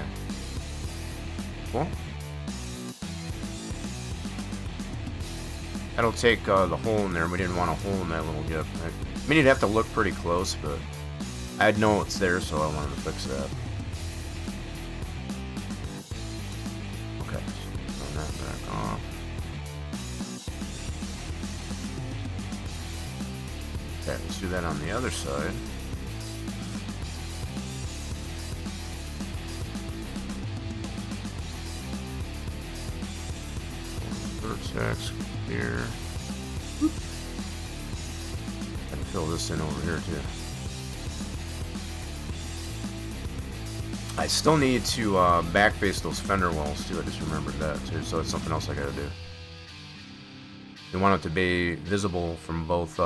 Cool. That'll take the hole in there. We didn't want a hole in that little gap. I mean, you'd have to look pretty close, but I'd know it's there, so I wanted to fix that. Okay, so turn that back off. Okay, let's do that on the other side. Vertex here. And fill this in over here too. I still need to backface those fender wells too. I just remembered that too, so it's something else I gotta do. You want it to be visible from both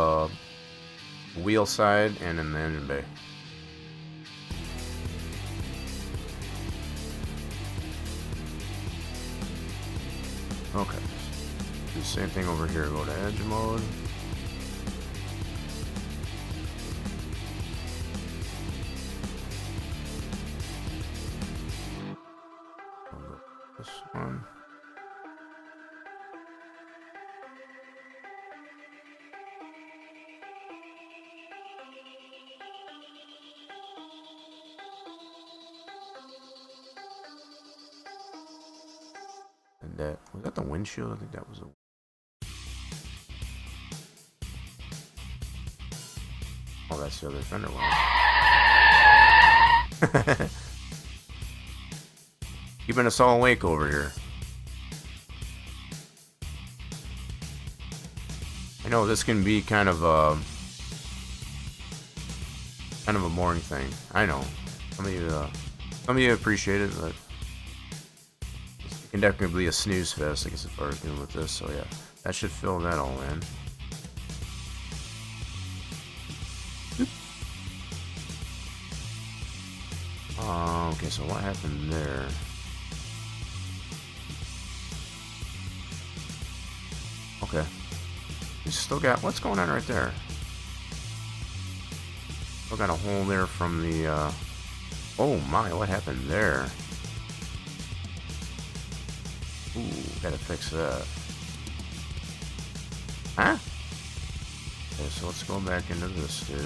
wheel side and in the engine bay. Okay. Do the same thing over here. Go to edge mode. This one. And that was that the windshield? I think that was a. Oh, that's the other fender well. Keeping us all awake over here. I know this can be kind of a boring thing. I know. Some of you appreciate it, but it can definitely be a snooze fest, I guess, as far as dealing with this. So yeah, that should fill that all in. Okay, so what happened there? Okay. We still got, what's going on right there? Still got a hole there from the, oh my, what happened there? Ooh, gotta fix that. Huh? Okay, so let's go back into this, dude.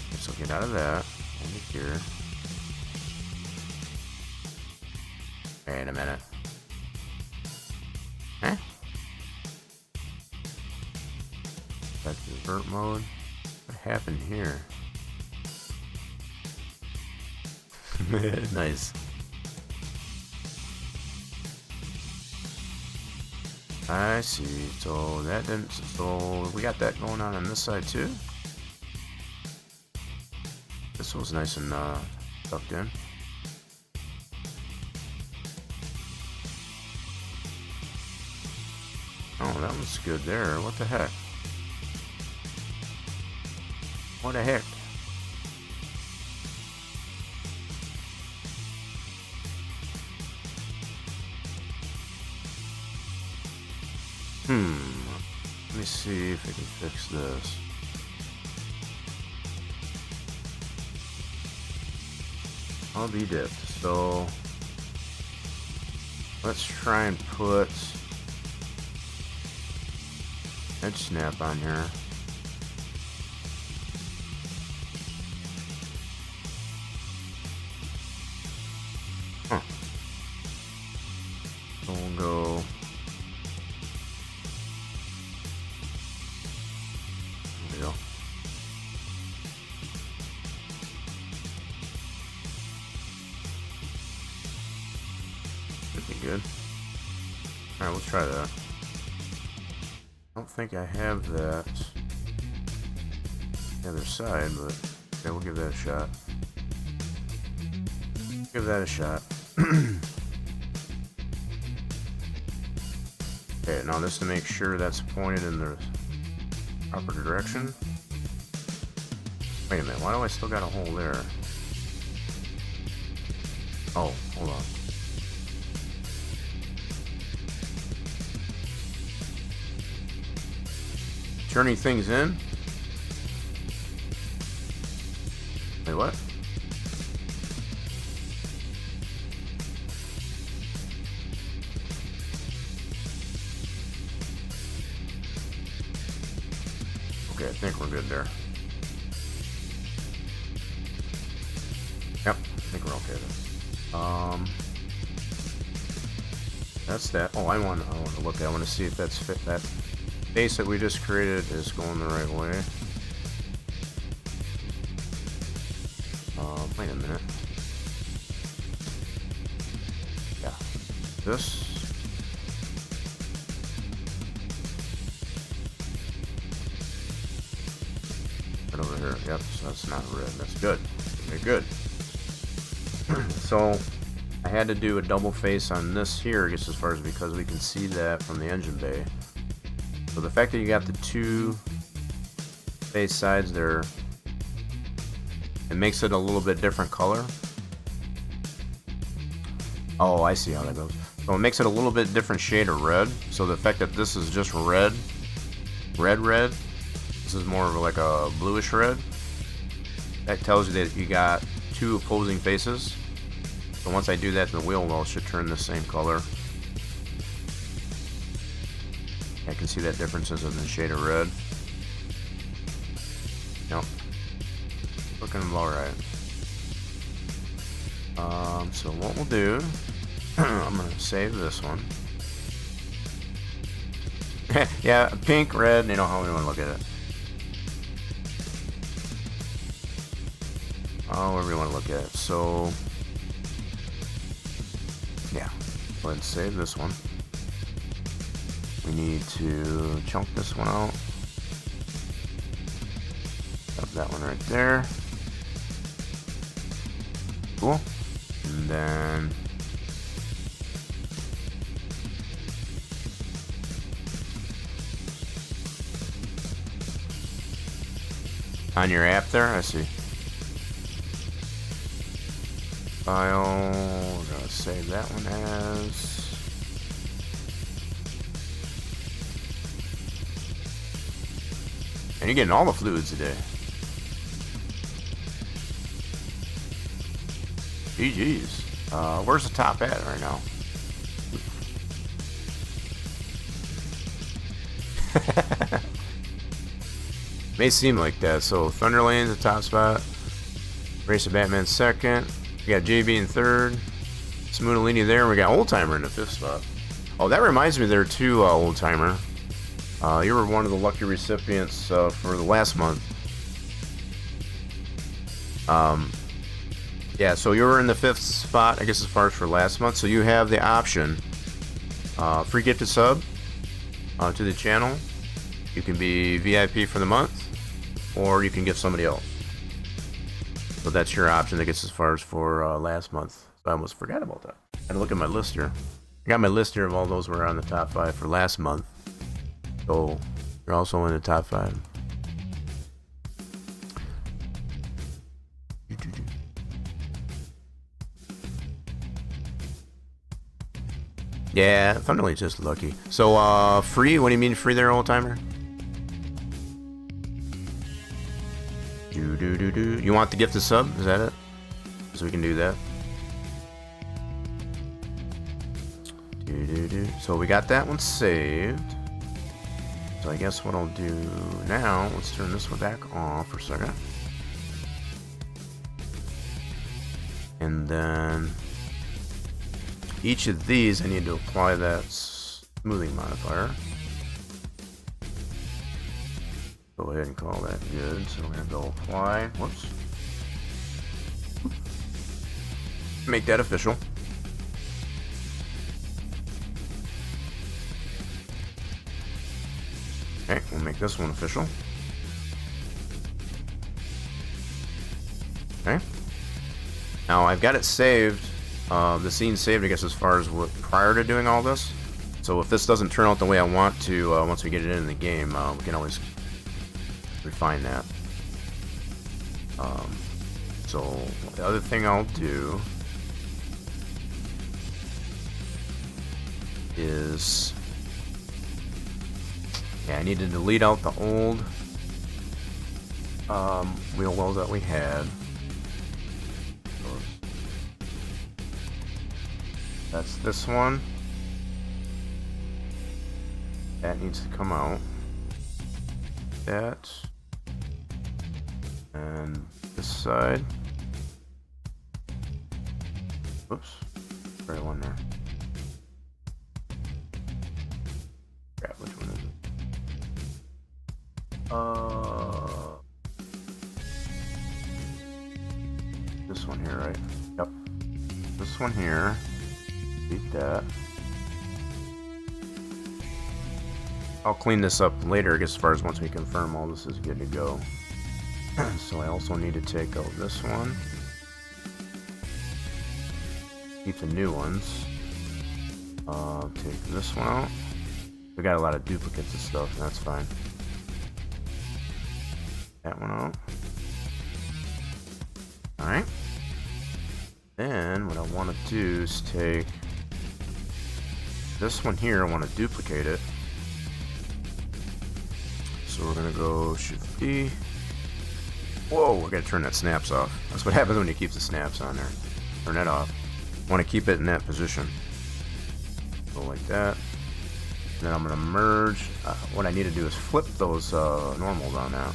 Okay, so get out of that. Over here. Wait a minute. Huh? Back to vert mode. What happened here? Nice. I see. So that didn't. So we got that going on this side too. This was nice and tucked in. Oh, that was good there. What the heck? What the heck? Let me see if I can fix this. I'll be dipped. So let's try and put edge snap on here. Huh. So we'll go. There we go. Should be good. Alright, we'll try that. I don't think I have that the other side, but okay, we'll give that a shot. Give that a shot. Okay, now just to make sure that's pointed in the proper direction. Wait a minute, why do I still got a hole there? Oh, hold on. Turning things in? Wait, what? Okay, I think we're good there. Yep, I think we're okay there. That's that. Oh, I want to look at. I want to see if that's fit. That base that we just created is going the right way. Wait a minute. Yeah, this. Right over here. Yep. So that's not red. That's good. Okay, good. So I had to do a double face on this here, just as far as because we can see that from the engine bay. So the fact that you got the two face sides there, it makes it a little bit different color. Oh, I see how that goes. So it makes it a little bit different shade of red. So the fact that this is just red, this is more of like a bluish red. That tells you that you got two opposing faces. So once I do that, the wheel well should turn the same color. I can see that differences in the shade of red. Yep. Looking about right. So what we'll do, I'm gonna save this one. Yeah, pink, red, you know how we want to look at it. However you want to look at it. So, yeah, go ahead and save this one. We need to chunk this one out. Got that one right there. Cool. And then on your app there, I see. File, we're gonna save that one as. And you're getting all the fluids today. GG's. Where's the top at right now? May seem like that. So Thunderlane's the top spot. Race of Batman second. We got JB in third. Smoothilini there. We got Old Timer in the fifth spot. Oh, that reminds me there too, Old Timer. You were one of the lucky recipients for the last month. Yeah, so you were in the fifth spot, I guess, as far as for last month. So you have the option, free gift to sub to the channel. You can be VIP for the month, or you can give somebody else. So that's your option, I guess, as far as for last month. So I almost forgot about that. I had to look at my list here. I got my list here of all those who were on the top 5 for last month. So you're also in the top 5. Yeah, Thunderlane's just lucky. So, free? What do you mean free there, Old Timer? You want the gift to sub? Is that it? So we can do that. So we got that one saved. So I guess what I'll do now, let's turn this one back off for a second. And then each of these, I need to apply that smoothing modifier. Go ahead and call that good. So we're going to go apply. Whoops. Make that official. Okay, we'll make this one official. Okay. Now I've got it saved. The scene saved, I guess, as far as what prior to doing all this. So if this doesn't turn out the way I want to, once we get it in the game, we can always refine that. So the other thing I'll do is, yeah, I need to delete out the old wheel wells that we had. That's this one. That needs to come out. That. And this side. Oops. Right one there. Crap, which one is it? This one here, right? Yep. This one here. Beat that. I'll clean this up later, I guess, as far as once we confirm all this is good to go. So I also need to take out this one. Keep the new ones. Take this one out. We got a lot of duplicates of stuff, that's fine. That one out. Alright. Then what I want to do is take this one here. I want to duplicate it. So we're gonna go Shift D. Whoa, we're gonna turn that snaps off. That's what happens when you keep the snaps on there. Turn that off. Want to keep it in that position. Go like that. And then I'm gonna merge. What I need to do is flip those normals on that.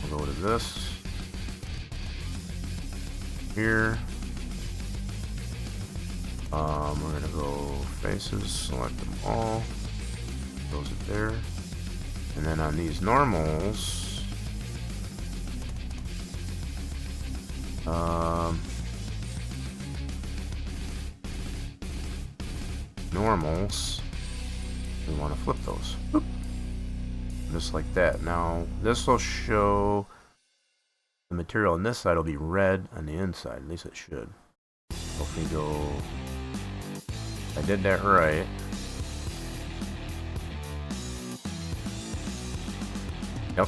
We'll go to this. Here. We're gonna go faces, select them all. Close it there. And then on these normals, we want to flip those. Boop. Just like that. Now this will show the material on this side will be red on the inside. At least it should. So if we go, I did that right. Yep.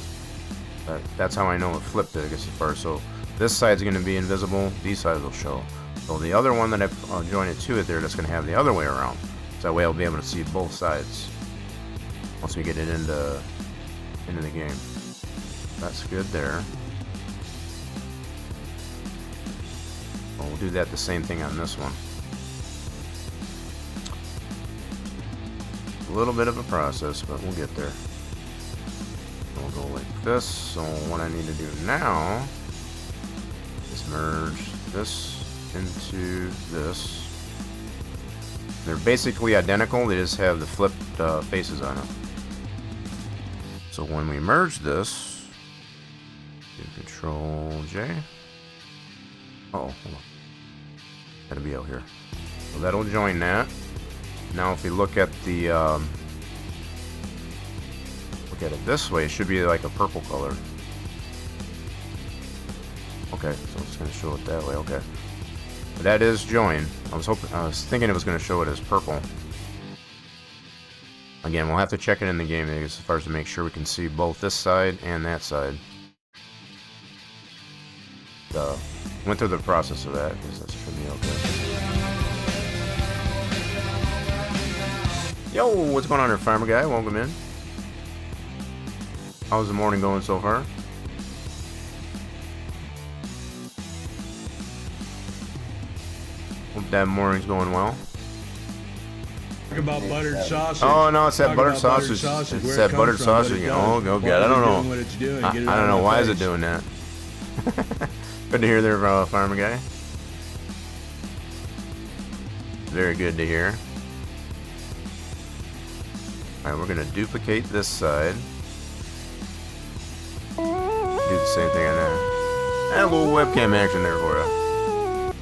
That's how I know it flipped it, I guess, as far as. So this side's going to be invisible. These sides will show. So the other one that I've joined it to it there, that's going to have the other way around. So that way I'll be able to see both sides once we get it into the game. That's good there. Well, we'll do that the same thing on this one. A little bit of a process, but we'll get there. We'll go like this. So what I need to do now is merge this into this. They're basically identical, they just have the flipped faces on it. So when we merge this, do Control J. Oh, hold on. Gotta be out here. So that'll join that. Now if we look at the look at it this way, it should be like a purple color. Okay, so it's gonna show it that way. Okay. But that is joined. I was thinking it was going to show it as purple. Again, we'll have to check it in the game as far as to make sure we can see both this side and that side. Went through the process of that because that should be okay. Yo, what's going on there, Farmer Guy? Welcome in. How's the morning going so far? Hope that morning's going well. Talk about buttered sausage. Oh no, it's that buttered sausage. sausage. It's that buttered sausage. Oh, go get. I don't know. I don't know why is it doing that. Good to hear there, Farmer Guy. Very good to hear. All right, we're gonna duplicate this side. Do the same thing on that. And a little webcam action there for you.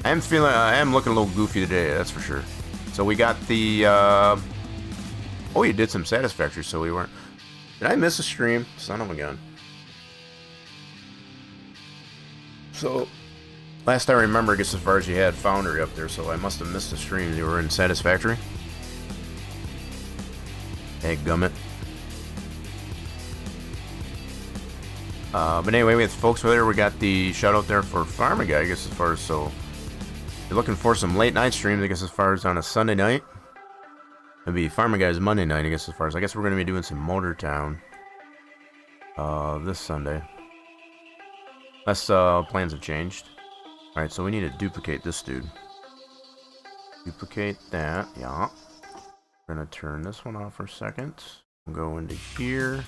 I am looking a little goofy today, that's for sure. So we got the, oh, you did some Satisfactory, so we weren't. Did I miss a stream? Son of a gun. So, last I remember, I guess as far as you had Foundry up there, so I must have missed a stream. You were in Satisfactory? Hey, gummit. But anyway, we have folks over there. We got the shout out there for Farmer Guy, I guess as far as, so you're looking for some late night streams, I guess as far as on a Sunday night. It'll be Farmer Guy's Monday night, I guess as far as, I guess we're going to be doing some Motor Town this Sunday. Unless plans have changed. Alright, so we need to duplicate this dude. Duplicate that, yeah. We're going to turn this one off for a second. Go into here.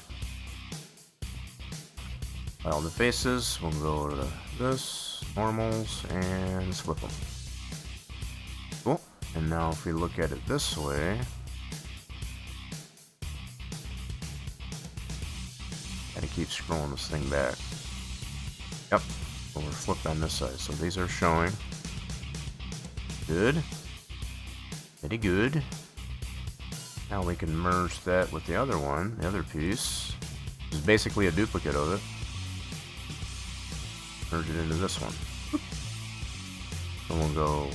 All the faces. We'll go to this, normals, and flip them. Cool. And now if we look at it this way, gotta keep scrolling this thing back. Yep. Well, we're flipped on this side, so these are showing. Good. Very good. Now we can merge that with the other one, the other piece. It's basically a duplicate of it. Merge it into this one. And we'll go.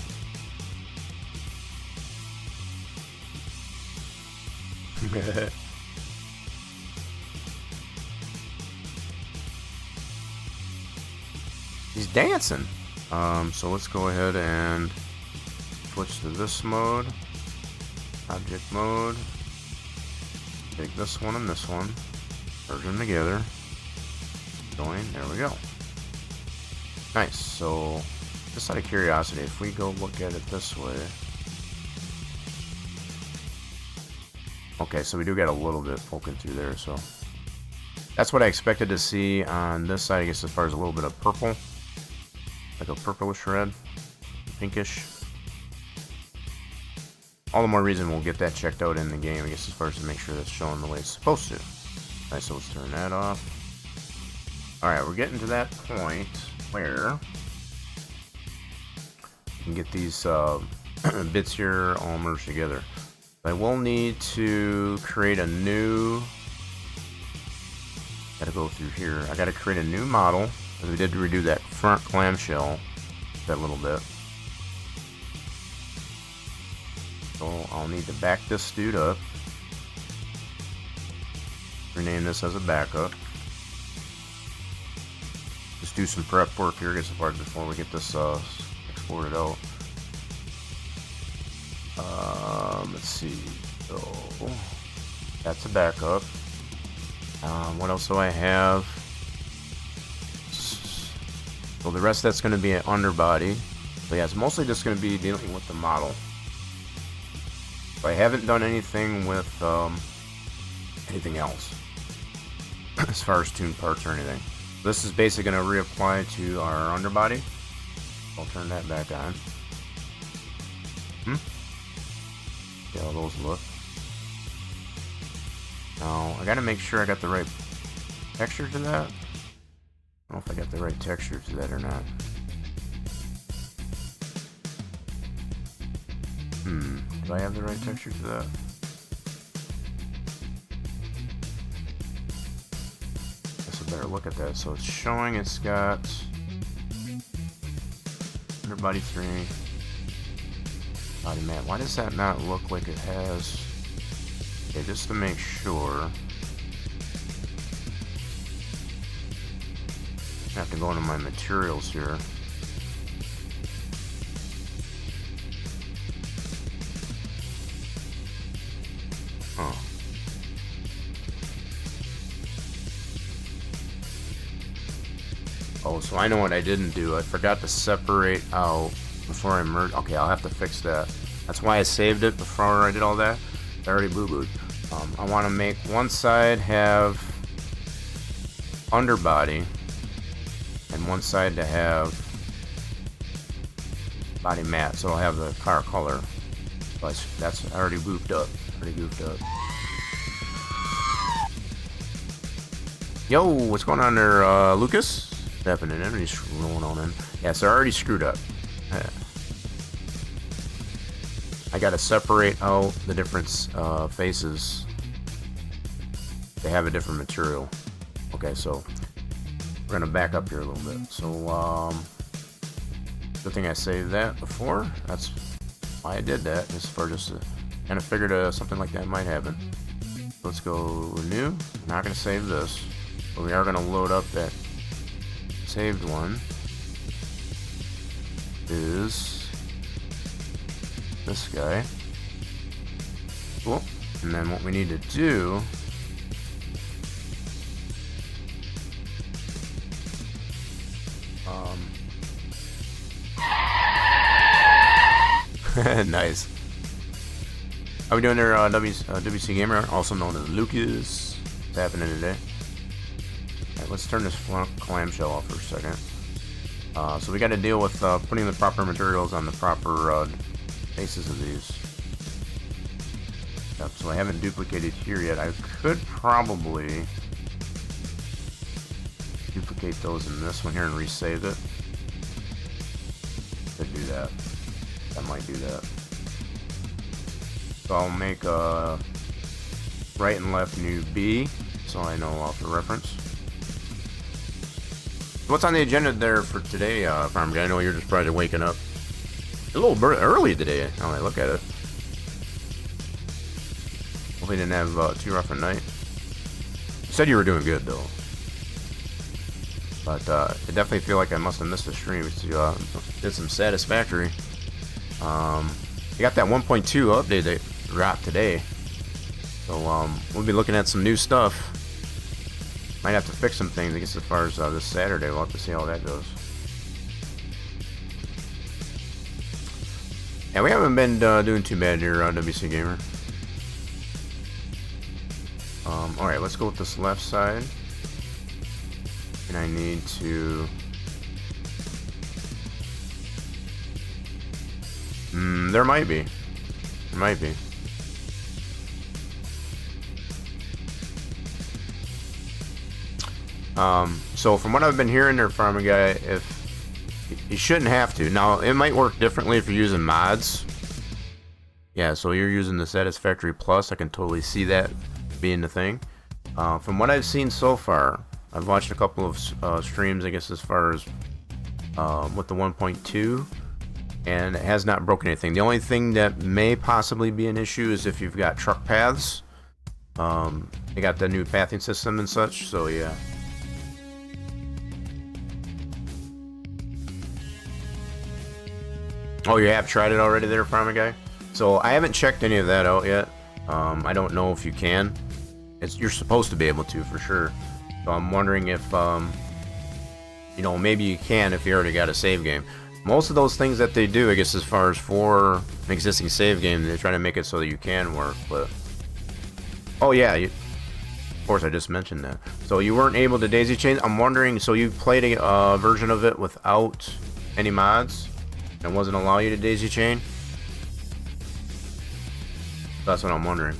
He's dancing. So let's go ahead and switch to this mode. Object mode. Take this one and this one. Merge them together. Join. There we go. Nice. So, just out of curiosity, if we go look at it this way. Okay, so we do get a little bit poking through there, so. That's what I expected to see on this side, I guess, as far as a little bit of purple. Like a purplish red. Pinkish. All the more reason we'll get that checked out in the game, I guess, as far as to make sure that's showing the way it's supposed to. Alright, so let's turn that off. Alright, we're getting to that point where we can get these bits here all merged together. I will need to create a new... Gotta go through here. I gotta create a new model, because we did redo that front clamshell that little bit. So I'll need to back this dude up. Rename this as a backup. Just do some prep work here, as far as before we get this exported out. Let's see. So that's a backup. What else do I have? So the rest that's going to be an underbody. So yeah, it's mostly just going to be dealing with the model. So I haven't done anything with anything else as far as tuned parts or anything. This is basically going to reapply to our underbody. I'll turn that back on. See how those look. Now, I gotta make sure I got the right texture to that. I don't know if I got the right texture to that or not. Do I have the right texture to that? Guess I better look at that. So it's showing it's got underbody 3, body mat. Why does that not look like it has? Okay, just to make sure. I have to go into my materials here. Oh. Oh, so I know what I didn't do. I forgot to separate out before I merged. Okay, I'll have to fix that. That's why I saved it before I did all that. I already boo-booed. I want to make one side have underbody and one side to have body mat, so I'll have the car color. But that's already goofed up. Yo, what's going on there, Lucas? Happening? Everybody's rolling on in. Yeah, so I already screwed up. I gotta separate out the different faces. They have a different material. Okay, so we're gonna back up here a little bit. So, good thing I saved that before. That's why I did that. Just for just kind of figured something like that might happen. Let's go new. I'm not gonna save this, but we are gonna load up that saved one. Is this guy. Cool. And then what we need to do nice. How we doing there, WC Gamer, also known as Lucas? What's happening today? Alright, let's turn this clamshell off for a second. So we got to deal with putting the proper materials on the proper faces of these. Yep, so I haven't duplicated here yet. I could probably duplicate those in this one here and resave it. Could do that. I might do that. So I'll make a right and left new B, so I know off the reference. What's on the agenda there for today, Farm? I know you're just probably waking up a little early today. Now I look at it. Hopefully you didn't have too rough a night. You said you were doing good though. But I definitely feel like I must have missed a stream. Did some satisfactory. You got that 1.2 update that dropped today. So we'll be looking at some new stuff. Might have to fix some things, I guess, as far as this Saturday. We'll have to see how that goes. Yeah, we haven't been doing too bad here on WC Gamer. Alright, let's go with this left side. And I need to... there might be. There might be. So from what I've been hearing there, Farmer Guy, if you shouldn't have to. Now, it might work differently if you're using mods. Yeah, so you're using the Satisfactory Plus. I can totally see that being the thing. From what I've seen so far, I've watched a couple of streams, I guess, as far as with the 1.2, and it has not broken anything. The only thing that may possibly be an issue is if you've got truck paths. They got the new pathing system and such, so yeah. Oh, you have tried it already there, Farmer Guy? So I haven't checked any of that out yet. I don't know if you can. You're supposed to be able to, for sure. So I'm wondering if, you know, maybe you can if you already got a save game. Most of those things that they do, I guess, as far as for an existing save game, they're trying to make it so that you can work, but... Oh, yeah, of course, I just mentioned that. So you weren't able to daisy chain? I'm wondering, so you played a version of it without any mods? And wasn't allow you to daisy chain? That's what I'm wondering.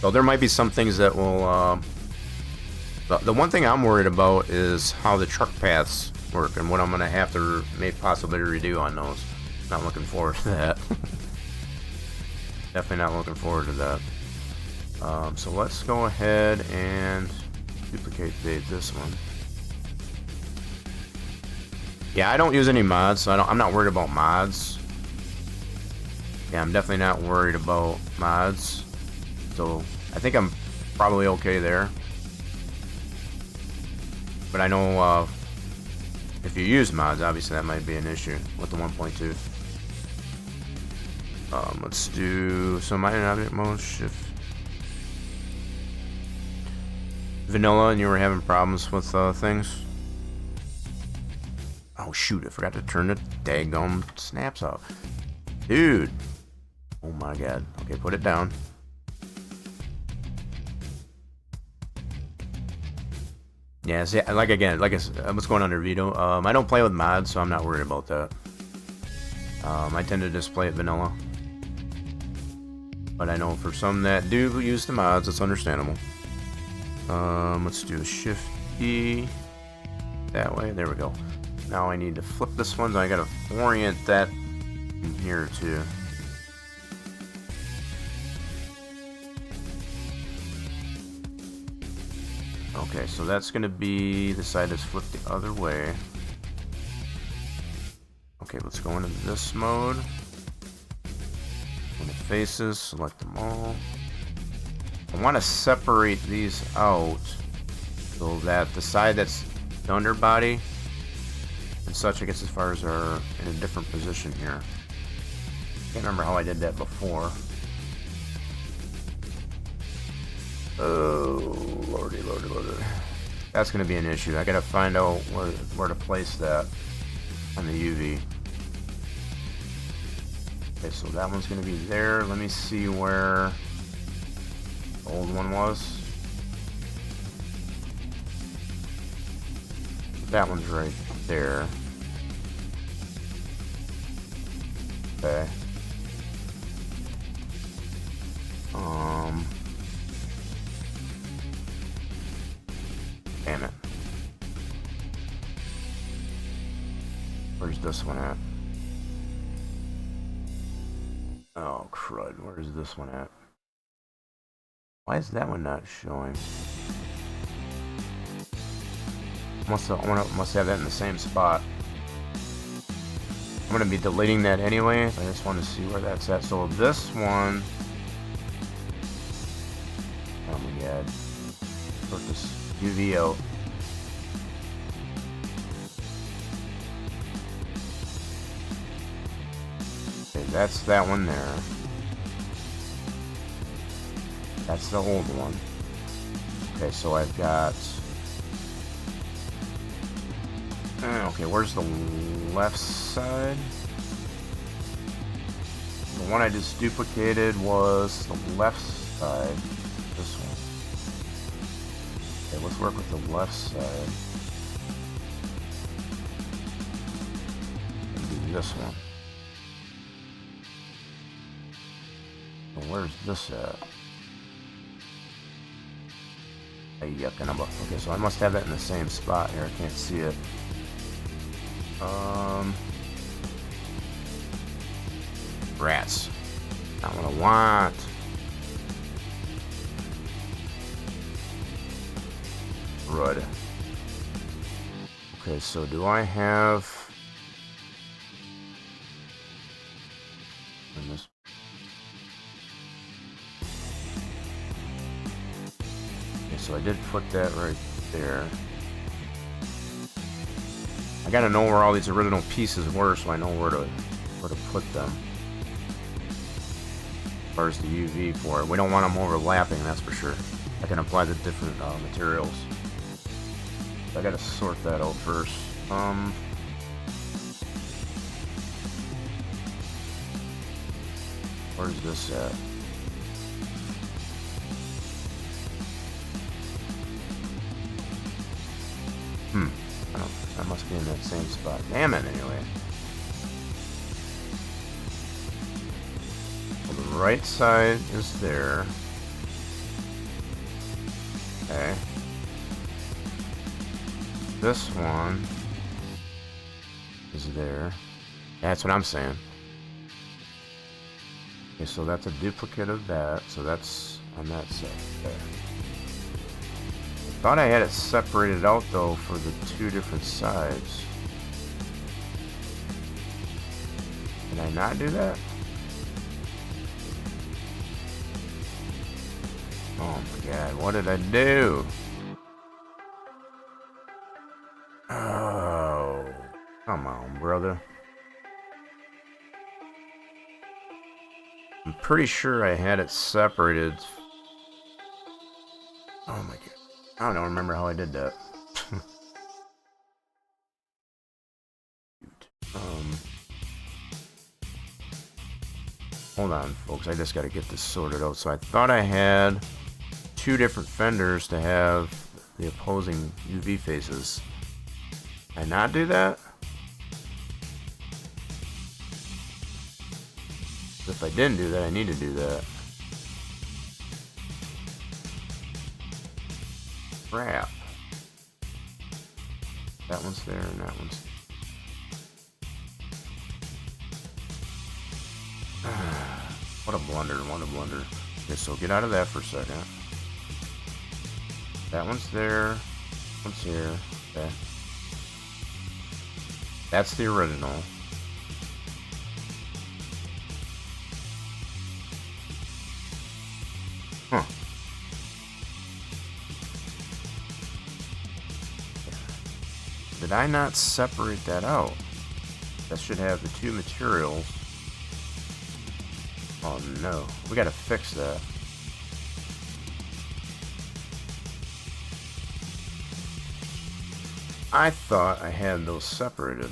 So there might be some things that will... The one thing I'm worried about is how the truck paths work and what I'm going to have to possibly redo on those. Not looking forward to that. Definitely not looking forward to that. So let's go ahead and duplicate this one. Yeah, I don't use any mods, so I'm not worried about mods. Yeah, I'm definitely not worried about mods. So I think I'm probably okay there. But I know if you use mods, obviously that might be an issue with the 1.2. Let's do some minor object mode shift. Vanilla, and you were having problems with things. Oh shoot, I forgot to turn the daggum snaps off. Dude. Oh my god. Okay, put it down. Yeah, see, like again, like I said, what's going on there, Vito? I don't play with mods, so I'm not worried about that. I tend to just play it vanilla. But I know for some that do use the mods, it's understandable. Let's do a Shift E. That way, there we go. Now I need to flip this one, so I gotta orient that in here too. Okay, so that's gonna be the side that's flipped the other way. Okay, let's go into this mode. On the faces, select them all. I want to separate these out so that the side that's the underbody and such, I guess, as far as are in a different position here. Can't remember how I did that before. Oh, lordy, lordy, lordy. That's going to be an issue. I got to find out where to place that on the UV. Okay, so that one's going to be there. Let me see where the old one was. That one's right there. Okay. Damn it. Where's this one at? Oh crud, where's this one at? Why is that one not showing? Must have that in the same spot. I'm gonna be deleting that anyway. I just want to see where that's at. So this one, oh my god, put this UV out. Okay, that's that one there. That's the old one. Okay, so I've got... okay, where's the left side? The one I just duplicated was the left side. This one. Okay, let's work with the left side. And do this one. So where's this at? Yuck, and okay, so I must have that in the same spot here. I can't see it. Rats. Not what I want. Rud. Okay, so do I have... in this... Okay, so I did put that right there. I gotta know where all these original pieces were so I know where to put them. As far as the UV for it. We don't want them overlapping, that's for sure. I can apply the different materials. I gotta sort that out first. Where's this at? That must be in that same spot. Damn it, anyway. Well, the right side is there. Okay. This one is there. That's what I'm saying. Okay, so that's a duplicate of that. So that's on that side there. Thought I had it separated out though for the two different sides. Did I not do that? Oh my god, what did I do? Oh, come on, brother. I'm pretty sure I had it separated. Oh my god. I don't remember how I did that. Hold on, folks. I just got to get this sorted out. So I thought I had two different fenders to have the opposing UV faces. Did I not do that? If I didn't do that, I need to do that. Crap. That one's there and that one's... What a blunder, what a blunder. Okay, so get out of that for a second. That one's there. One's here. Okay. That's the original. Huh. Did I not separate that out? That should have the two materials. Oh no, we gotta fix that. I thought I had those separated.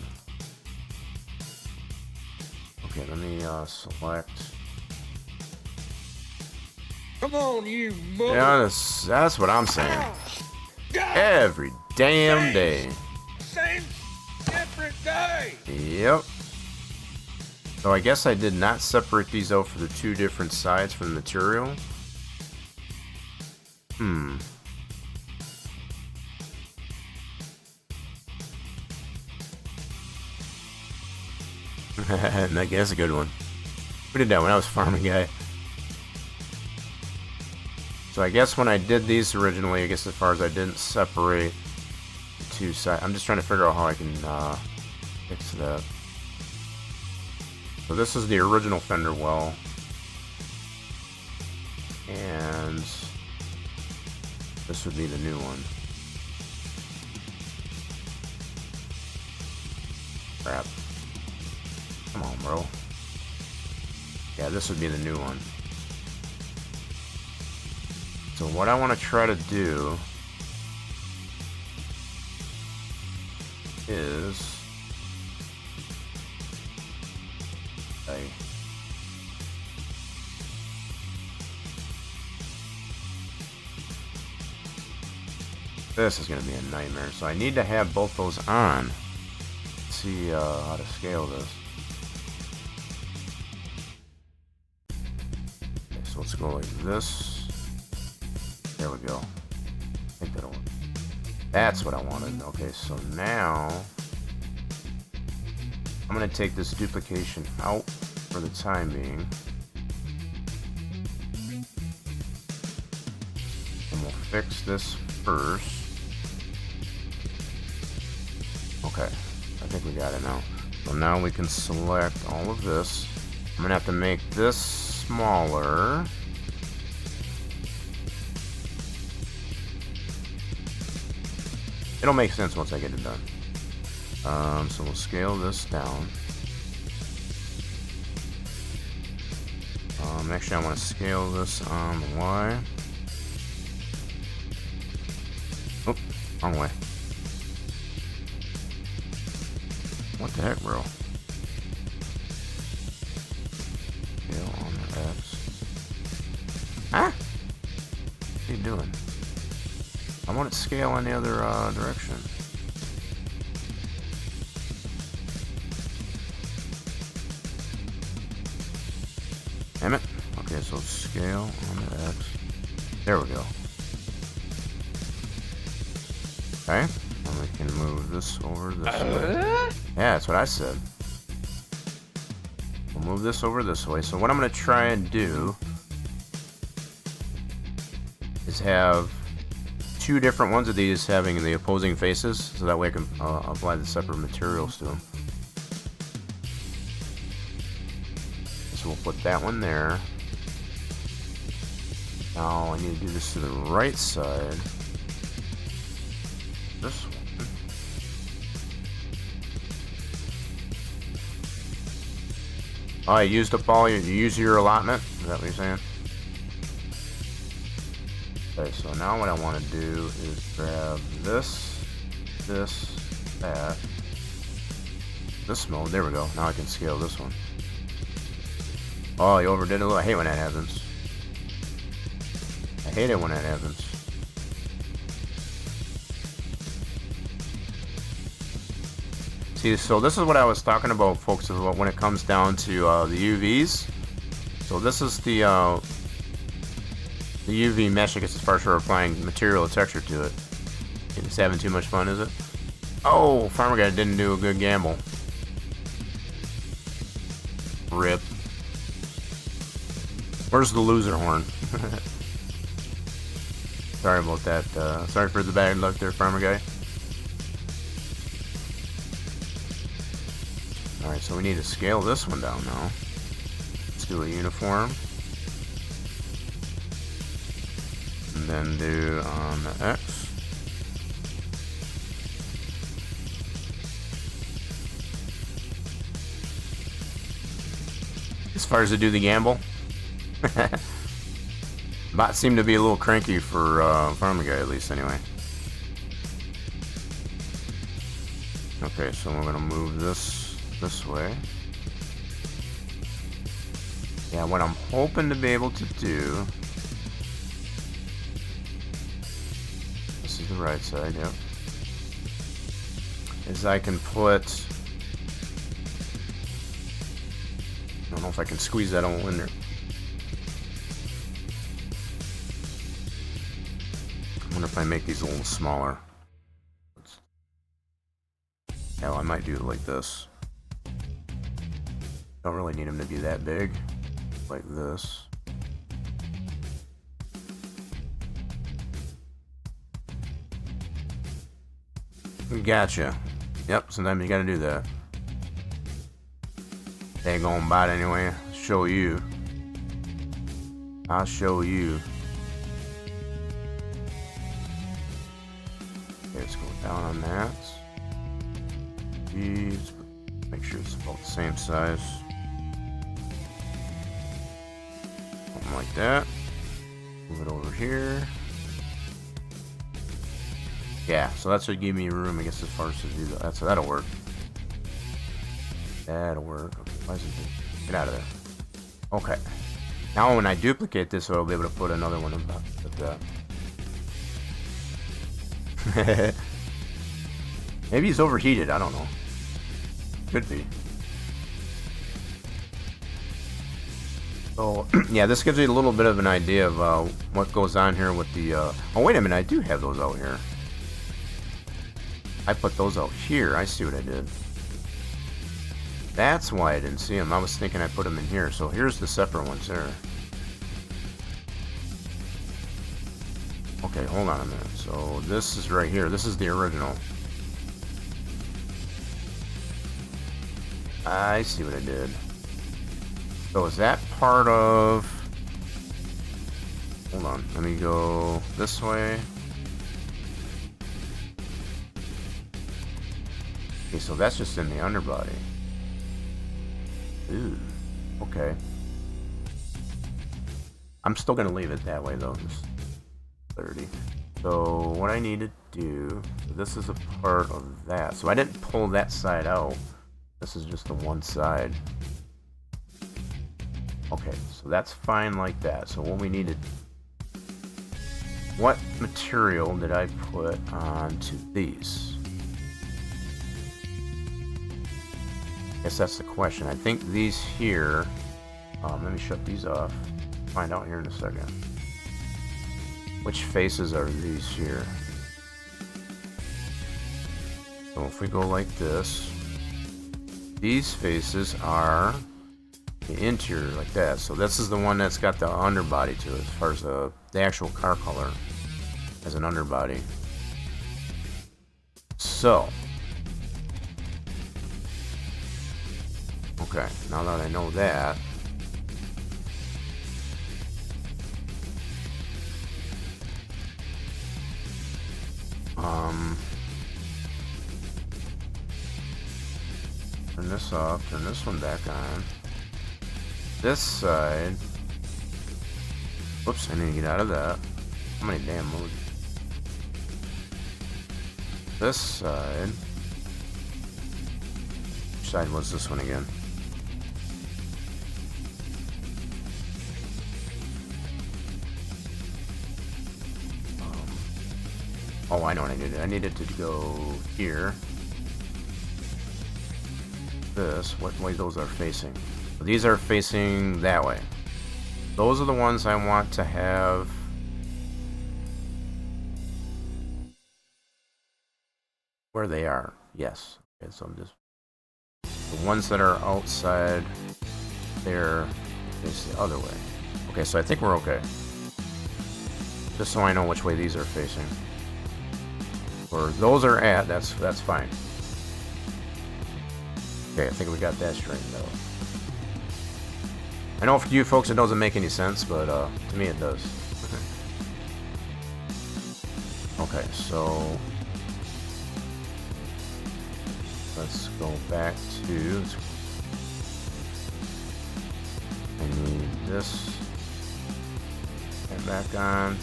Okay, let me select. Come on, you mother. Yeah, that's what I'm saying. Every damn day. Same, different day. Yep. So I guess I did not separate these out for the two different sides for the material. I guess a good one. We did that when I was farming guy. So I guess when I did these originally, I guess as far as I didn't separate the two sides, I'm just trying to figure out how I can fix that. So this is the original fender well, and this would be the new one. Crap. Come on, bro. Yeah, this would be the new one. So what I want to try to do is this is going to be a nightmare. So I need to have both those on. Let's see how to scale this. Okay, so let's go like this. There we go. I think that'll work. That's what I wanted. Okay, so now I'm going to take this duplication out for the time being. And we'll fix this first. Okay, I think we got it now. So now we can select all of this. I'm going to have to make this smaller. It'll make sense once I get it done. So we'll scale this down. Actually, I want to scale this on the Y. Oh, wrong way. What the heck, bro? Scale on the X. Huh? What are you doing? I want it to scale on the other direction. Damn it. Okay, so scale on the X. There we go. Okay, and we can move this over this way. Yeah, that's what I said. We'll move this over this way. So what I'm going to try and do is have two different ones of these having the opposing faces, so that way I can apply the separate materials to them. So we'll put that one there. Now I need to do this to the right side. This one. Oh, you used up all you use your allotment? Is that what you're saying? Okay, so now what I want to do is grab this, that, this mode. There we go. Now I can scale this one. Oh, you overdid it a little. I hate when that happens. I hate it when that happens. See, so this is what I was talking about, folks, about when it comes down to the UVs. So this is the UV mesh, I guess, as far as for applying material or texture to it. It's having too much fun, is it? Oh, Farmer Guy didn't do a good gamble. Rip. Where's the loser horn? Sorry about that. Sorry for the bad luck there, Farmer Guy. Alright, so we need to scale this one down now. Let's do a uniform. And then do on the X. As far as to do the gamble. Bot seemed to be a little cranky for Farmer Guy, at least anyway. Okay, so we're gonna move this way. Yeah, what I'm hoping to be able to do. This is the right side, yep. Is I can put. I don't know if I can squeeze that all in there. I wonder if I make these a little smaller. Hell, I might do it like this. Don't really need them to be that big. Like this. Gotcha. Yep, sometimes you gotta do that. They ain't gonna bite anyway. Show you. I'll show you. Okay, let's go down on that. Jeez, make sure it's about the same size. Something like that. Move it over here. Yeah, so that's what gave me room, I guess, as far as to do that. So that'll work. That'll work. Okay, why is it? Get out of there. Okay. Now when I duplicate this, I'll be able to put another one about that. Maybe he's overheated. I don't know. Could be. So yeah, this gives you a little bit of an idea of what goes on here with the. Oh wait a minute, I do have those out here. I put those out here. I see what I did. That's why I didn't see them. I was thinking I put them in here. So here's the separate ones there. Okay, hold on a minute. So this is right here. This is the original. I see what I did. So is that part of... Hold on. Let me go this way. Okay, so that's just in the underbody. Ooh, okay. I'm still gonna leave it that way though, just 30. So what I need to do, this is a part of that. So I didn't pull that side out. This is just the one side. Okay, so that's fine like that. So what we needed, what material did I put onto these? Guess that's the question. I think these here, let me shut these off. Find out here in a second. Which faces are these here? So if we go like this, these faces are the interior like that. So this is the one that's got the underbody to it, as far as the actual car color as an underbody. So okay, now that I know that, turn this off, turn this one back on. This side, whoops, I need to get out of that. How many damn modes? This side, which side was this one again? Oh, I know what I needed. I needed to go here. This, what way those are facing. So these are facing that way. Those are the ones I want to have. Where they are. Yes. Okay, so I'm just. The ones that are outside there face the other way. Okay, so I think we're okay. Just so I know which way these are facing. Where those are at, that's fine. Okay, I think we got that straightened out. I know for you folks it doesn't make any sense, but to me it does. Okay, so let's go back to. I need this. Get back on.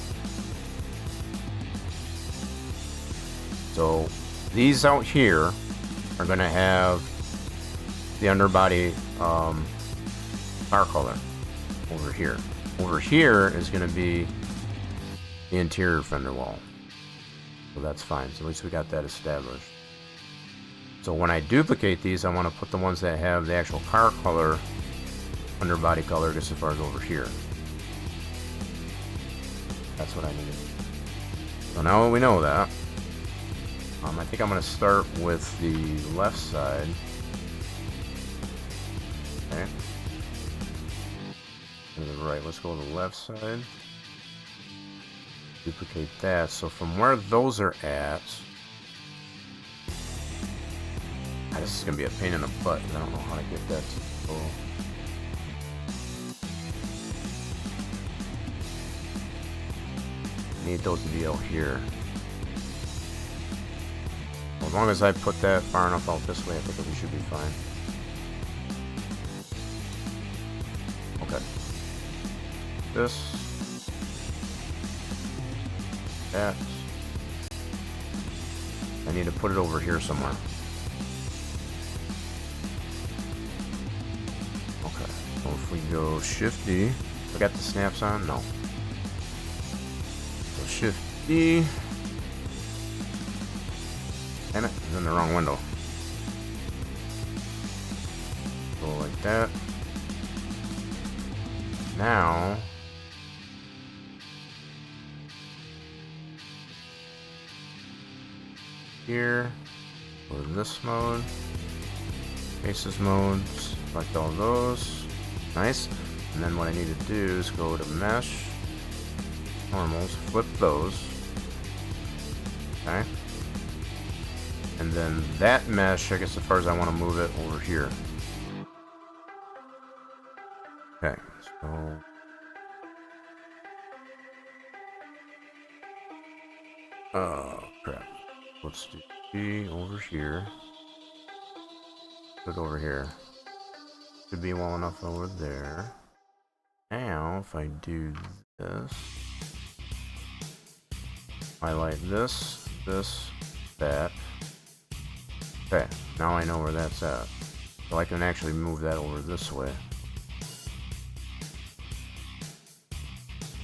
So these out here are going to have the underbody car color over here. Over here is going to be the interior fender wall. So that's fine. So at least we got that established. So when I duplicate these, I want to put the ones that have the actual car color, underbody color, just as far as over here. That's what I needed. So now we know that. I think I'm going to start with the left side. Okay. To the right. Let's go to the left side. Duplicate that. So from where those are at, this is going to be a pain in the butt. I don't know how to get that to go. Need those to be out here. As long as I put that far enough out this way, I think we should be fine. Okay. this. That. I need to put it over here somewhere. Okay. So if we go Shift D, I got the snaps on? No. So Shift D. Damn it, it's in the wrong window. Go like that. Now, here, go to this mode, faces mode, select all those, nice. And then what I need to do is go to mesh, normals, flip those, okay. And then that mesh, I guess as far as I want to move it over here. Okay, so oh crap. Let's do B over here. Put it over here. Should be well enough over there. Now if I do this, highlight this, this, that. Okay, now I know where that's at. So I can actually move that over this way.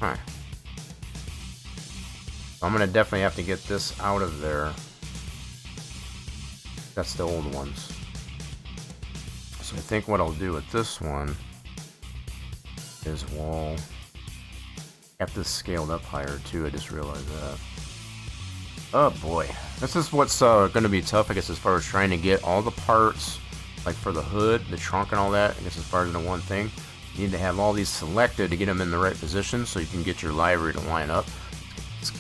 Alright. So I'm gonna definitely have to get this out of there. That's the old ones. So I think what I'll do with this one is we'll have this scaled up higher too. I just realized that. Oh boy. This is what's gonna be tough, I guess, as far as trying to get all the parts, like for the hood, the trunk and all that, I guess as far as the one thing. You need to have all these selected to get them in the right position so you can get your library to line up.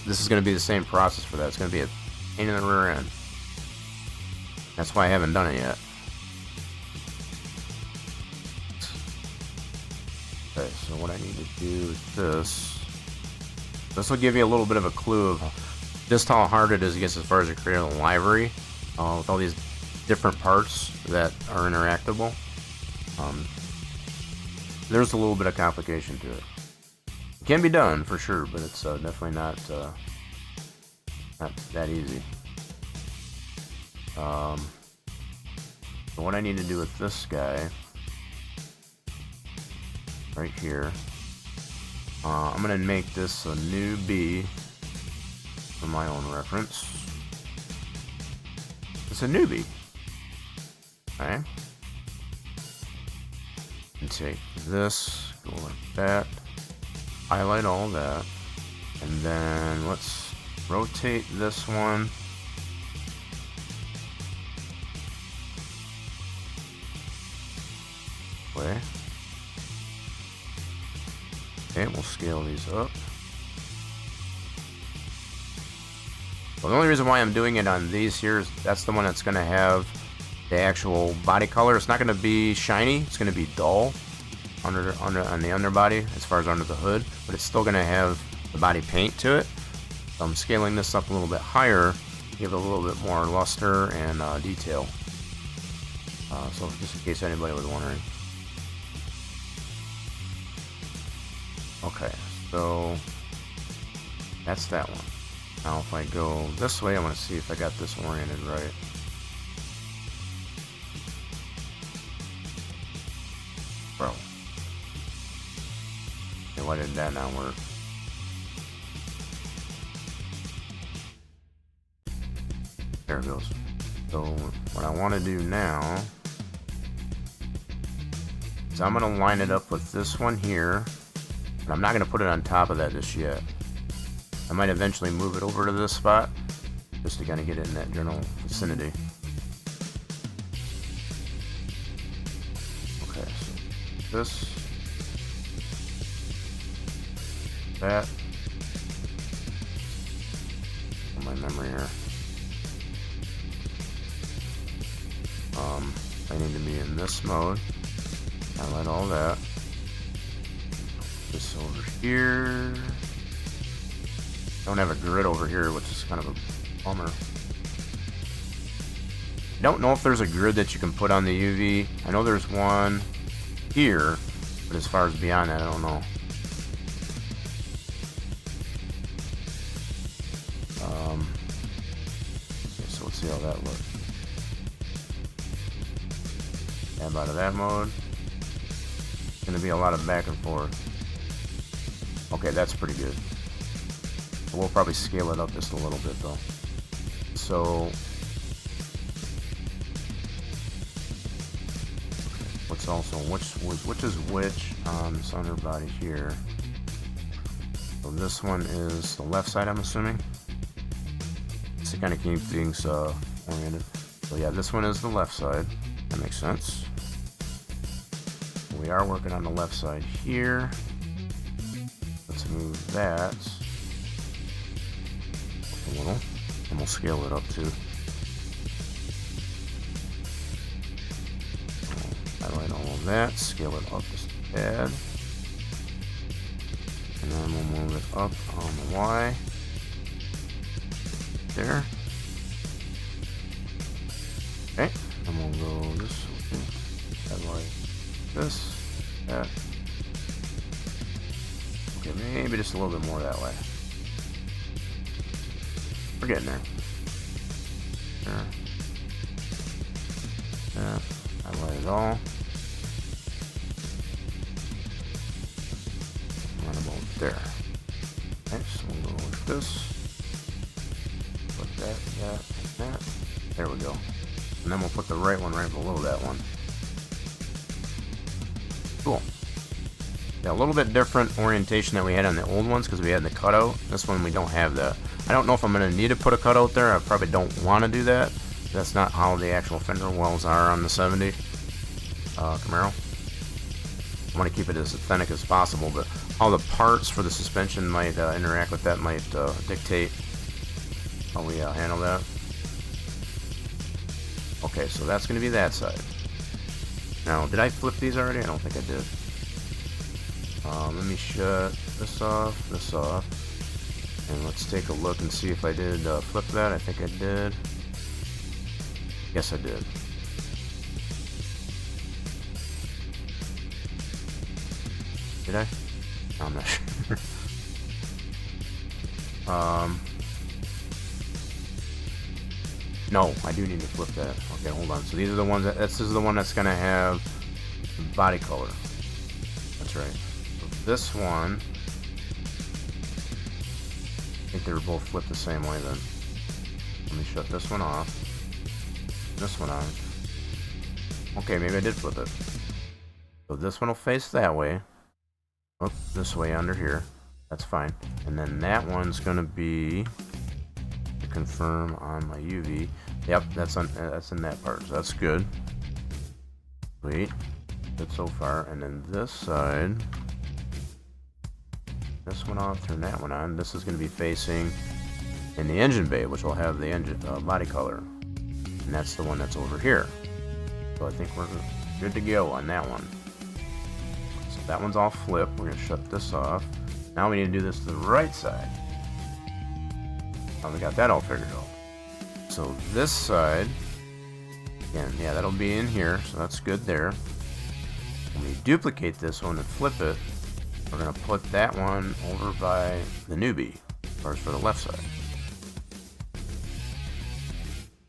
This is going to be the same process for that. It's going to be a pain in the rear end. That's why I haven't done it yet. Okay, so what I need to do is this. This will give you a little bit of a clue of just how hard it is, I guess, as far as creating a library with all these different parts that are interactable. There's a little bit of complication to it. It can be done for sure, but it's definitely not that easy. So what I need to do with this guy right here, I'm gonna make this a new B for my own reference. It's a newbie. Okay. And take this, go like that, highlight all that, and then let's rotate this one. Way. Okay, we'll scale these up. Well, the only reason why I'm doing it on these here is that's the one that's going to have the actual body color. It's not going to be shiny. It's going to be dull on the underbody as far as under the hood, but it's still going to have the body paint to it. So I'm scaling this up a little bit higher, give it a little bit more luster and detail. So just in case anybody was wondering. Okay, so that's that one. Now if I go this way, I want to see if I got this oriented right. Bro. Okay, why did that not work? There it goes. So what I want to do now is I'm going to line it up with this one here, but I'm not going to put it on top of that just yet. I might eventually move it over to this spot just to kind of get it in that general vicinity. Okay, so this, that, on my memory here. I need to be in this mode. Highlight all that. This over here. Don't have a grid over here, which is kind of a bummer. I don't know if there's a grid that you can put on the UV. I know there's one here, but as far as beyond that, I don't know. see how that looks. Tab out of that mode. Gonna be a lot of back and forth. Okay, that's pretty good. We'll probably scale it up just a little bit though. So what's also which is which on this underbody here. So this one is the left side, I'm assuming. Just to kind of keep things oriented. So yeah, this one is the left side. That makes sense. We are working on the left side here. Let's move that a little, and we'll scale it up too. Highlight all of that, scale it up just a tad, and then we'll move it up on the Y. There. Okay, and we'll go this way. Highlight this, that. Okay, maybe just a little bit more that way. We're getting there. There. Yeah, highlight it all. Right about there. Okay, so we'll go with this. Put that, and that. There we go. And then we'll put the right one right below that one. Cool. Yeah, a little bit different orientation that we had on the old ones because we had the cutout. This one we don't have that. I don't know if I'm going to need to put a cutout there. I probably don't want to do that. That's not how the actual fender wells are on the 70 Camaro. I want to keep it as authentic as possible, but all the parts for the suspension might interact with that, might dictate how we handle that. Okay, so that's going to be that side. Now, did I flip these already? I don't think I did. Let me shut this off, and let's take a look and see if I did flip that. I think I did. Yes, I did. Did I? No, I'm not sure. No, I do need to flip that. Okay, hold on. So these are the ones this is the one that's gonna have body color. That's right. So this one, I think they were both flipped the same way then. Let me shut this one off. This one on. Okay, maybe I did flip it. So this one will face that way. Oh, this way under here. That's fine. And then that one's gonna be to confirm on my UV. Yep, that's in that part. So that's good. Sweet. Good so far. And then this side. This one off, turn that one on. This is going to be facing in the engine bay, which will have the engine body color, and that's the one that's over here. So I think we're good to go on that one. So that one's all flipped. We're going to shut this off. Now we need to do this to the right side. Now we got that all figured out. So this side, again, yeah, that'll be in here, so that's good there. When we duplicate this one and flip it, we're going to put that one over by the newbie, first for the left side.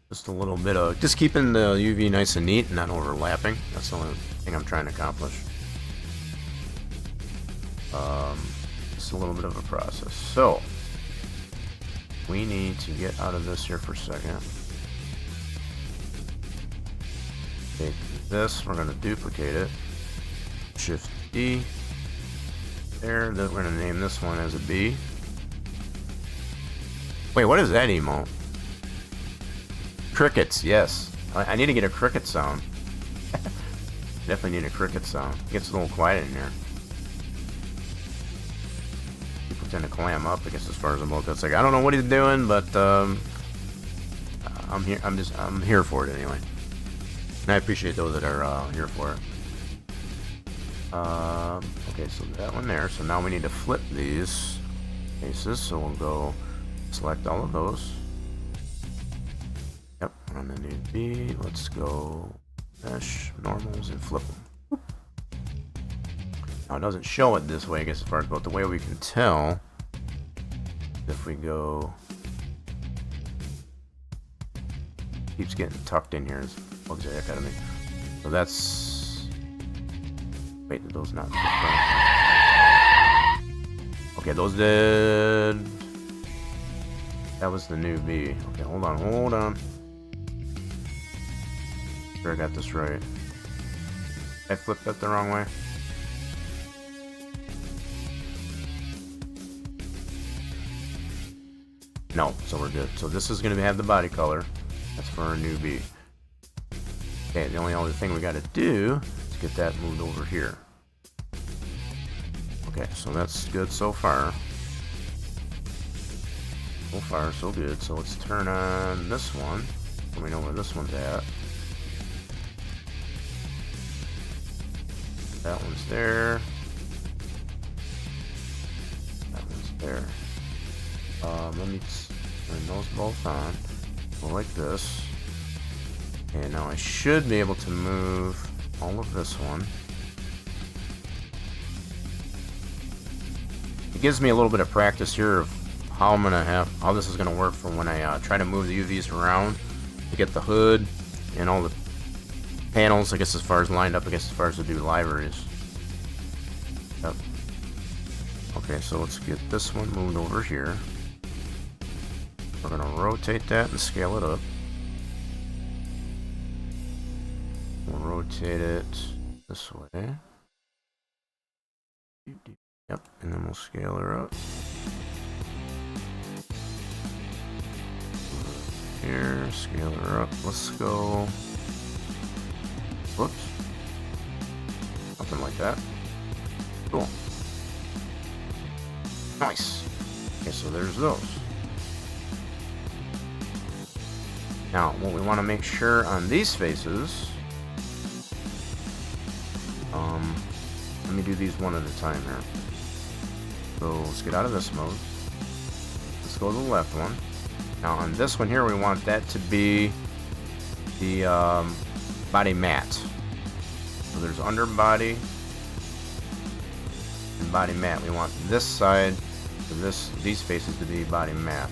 Just a little bit of, just keeping the UV nice and neat and not overlapping. That's the only thing I'm trying to accomplish. Just a little bit of a process. So, we need to get out of this here for a second. Take this, we're going to duplicate it. Shift D. There, then we're going to name this one as a B. Wait, what is that emote? Crickets, yes. I need to get a cricket sound. Definitely need a cricket sound. It gets a little quiet in here. People tend to clam up, I guess, as far as emote. That's like, I don't know what he's doing, but I'm here. I'm here for it anyway. And I appreciate those that are here for it. Okay, so that one there. So now we need to flip these cases. So we'll go select all of those. Yep, on the new B. Let's go mesh normals and flip them. Now it doesn't show it this way, I guess, as far as, but the way we can tell, if we go keeps getting tucked in here. It bugs the heck out of me. So that's... Wait, did those not... Okay, those did... That was the new B. Okay, hold on. Sure I got this right. I flipped that the wrong way. No, so we're good. So this is going to have the body color. That's for our new B. Okay, the only other thing we got to do is get that moved over here. Okay, so that's good so far. So far, so good. So let's turn on this one. So we know where this one's at. That one's there. That one's there. Let me turn those both on. Go like this. And now I should be able to move all of this one. It gives me a little bit of practice here of how how this is gonna work for when I try to move the UVs around to get the hood and all the panels, I guess, as far as lined up, I guess, as far as to do libraries. Yep. Okay, so let's get this one moved over here. We're gonna rotate that and scale it up. We'll rotate it this way. Yep, and then we'll scale her up. Here, scale her up. Let's go. Whoops. Something like that. Cool. Nice. Okay, so there's those. Now, what we want to make sure on these faces, let me do these one at a time here. So let's get out of this mode. Let's go to the left one. Now on this one here, we want that to be the body matte. So there's underbody and body matte. We want this side, these faces to be body matte.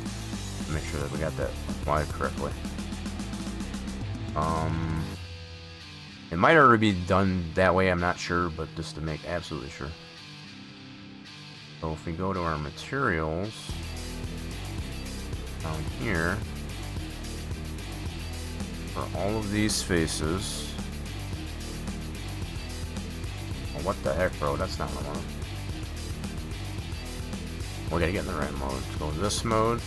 Make sure that we got that applied correctly. It might already be done that way, I'm not sure, but just to make absolutely sure. So if we go to our materials down here, for all of these faces, oh, what the heck, bro? That's not the one. We gotta get in the right mode. Let's go to this mode,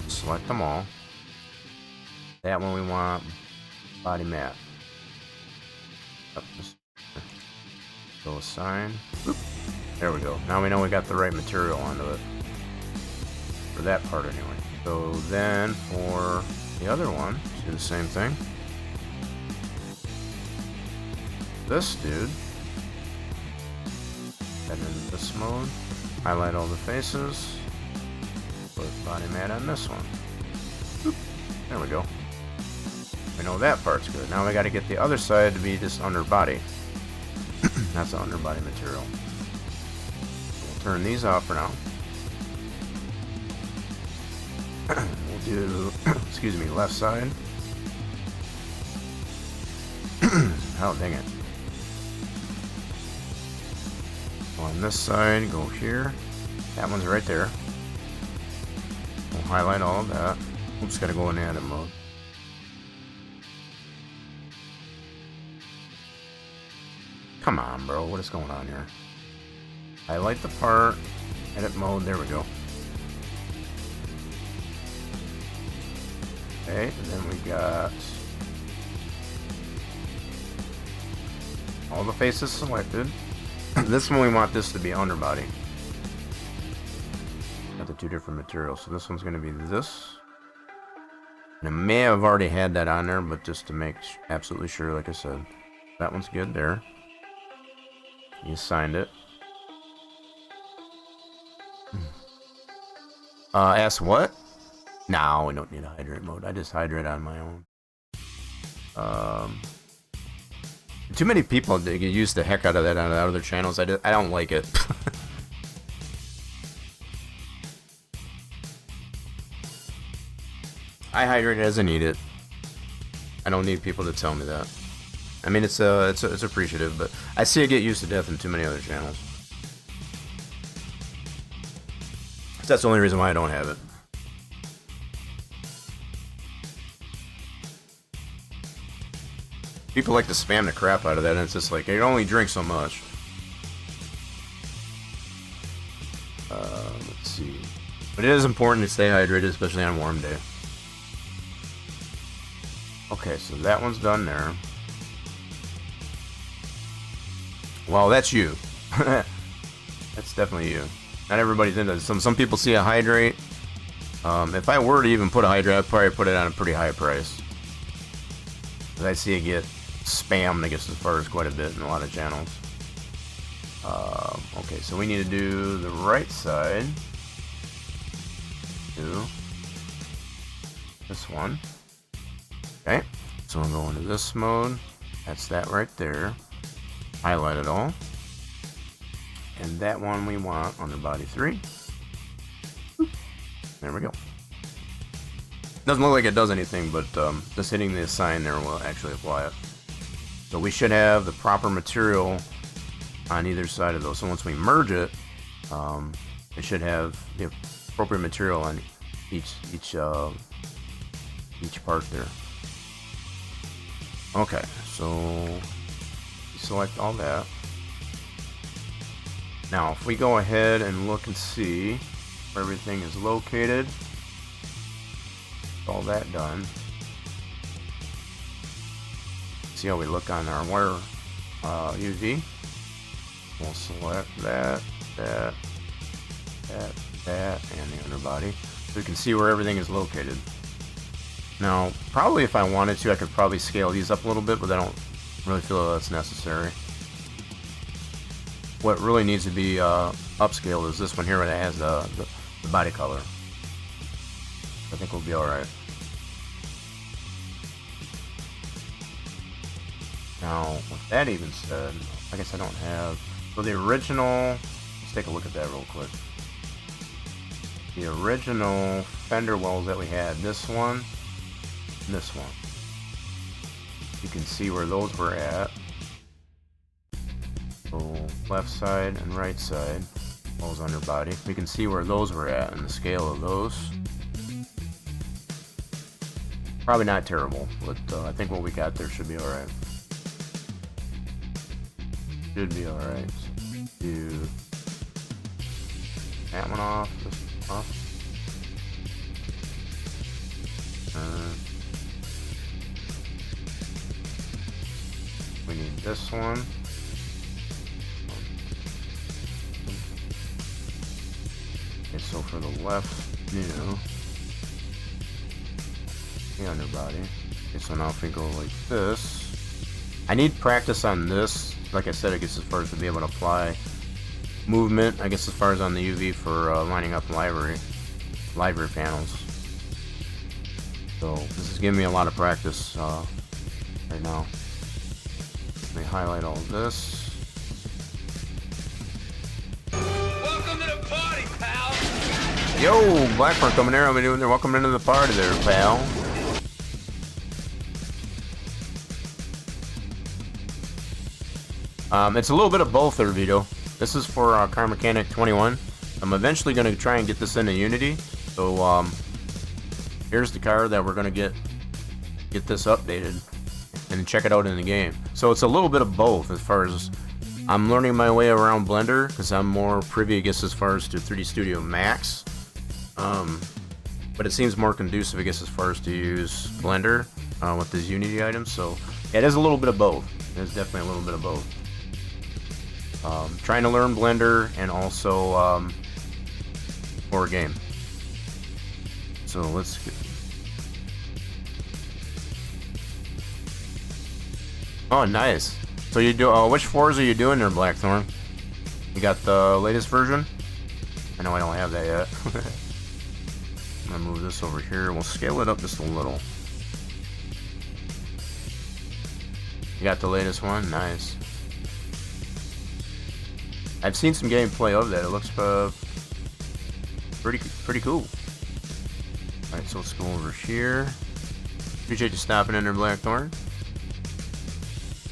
select them all. That one we want body matte. Up this. Go assign. Oop. There we go. Now we know we got the right material onto it. For that part anyway. So then for the other one, do the same thing. This dude. Head in this mode. Highlight all the faces. Put body matte on this one. Oop. There we go. We know that part's good. Now we got to get the other side to be just underbody. That's the underbody material. We'll turn these off for now. We'll do, excuse me, left side. Oh, dang it. On this side, go here. That one's right there. We'll highlight all of that. Oops, gotta go in edit mode. Come on, bro. What is going on here? Highlight the part. Edit mode. There we go. Okay, and then we got all the faces selected. This one we want this to be underbody. Got the two different materials. So this one's going to be this. And I may have already had that on there, but just to make absolutely sure, like I said, that one's good there. You signed it. Ask what? No, we don't need a hydrate mode. I just hydrate on my own. Too many people use the heck out of that on other channels. I don't like it. I hydrate as I need it. I don't need people to tell me that. I mean, it's appreciative, but I see it get used to death in too many other channels. So that's the only reason why I don't have it. People like to spam the crap out of that, and it's just like, you only drink so much. Let's see. But it is important to stay hydrated, especially on a warm day. Okay, so that one's done there. Well, that's you. That's definitely you. Not everybody's into this. Some people see a hydrate. If I were to even put a hydrate, I'd probably put it on a pretty high price. Because I see it get spammed, I guess, as far as quite a bit in a lot of channels. Okay, so we need to do the right side. Do this one. Okay, so we'll go into this mode. That's that right there. Highlight it all. And that one we want underbody 3. There we go. Doesn't look like it does anything, but just hitting the assign there will actually apply it. So we should have the proper material on either side of those. So once we merge it, it should have the appropriate material on each part there. Okay, so select all that. Now, if we go ahead and look and see where everything is located, all that done. See how we look on our wire UV. We'll select that, and the underbody, so we can see where everything is located. Now, probably if I wanted to, I could probably scale these up a little bit, but I don't really feel that's necessary. What really needs to be upscaled is this one here, where it has the body color. I think we'll be alright. Now, with that even said, I guess I don't have... So the original... Let's take a look at that real quick. The original fender wells that we had, this one, and this one. You can see where those were at. So left side and right side, those underbody. We can see where those were at and the scale of those. Probably not terrible, but I think what we got there should be alright. Should be alright. Do that one off, this one off. We need this one. Okay, so for the left new, the underbody. Okay, so now if we go like this, I need practice on this. Like I said, I guess as far as to be able to apply movement, I guess as far as on the UV for lining up library panels. So this is giving me a lot of practice right now. Let me highlight all this. Welcome to the party, pal. Yo, Blackburn coming there. I'll be doing there. Welcome into the party there, pal. It's a little bit of both there, Vito. This is for Car Mechanic 21. I'm eventually going to try and get this into Unity. So here's the car that we're going to get this updated and check it out in the game. So it's a little bit of both as far as I'm learning my way around Blender, because I'm more privy, I guess, as far as to 3D Studio Max. But it seems more conducive, I guess, as far as to use Blender with these Unity items. So yeah, it is a little bit of both. There's definitely a little bit of both. Trying to learn Blender and also for a game. So let's get... Oh, nice. So you do which floors are you doing there, Blackthorn? You got the latest version? I know I don't have that yet. I'm gonna move this over here. We'll scale it up just a little. You got the latest one? Nice. I've seen some gameplay of that. It looks pretty cool. Alright, so let's go over here. Appreciate you stopping in there, Blackthorn.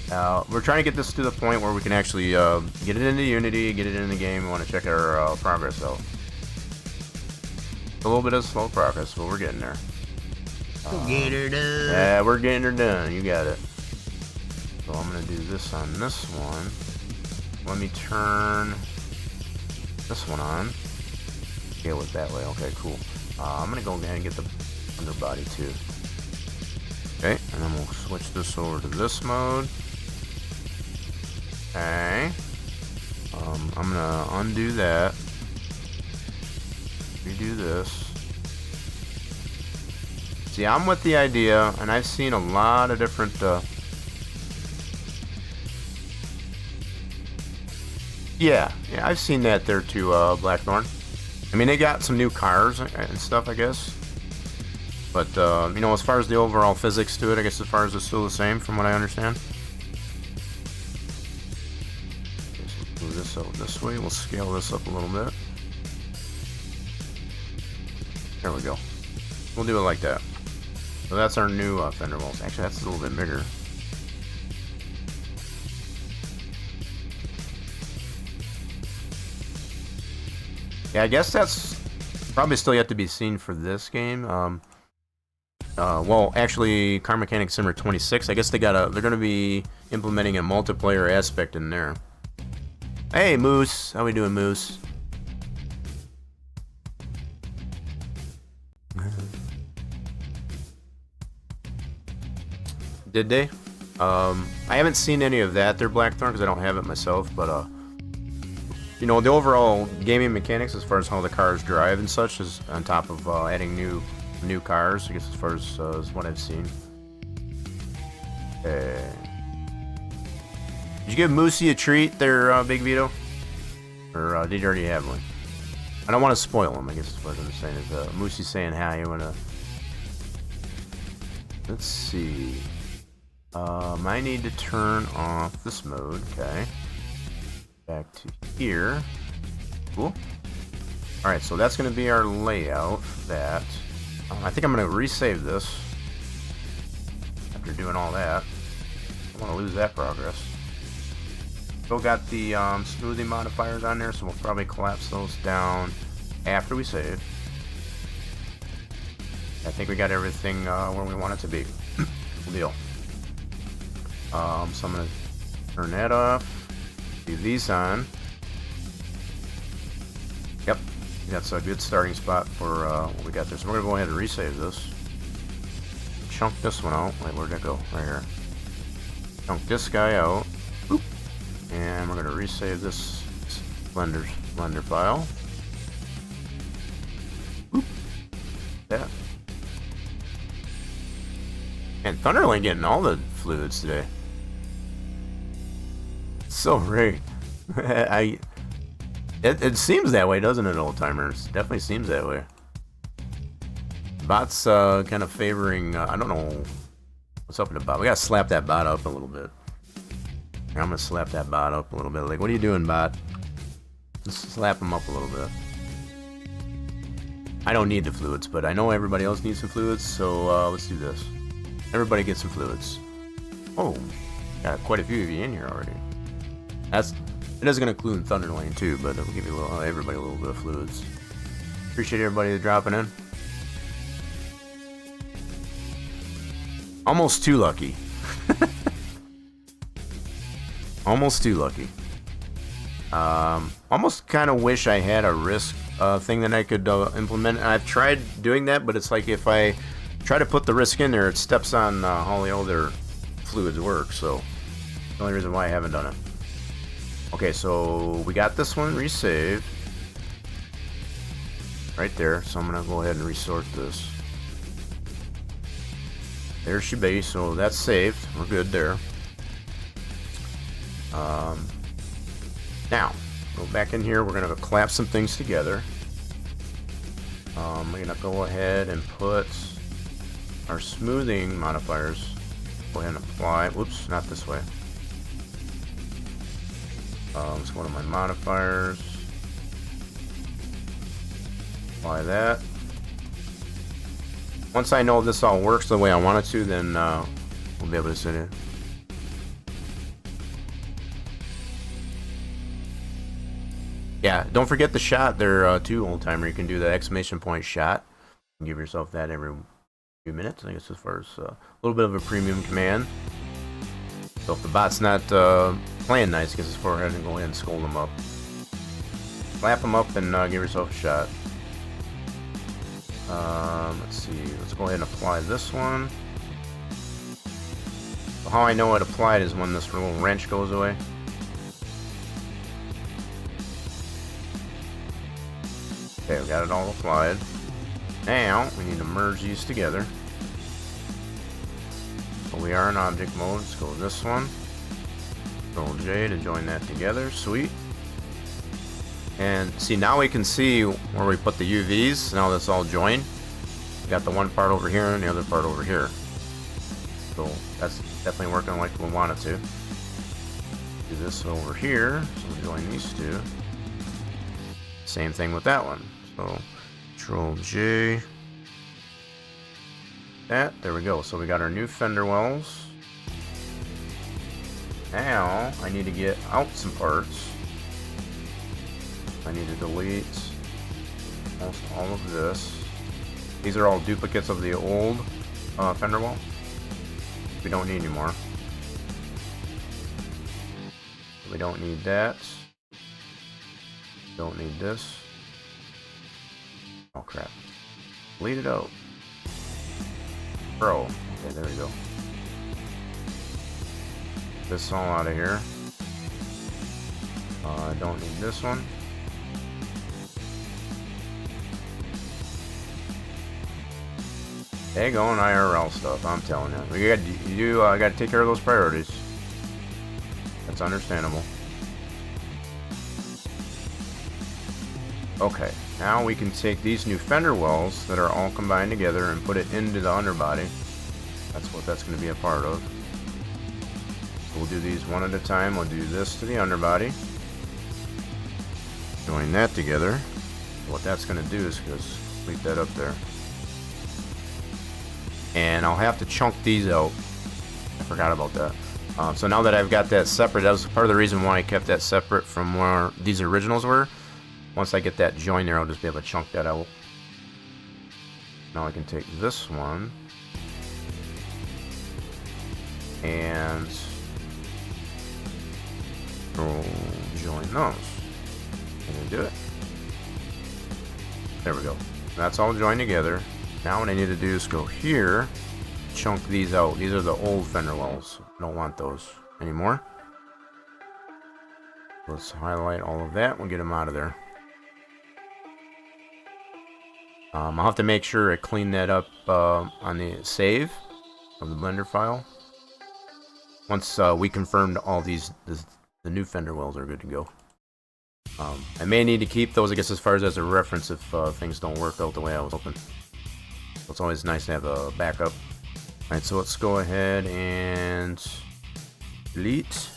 We're trying to get this to the point where we can actually get it into Unity, get it in the game. We want to check our progress out. A little bit of slow progress, but we're getting there. Get her done. Yeah, we're getting her done. You got it. So I'm going to do this on this one. Let me turn this one on. Scale it that way. Okay, cool. I'm going to go ahead and get the underbody too. Okay, and then we'll switch this over to this mode. Okay. I'm going to undo that. Redo this. See, I'm with the idea, and I've seen a lot of different yeah, I've seen that there too, Blackthorn. I mean, they got some new cars and stuff, I guess. But, you know, as far as the overall physics to it, I guess as far as it's still the same from what I understand. Okay, so we'll move this out this way. We'll scale this up a little bit. There we go. We'll do it like that. So that's our new fender wells. Actually, that's a little bit bigger. Yeah, I guess that's probably still yet to be seen for this game. Well, actually, Car Mechanic Simulator 26. I guess they're gonna be implementing a multiplayer aspect in there. Hey, Moose, how we doing, Moose? Did they? I haven't seen any of that there, Blackthorn, because I don't have it myself, but you know, the overall gaming mechanics as far as how the cars drive and such is on top of adding new cars, I guess, as far as what I've seen. Did you give Moosey a treat there, Big Vito? Or did you already have one? I don't want to spoil him, I guess is what I'm saying. Is Moosey saying hi, you wanna... Let's see. I need to turn off this mode, okay. Back to here. Cool. Alright, so that's going to be our layout for that. I think I'm going to resave this. After doing all that. I don't want to lose that progress. Still got the smoothing modifiers on there, so we'll probably collapse those down after we save. I think we got everything where we want it to be. Cool deal. So I'm going to turn that off. Leave these on. Yep, that's a good starting spot for what we got there. So we're going to go ahead and resave this. Chunk this one out. Wait, where'd that go? Right here. Chunk this guy out. Boop. And we're going to resave this Blender file. Boop. That. And Thunderlane getting all the fluids today. So rigged. It seems that way, doesn't it, old timers? Definitely seems that way. Bot's kind of favoring. I don't know what's up with the bot. We gotta slap that bot up a little bit. I'm gonna slap that bot up a little bit. Like, what are you doing, bot? Just slap him up a little bit. I don't need the fluids, but I know everybody else needs some fluids, so let's do this. Everybody get some fluids. Oh, got quite a few of you in here already. It is going to include Thunderlane too, but it'll give you everybody a little bit of fluids. Appreciate everybody dropping in. Almost too lucky. Almost too lucky. Almost kind of wish I had a risk thing that I could implement. I've tried doing that, but it's like if I try to put the risk in there, it steps on all the other fluids work. So that's the only reason why I haven't done it. Okay, so we got this one resaved right there. So I'm gonna go ahead and resort this. There she be. So that's saved. We're good there. Now go back in here. We're gonna collapse some things together. We're gonna go ahead and put our smoothing modifiers. Go ahead and apply. Whoops, not this way. Let's go to my modifiers. Apply that. once I know this all works the way I want it to, then we'll be able to sit in. Yeah, don't forget the shot there too, old timer. You can do the exclamation point shot. And give yourself that every few minutes. I guess as far as a little bit of a premium command. So if the bot's not playing nice, get his forehead and go ahead and scold him up. Slap him up and give yourself a shot. Let's see. Let's go ahead and apply this one. So how I know it applied is when this little wrench goes away. Okay, we got it all applied. Now we need to merge these together. So we are in object mode. Let's go with this one. Control J to join that together. Sweet. And see, now we can see where we put the UVs. Now that's all joined. We got the one part over here and the other part over here. So that's definitely working like we want it to. Do this over here. So we join these two. Same thing with that one. So Control J. That. There we go. So we got our new fender wells. Now I need to get out some parts. I need to delete almost all of this. These are all duplicates of the old fender well. We don't need anymore. We don't need that. Don't need this. Oh crap. Delete it out. Bro. Okay, there we go. This all out of here. I don't need this one. They going IRL stuff, I'm telling you. You gotta take care of those priorities. That's understandable. Okay, now we can take these new fender wells that are all combined together and put it into the underbody. That's what that's going to be a part of. So we'll do these one at a time. We'll do this to the underbody. Join that together. What that's going to do is just complete that up there. And I'll have to chunk these out. I forgot about that. So now that I've got that separate, that was part of the reason why I kept that separate from where these originals were. Once I get that join there, I'll just be able to chunk that out. Now I can take this one and join those. And do it. There we go. That's all joined together. Now what I need to do is go here, chunk these out. These are the old fender wells. I don't want those anymore. Let's highlight all of that. We'll get them out of there. I'll have to make sure I clean that up on the save of the Blender file. Once we confirmed all these, the new fender wells are good to go. I may need to keep those, I guess, as far as a reference if things don't work out the way I was hoping. So it's always nice to have a backup. Alright, so let's go ahead and delete.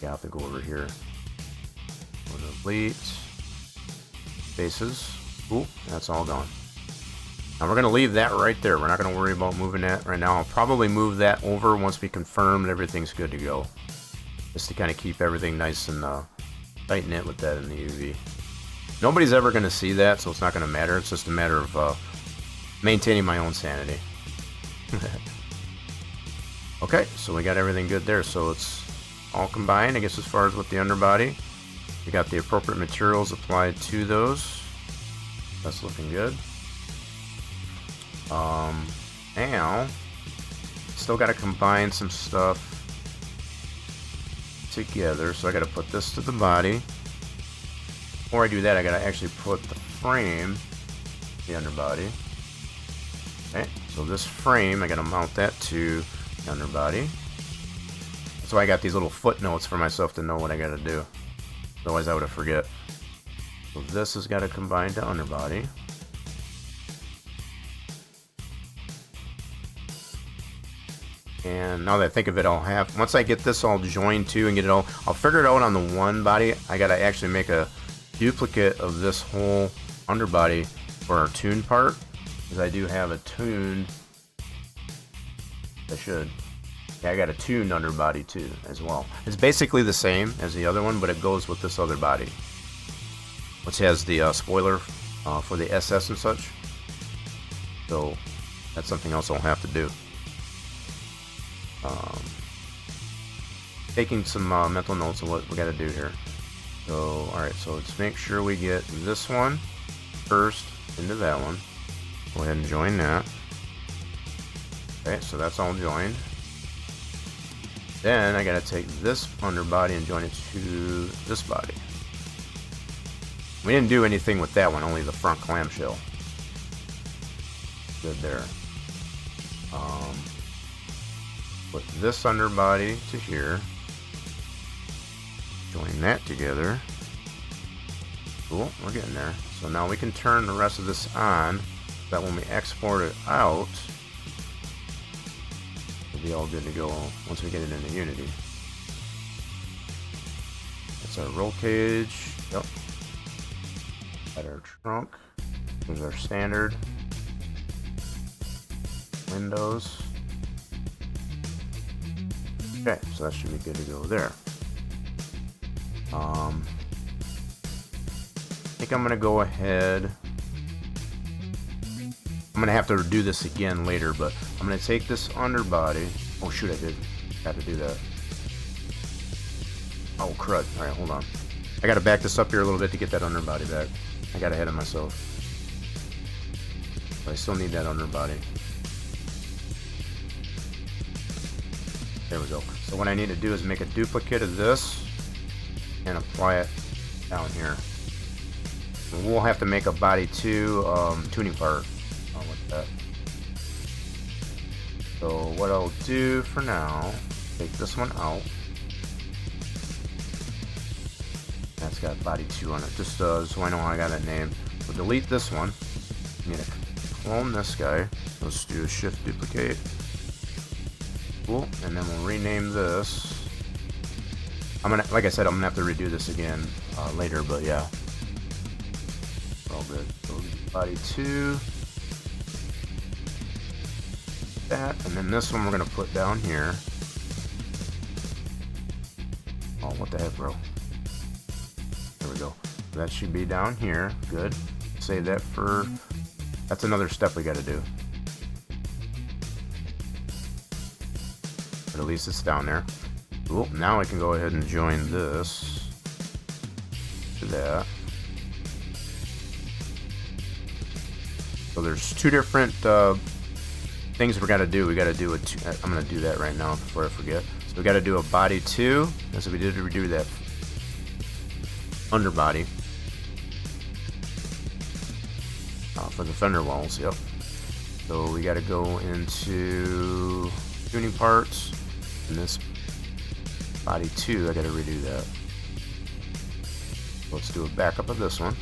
Yeah, I have to go over here. Go to delete. Spaces. Ooh, that's all gone. Now we're going to leave that right there. We're not going to worry about moving that right now. I'll probably move that over once we confirm that everything's good to go. Just to kind of keep everything nice and tight knit with that in the UV. Nobody's ever going to see that, so it's not going to matter. It's just a matter of maintaining my own sanity. Okay, so we got everything good there. So it's all combined, I guess, as far as with the underbody. We got the appropriate materials applied to those. That's looking good. Now, still got to combine some stuff together. So I got to put this to the body. Before I do that, I got to actually put the frame, the underbody. Okay, so this frame, I got to mount that to the underbody. That's why I got these little footnotes for myself to know what I got to do. Otherwise, I would have forget. So this has got to combine to underbody. And now that I think of it, once I get this all joined too and get it all, I'll figure it out on the one body. I got to actually make a duplicate of this whole underbody for our tune part. because I do have a tuned. I should. Yeah, I got a tuned underbody too as well. It's basically the same as the other one, but it goes with this other body, which has the spoiler for the SS and such. So that's something else I'll have to do. Taking some mental notes of what we got to do here. So, alright, so let's make sure we get this one first into that one. Go ahead and join that. Okay, so that's all joined. Then I got to take this underbody and join it to this body. We didn't do anything with that one, only the front clamshell. Good there. Put this underbody to here. Join that together. Cool, we're getting there. So now we can turn the rest of this on, so that when we export it out, it'll be all good to go once we get it into Unity. That's our roll cage. Yep. Got our trunk. Here's our standard windows. Okay, so that should be good to go there. I think I'm gonna go ahead. I'm gonna have to do this again later, but I'm gonna take this underbody. Oh shoot, I did. Got to do that. Oh crud! All right, hold on. I gotta back this up here a little bit to get that underbody back. I got ahead of myself. But I still need that underbody. There we go. So what I need to do is make a duplicate of this and apply it down here. And we'll have to make a body 2 tuning part with that. So what I'll do for now, take this one out. That's got body 2 on it, just so I know how I got that name. We'll delete this one. I need to clone this guy. Let's do a shift duplicate. Cool, and then we'll rename this. Like I said, I'm gonna have to redo this again later, but yeah, we're all good. So body 2, that, and then this one we're gonna put down here. Oh, what the heck, bro? There we go. That should be down here. Good. Save that for. That's another step we got to do. But at least it's down there. Cool. Now I can go ahead and join this to that. So there's 2 different things we got to do. We got to do I'm going to do that right now before I forget. So we got to do a body 2. That's what we did to redo that underbody for the fender walls. Yep. So we got to go into tuning parts, and this body 2, I got to redo that. Let's do a backup of this one.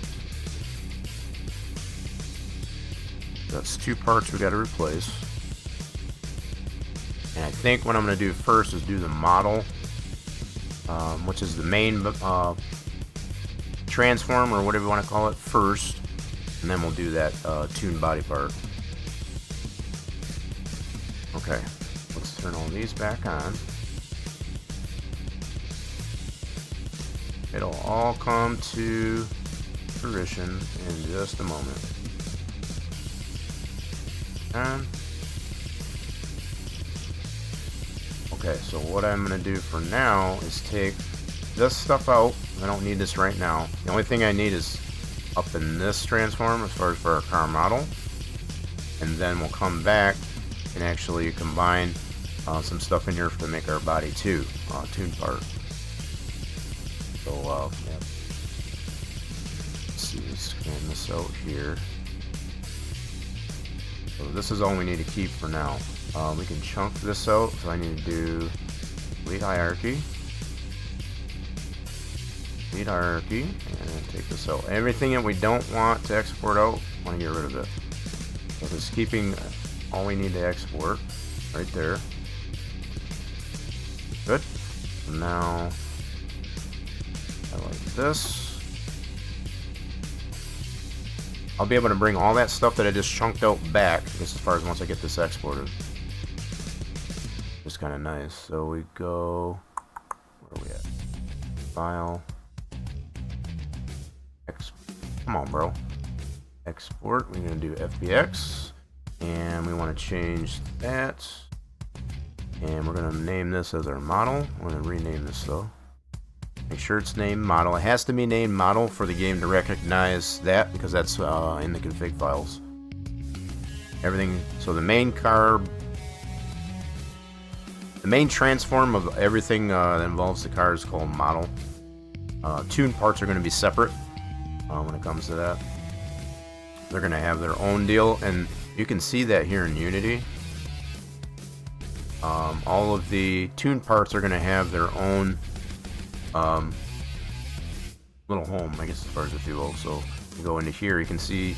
That's 2 parts we got to replace. And I think what I'm going to do first is do the model, which is the main transform or whatever you want to call it first, and then we'll do that tuned body part. Okay, let's turn all these back on. It'll all come to fruition in just a moment. And okay, so what I'm going to do for now is take this stuff out. I don't need this right now. The only thing I need is up in this transform as far as for our car model, and then we'll come back and actually combine some stuff in here to make our body 2 tuned part. So yeah. Let's see, let's scan this out here. So this is all we need to keep for now. We can chunk this out, so I need to do delete hierarchy, and take this out. Everything that we don't want to export out, I want to get rid of it. So just keeping all we need to export right there. Good. So now I like this. I'll be able to bring all that stuff that I just chunked out back, just as far as once I get this exported. Just kind of nice. So we go, where are we at? File. Come on, bro. Export. We're going to do FBX. And we want to change that. And we're going to name this as our model. I'm going to rename this though. Make sure it's named model. It has to be named model for the game to recognize that, because that's in the config files. Everything. So the main car, the main transform of everything that involves the car is called model. Tune parts are going to be separate when it comes to that. They're going to have their own deal, and you can see that here in Unity. All of the tune parts are going to have their own little home, I guess, as far as if you will. So you go into here, you can see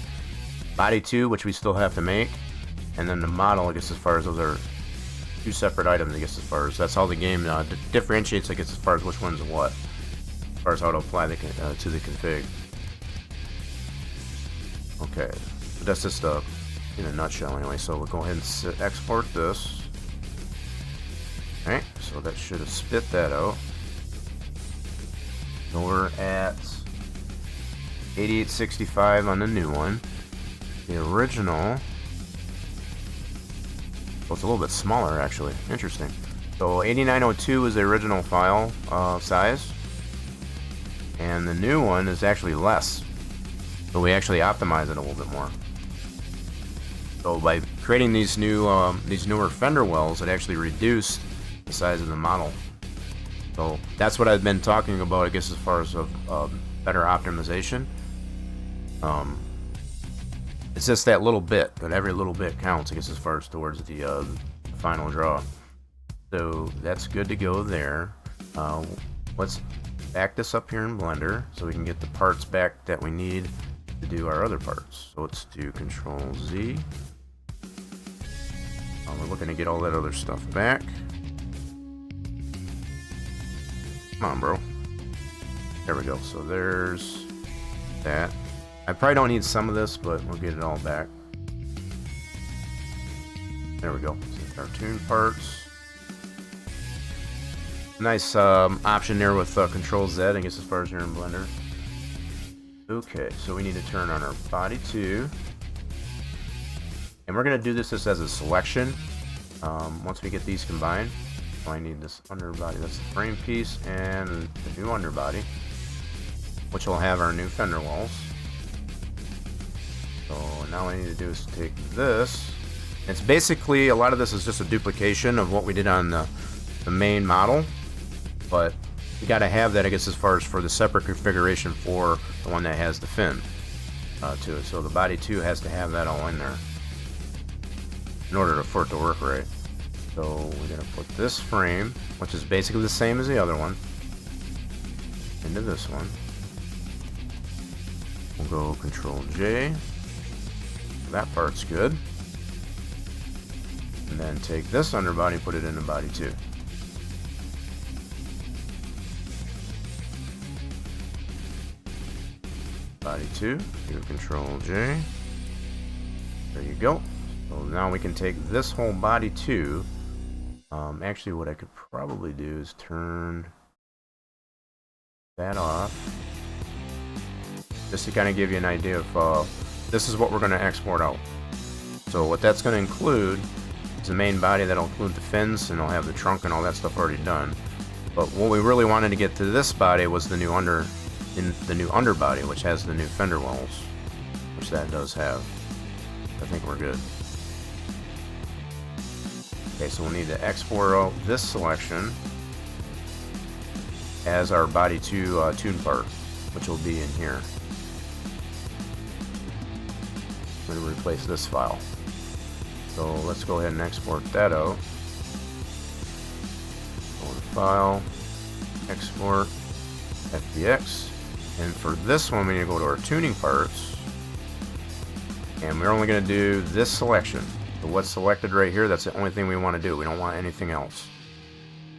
body 2, which we still have to make, and then the model, I guess, as far as those are two separate items, I guess, as far as that's how the game differentiates, I guess, as far as which one's what, as far as how to apply the to the config. Okay, but that's just in a nutshell anyway. So we'll go ahead and export this. Alright, so that should have spit that out. So we're at 8865 on the new one. The original, well, it's a little bit smaller actually. Interesting. So 8902 is the original file size, and the new one is actually less. So we actually optimize it a little bit more. So by creating these newer fender wells, it actually reduced the size of the model. So that's what I've been talking about, I guess, as far as better optimization. It's just that little bit, but every little bit counts, I guess, as far as towards the final draw. So that's good to go there. Let's back this up here in Blender so we can get the parts back that we need to do our other parts. So let's do Control Z. We're looking to get all that other stuff back. Come on, bro. There we go. So there's that. I probably don't need some of this, but we'll get it all back. There we go. So our tune parts. Nice option there with Control Z, I guess, as far as you're in Blender. Okay, so we need to turn on our body 2. And we're going to do this just as a selection. Once we get these combined. So I need this underbody, that's the frame piece, and the new underbody, which will have our new fender walls. So now what I need to do is take this. It's basically, a lot of this is just a duplication of what we did on the main model, but you got to have that, I guess, as far as for the separate configuration for the one that has the fin to it. So the body 2 has to have that all in there in order for it to work right. So we're going to put this frame, which is basically the same as the other one, into this one. We'll go Control J. That part's good. And then take this underbody, put it into body 2. Body 2, do Control J. There you go. So now we can take this whole body 2. Actually, what I could probably do is turn that off, just to kind of give you an idea of this is what we're going to export out. So what that's going to include is the main body. That'll include the fins, and it'll have the trunk and all that stuff already done. But what we really wanted to get to this body was the new underbody, which has the new fender wells, which that does have. I think we're good. Okay, so we'll need to export out this selection as our body 2 tune part, which will be in here. I'm going to replace this file. So let's go ahead and export that out. Go to File, Export, FBX, and for this one we need to go to our tuning parts, and we're only going to do this selection. So what's selected right here, that's the only thing we want to do. We don't want anything else.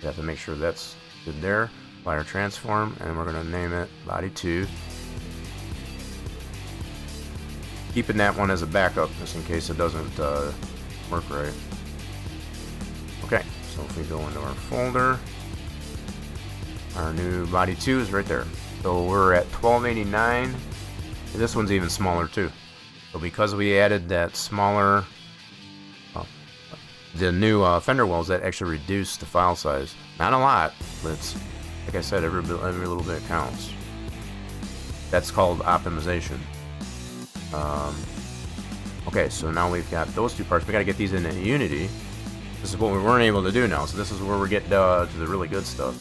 We have to make sure that's good there. Apply our transform, and we're going to name it body 2. keeping that one as a backup just in case it doesn't work right. Okay, so if we go into our folder, our new body 2 is right there. So we're at 1289. This one's even smaller too. So because we added that smaller, the new fender wells, that actually reduced the file size. Not a lot, but it's, like I said, every little bit counts. That's called optimization. Okay, so now we've got those two parts. We got to get these into Unity. This is what we weren't able to do now. So this is where we're getting to the really good stuff.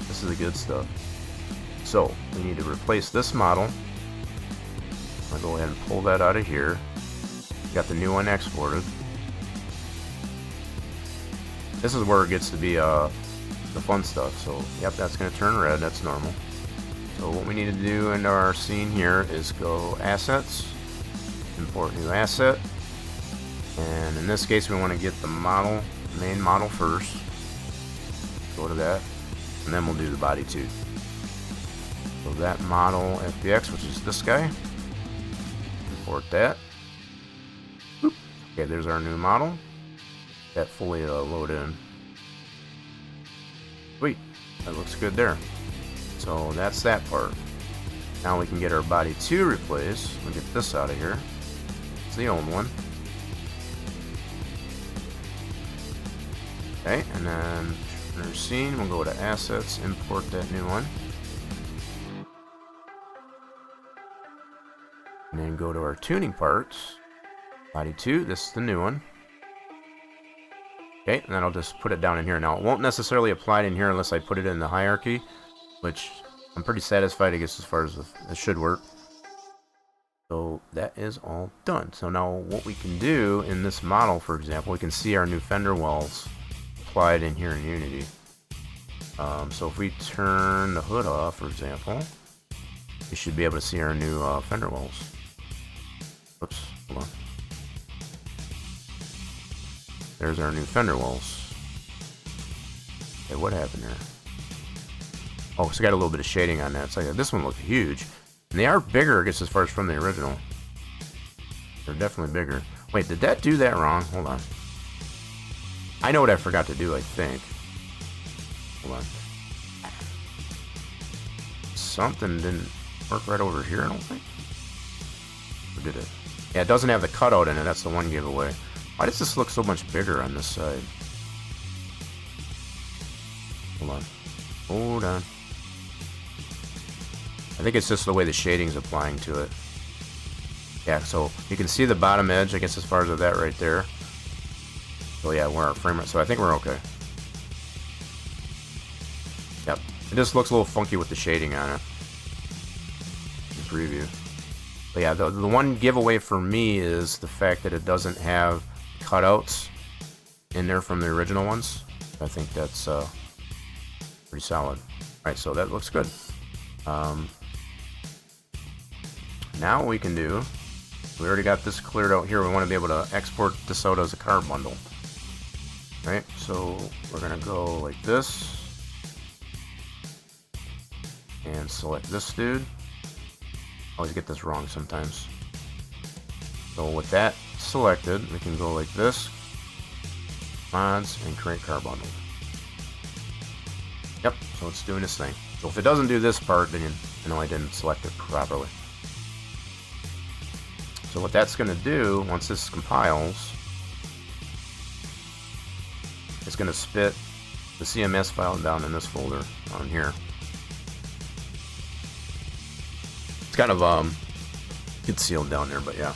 This is the good stuff. So we need to replace this model. I'll go ahead and pull that out of here. Got the new one exported. This is where it gets to be the fun stuff. So yep, that's going to turn red. That's normal. So what we need to do in our scene here is go assets, import new asset, and in this case we want to get the model, main model first. Go to that, and then we'll do the body too. So that model FBX, which is this guy, import that. Boop. Okay, there's our new model. That fully load in. Sweet, that looks good there. So that's that part. Now we can get our body 2 replaced. We'll get this out of here. It's the old one. Okay, and then in our scene, we'll go to assets, import that new one. And then go to our tuning parts. Body 2, this is the new one. Okay, and then I'll just put it down in here. Now, it won't necessarily apply in here unless I put it in the hierarchy, which I'm pretty satisfied, I guess, as far as it should work. So that is all done. So now what we can do in this model, for example, we can see our new fender wells applied in here in Unity. So if we turn the hood off, for example, we should be able to see our new fender wells. Oops, hold on. There's our new fender wells. Okay, what happened here? Oh, so got a little bit of shading on that. So this one looked huge. And they are bigger, I guess, as far as from the original. They're definitely bigger. Wait, did that do that wrong? Hold on. I know what I forgot to do, I think. Hold on. Something didn't work right over here, I don't think. Or did it? Yeah, it doesn't have the cutout in it. That's the one giveaway. Why does this look so much bigger on this side? Hold on. Hold on. I think it's just the way the shading's applying to it. Yeah, so you can see the bottom edge, I guess, as far as that right there. So yeah, we're our frame rate. So I think we're okay. Yep. It just looks a little funky with the shading on it. The preview. But yeah, the one giveaway for me is the fact that it doesn't have cutouts in there from the original ones. I think that's pretty solid. Alright, so that looks good. Now what we can do, we already got this cleared out here. We want to be able to export this out as a car bundle. Right, so we're going to go like this and select this dude. Always get this wrong sometimes. So with that selected, we can go like this, mods, and create car bundle. Yep, so it's doing this thing. So if it doesn't do this part, then you know I didn't select it properly. So what that's going to do, once this compiles, it's going to spit the CMS file down in this folder on here. It's kind of it's sealed down there, but yeah.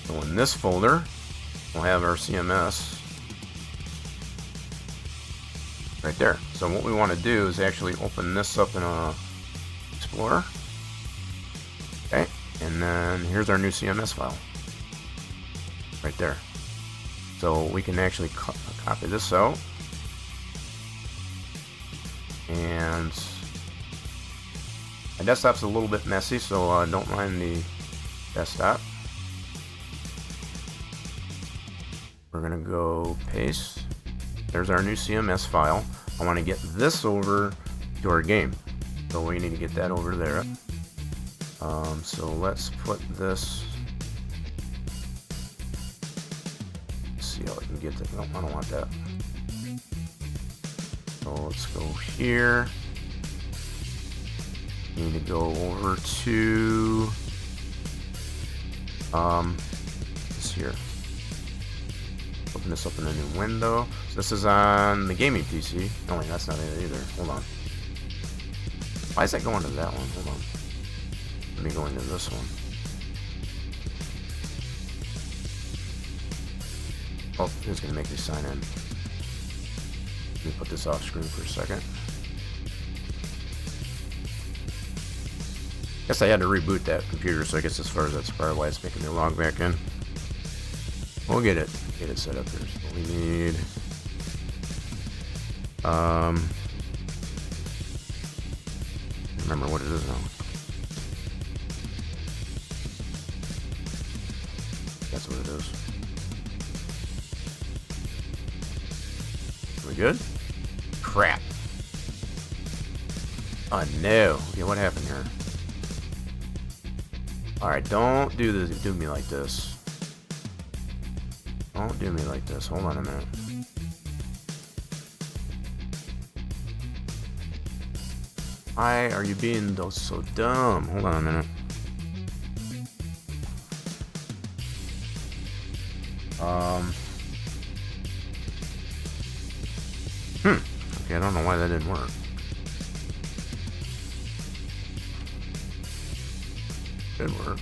So in this folder, we'll have our CMS right there. So what we want to do is actually open this up in a Explorer. Okay, and then here's our new CMS file right there. So we can actually copy this out, and my desktop's a little bit messy, so don't mind the desktop. We're gonna go paste. There's our new CMS file. I want to get this over to our game, so we need to get that over there. So let's put this. Let's see how I can get that. No, I don't want that. So let's go here. Need to go over to this here. Open this up in a new window. So this is on the gaming PC. Oh wait, that's not it either. Hold on. Why is that going to that one? Hold on. Let me go into this one. Oh, who's gonna make me sign in? Let me put this off screen for a second. Guess I had to reboot that computer, so I guess as far as that's probably why it's making me log back in. We'll get it set up here. So we need remember what it is now. That's what it is. Are we good? Crap. Oh no. Okay, what happened here? Alright, don't do me like this. Don't do me like this. Hold on a minute. Why are you being so dumb? Hold on a minute. Okay, I don't know why that didn't work. Didn't work.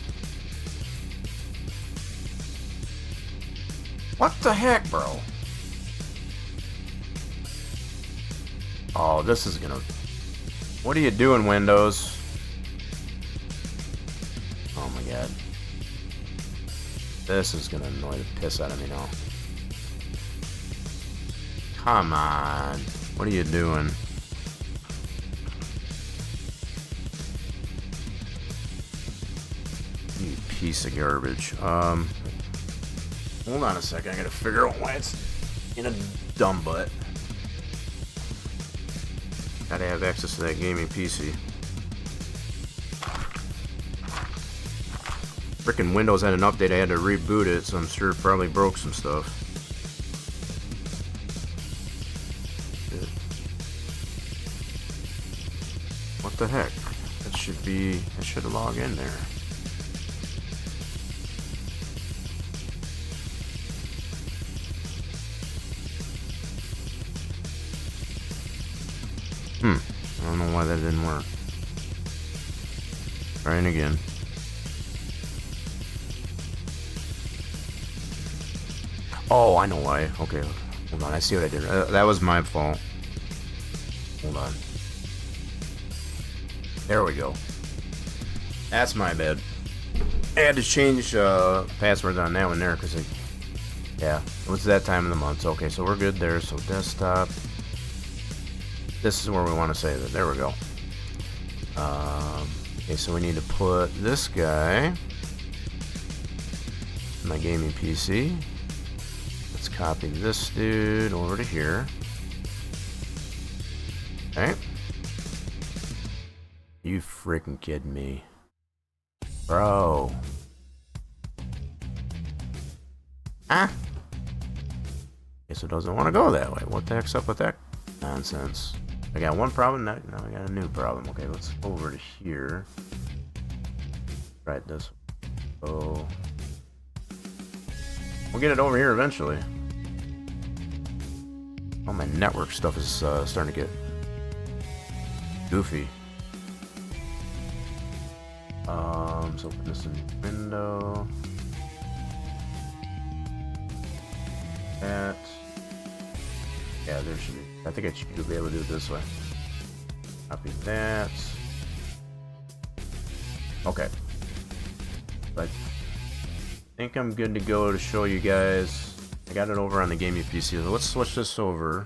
What the heck, bro? Oh, this is gonna... What are you doing, Windows? Oh my god. This is gonna annoy the piss out of me now. Come on. What are you doing? You piece of garbage. Hold on a second. I gotta figure out why it's in a dumb butt. Gotta have access to that gaming PC. Frickin' Windows had an update. I had to reboot it, so I'm sure it probably broke some stuff. What the heck? That should log in there. I don't know why that didn't work. Trying again. Oh, I know why. Okay, hold on. I see what I did. That was my fault. Hold on. There we go. That's my bad. I had to change passwords on that one there because yeah, it was that time of the month. Okay, so we're good there. So desktop. This is where we want to save it. There we go. Okay, so we need to put this guy in my gaming PC. Let's copy this dude over to here. Okay. You freaking kidding me, bro? Ah. Guess it doesn't want to go that way. What the heck's up with that nonsense? I got one problem, now I got a new problem. Okay, let's go over to here. Right, this. Oh. We'll get it over here eventually. All my network stuff is starting to get goofy. So open this in window. That. Yeah, there should be. I think I should be able to do it this way. Copy that. Okay. But I think I'm good to go to show you guys. I got it over on the gaming PC. So let's switch this over.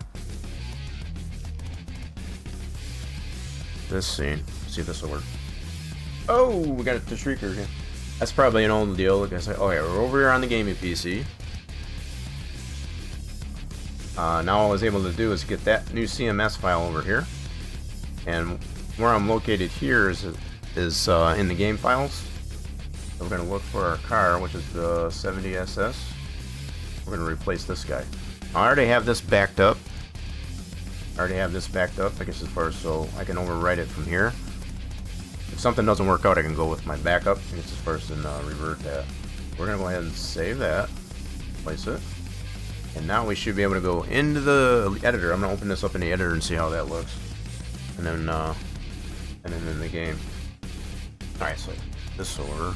This scene. See if this will work. Oh, we got the shrieker here. That's probably an old deal. Like I said, oh yeah, we're over here on the gaming PC. Now all I was able to do is get that new CMS file over here, and where I'm located here is is in the game files. So we're going to look for our car, which is the 70SS. We're going to replace this guy. I already have this backed up. I guess, as far as so I can overwrite it from here. If something doesn't work out, I can go with my backup. I guess as far as revert that. We're going to go ahead and save that. Place it. And now we should be able to go into the editor. I'm going to open this up in the editor and see how that looks. And then in the game. Alright, so this order.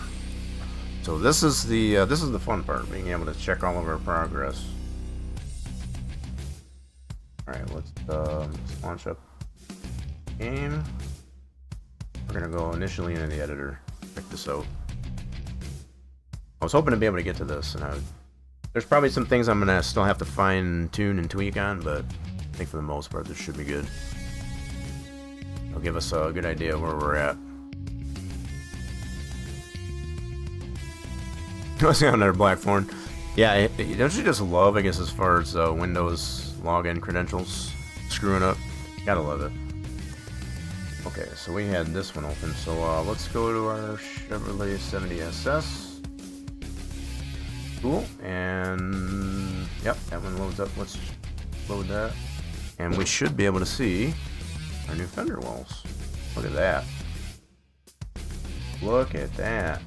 So this is the fun part, being able to check all of our progress. Alright, let's launch up game. We're gonna go initially into the editor. Check this out. I was hoping to be able to get to this, and there's probably some things I'm gonna still have to fine tune and tweak on, but I think for the most part this should be good. It'll give us a good idea of where we're at. I see another black phone. Yeah, don't you just love, I guess, as far as Windows login credentials screwing up? Gotta love it. Okay, so we had this one open, so let's go to our Chevrolet 70SS. Cool, and yep, that one loads up. Let's load that, and we should be able to see our new fender wells. Look at that. Look at that.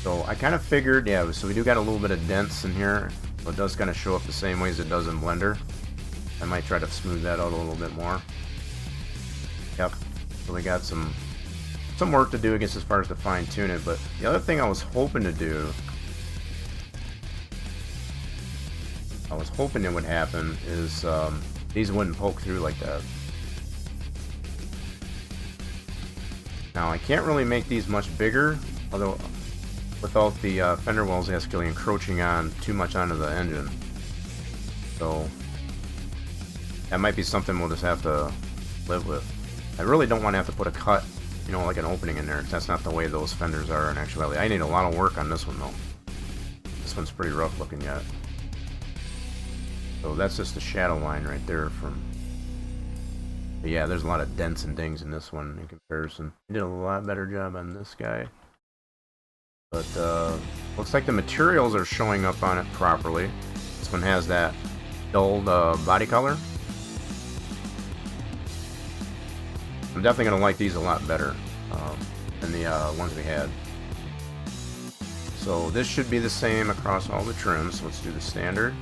So I kind of figured, yeah, so we do got a little bit of dents in here, so it does kind of show up the same way as it does in Blender. I might try to smooth that out a little bit more. Yep, so we got some work to do, I guess, as far as to fine tune it, but the other thing I was hoping to do, it would happen, is these wouldn't poke through like that. Now I can't really make these much bigger, although without the fender wells actually encroaching on too much onto the engine. So that might be something we'll just have to live with. I really don't want to have to put a cut, you know, like an opening in there. That's not the way those fenders are in actuality. I need a lot of work on this one though. This one's pretty rough looking yet. So that's just the shadow line right there from. But yeah, there's a lot of dents and dings in this one in comparison. I did a lot better job on this guy. But looks like the materials are showing up on it properly. This one has that dulled body color. I'm definitely going to like these a lot better than the ones we had. So this should be the same across all the trims. Let's do the standard.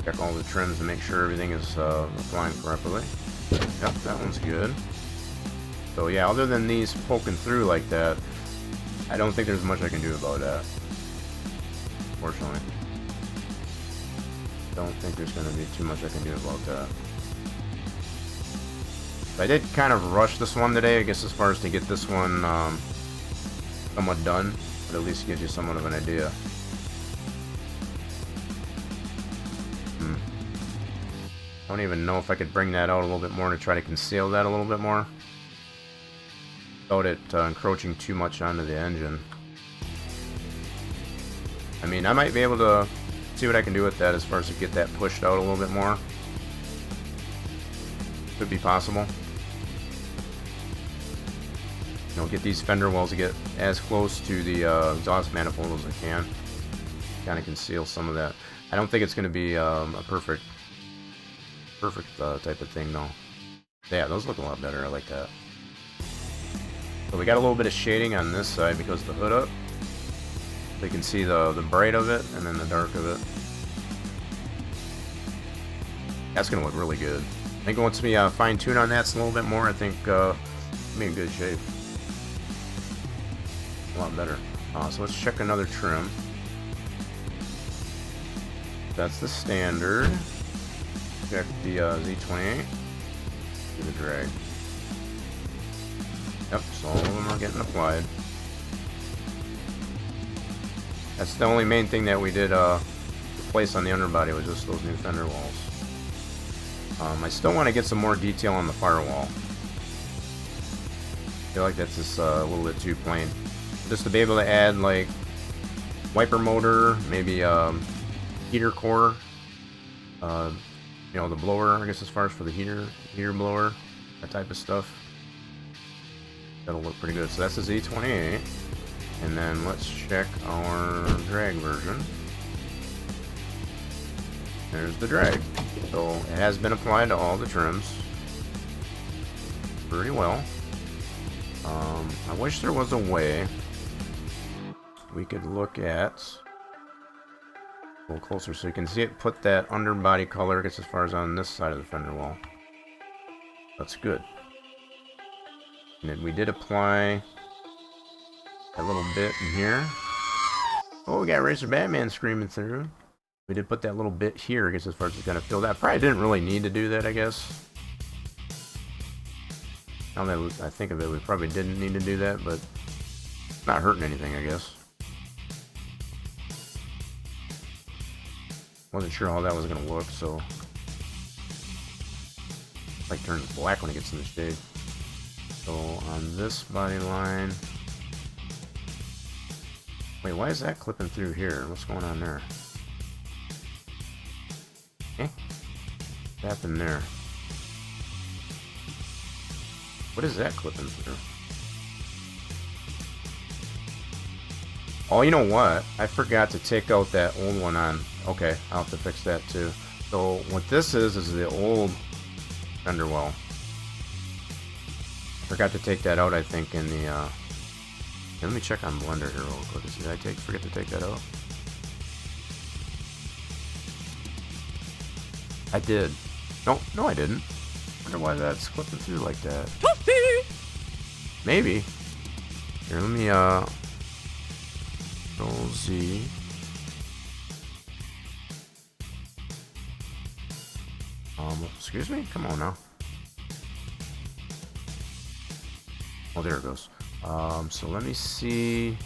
Check all the trims to make sure everything is applying properly. Yep, that one's good. So yeah, other than these poking through like that, I don't think there's much I can do about that. Unfortunately. Don't think there's going to be too much I can do about that. I did kind of rush this one today, I guess, as far as to get this one somewhat done, but at least gives you somewhat of an idea. I don't even know if I could bring that out a little bit more to try to conceal that a little bit more without it encroaching too much onto the engine. I mean, I might be able to see what I can do with that as far as to get that pushed out a little bit more. Could be possible. You know, get these fender wells to get as close to the exhaust manifold as I can. Kind of conceal some of that. I don't think it's going to be a perfect type of thing though. Yeah, those look a lot better. I like that. So we got a little bit of shading on this side because of the hood up. So you can see the bright of it and then the dark of it. That's going to look really good. I think once we fine tune on that a little bit more, I think we'll be in good shape. A lot better. So let's check another trim. That's the standard. Check the Z28. Do the drag. Yep, so all of them are getting applied. That's the only main thing that we did replace on the underbody was just those new fender walls. I still want to get some more detail on the firewall. I feel like that's just a little bit too plain. Just to be able to add like wiper motor, maybe heater core, you know, the blower, I guess, as far as for the heater blower, that type of stuff. That'll look pretty good. So that's the Z28. And then let's check our drag version. There's the drag. So it has been applied to all the trims pretty well. I wish there was a way we could look at a little closer so you can see it put that underbody color gets as far as on this side of the fender wall. That's good. And then we did apply a little bit in here. Oh, we got Racer Batman screaming through. We did put that little bit here, I guess, as far as it's gonna fill that. Probably didn't really need to do that, I guess. Now that I think of it, we probably didn't need to do that, but it's not hurting anything, I guess. Wasn't sure how that was gonna look, so like turns black when it gets in the shade. So on this body line, wait, why is that clipping through here? What's going on there? Eh? What happened there? What is that clipping through? Oh, you know what? I forgot to take out that old one on. Okay, I'll have to fix that too. So what this is the old fender well. Forgot to take that out, I think, in the let me check on Blender here real quick. Did I forget to take that out? I did. No, I didn't. Wonder why that's clipping through like that. Maybe. Here, let me Control Z. Excuse me? Come on now. Oh, there it goes. So let me see.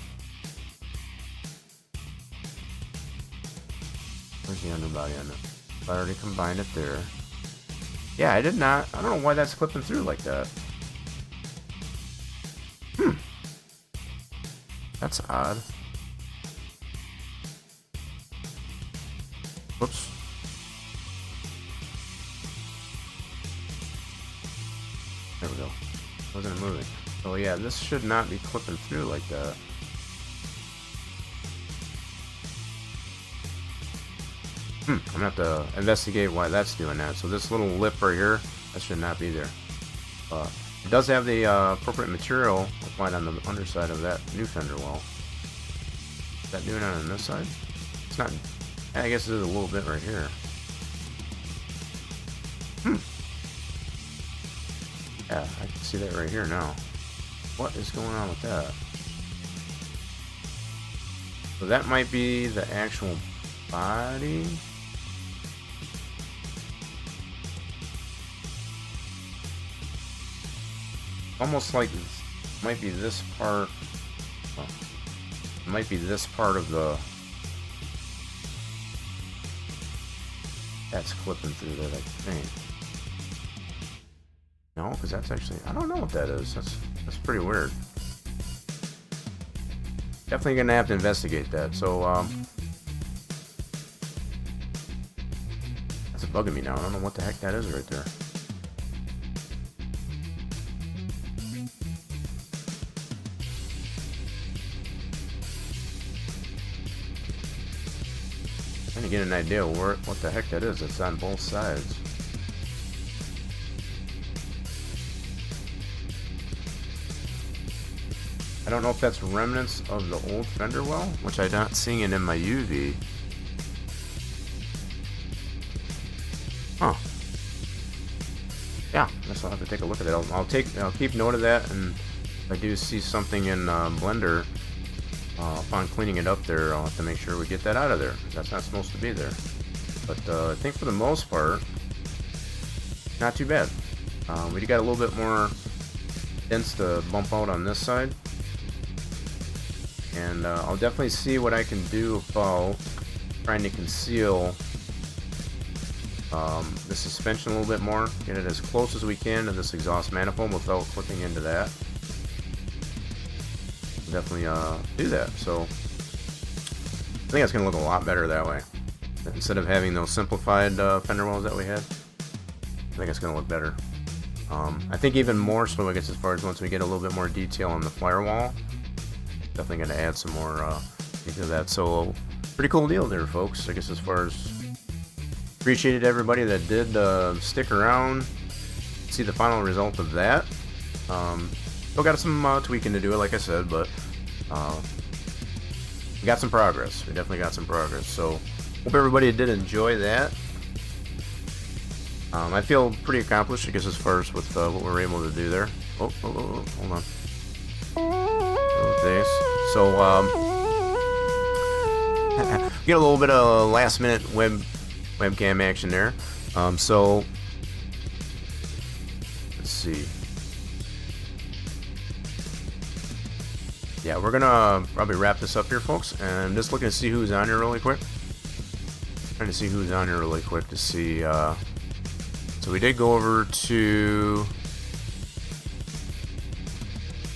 Where's the underbody on it? I already combined it there. Yeah, I did not. I don't know why that's clipping through like that. That's odd. Whoops. There we go. Wasn't moving. Oh yeah, this should not be clipping through like that. I'm gonna have to investigate why that's doing that. So this little lip right here, that should not be there. It does have the appropriate material applied on the underside of that new fender well. Is that doing it on this side? It's not. I guess it is a little bit right here. Yeah, I can see that right here now. What is going on with that? So that might be the actual body. Almost like it might be this part. Oh, it might be this part of the. That's clipping through that, I think. No, because that's actually. I don't know what that is. That's pretty weird. Definitely gonna have to investigate that. So that's bugging me now. I don't know what the heck that is right there. Trying to get an idea what the heck that is. It's on both sides. I don't know if that's remnants of the old fender well, which I'm not seeing it in my UV. Huh. Yeah, I guess I'll have to take a look at it. I'll keep note of that, and if I do see something in Blender, upon cleaning it up there, I'll have to make sure we get that out of there, because that's not supposed to be there. But I think for the most part, not too bad. We got a little bit more dents to bump out on this side. And I'll definitely see what I can do about trying to conceal the suspension a little bit more. Get it as close as we can to this exhaust manifold without clipping into that. Definitely do that. So I think it's going to look a lot better that way. Instead of having those simplified fender wells that we had, I think it's going to look better. I think even more so, I guess, as far as once we get a little bit more detail on the firewall, definitely going to add some more into that. So, pretty cool deal there, folks. I guess as far as appreciated everybody that did stick around, see the final result of that. Still got some tweaking to do, like I said, but we got some progress. We definitely got some progress. So, hope everybody did enjoy that. I feel pretty accomplished, I guess, as far as with what we're able to do there. Oh, hold on. Okay, so, get a little bit of last minute webcam action there. So, let's see. Yeah, we're gonna probably wrap this up here, folks. And I'm just looking to see who's on here really quick. Trying to see who's on here really quick to see. So we did go over to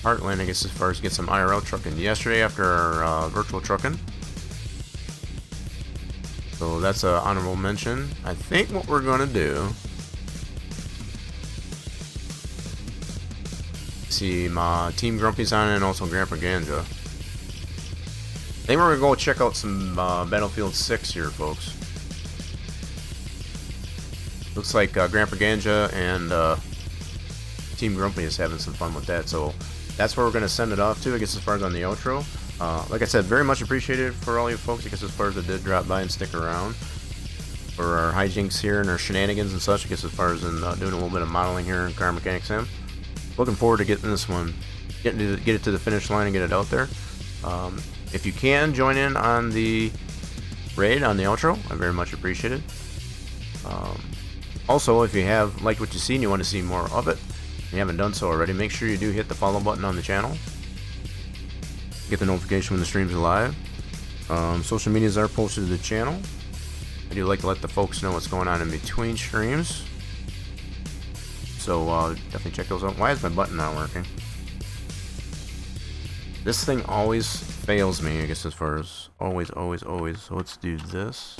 Heartland, I guess, as far as get some IRL trucking yesterday after our virtual trucking. So that's an honorable mention. I think what we're gonna do. See, my Team Grumpy's on and also Grandpa Ganja. I think we're gonna go check out some Battlefield 6 here, folks. Looks like Grandpa Ganja and Team Grumpy is having some fun with that, so that's where we're gonna send it off to, I guess, as far as on the outro. Like I said, very much appreciated for all you folks, I guess, as far as that did drop by and stick around for our hijinks here and our shenanigans and such, I guess, as far as in doing a little bit of modeling here in Car Mechanic Sim. Looking forward to getting this one, get it to the finish line and get it out there. If you can join in on the raid on the outro, I very much appreciate it. Also, if you have liked what you see and you want to see more of it, and you haven't done so already, make sure you do hit the follow button on the channel. Get the notification when the streams are live. Social medias are posted to the channel. I do like to let the folks know what's going on in between streams. So definitely check those out. Why is my button not working? This thing always fails me, I guess, as far as always. So let's do this.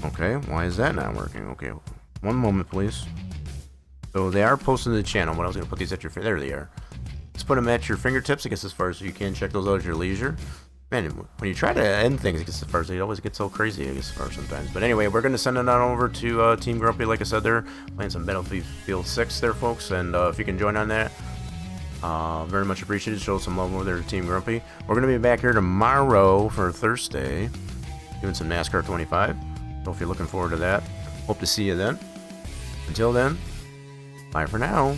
Okay, why is that not working? Okay, one moment, please. So they are posted to the channel, but I was going to put these at your there they are. Let's put them at your fingertips, I guess, as far as you can check those out at your leisure. Man, when you try to end things, I guess, as far as they always get so crazy, I guess, as far as sometimes. But anyway, we're going to send it on over to Team Grumpy, like I said, they're playing some Battlefield 6 there, folks. And if you can join on that, very much appreciated. Show some love over there to Team Grumpy. We're going to be back here tomorrow for Thursday, doing some NASCAR 25. So if you're looking forward to that, hope to see you then. Until then, bye for now.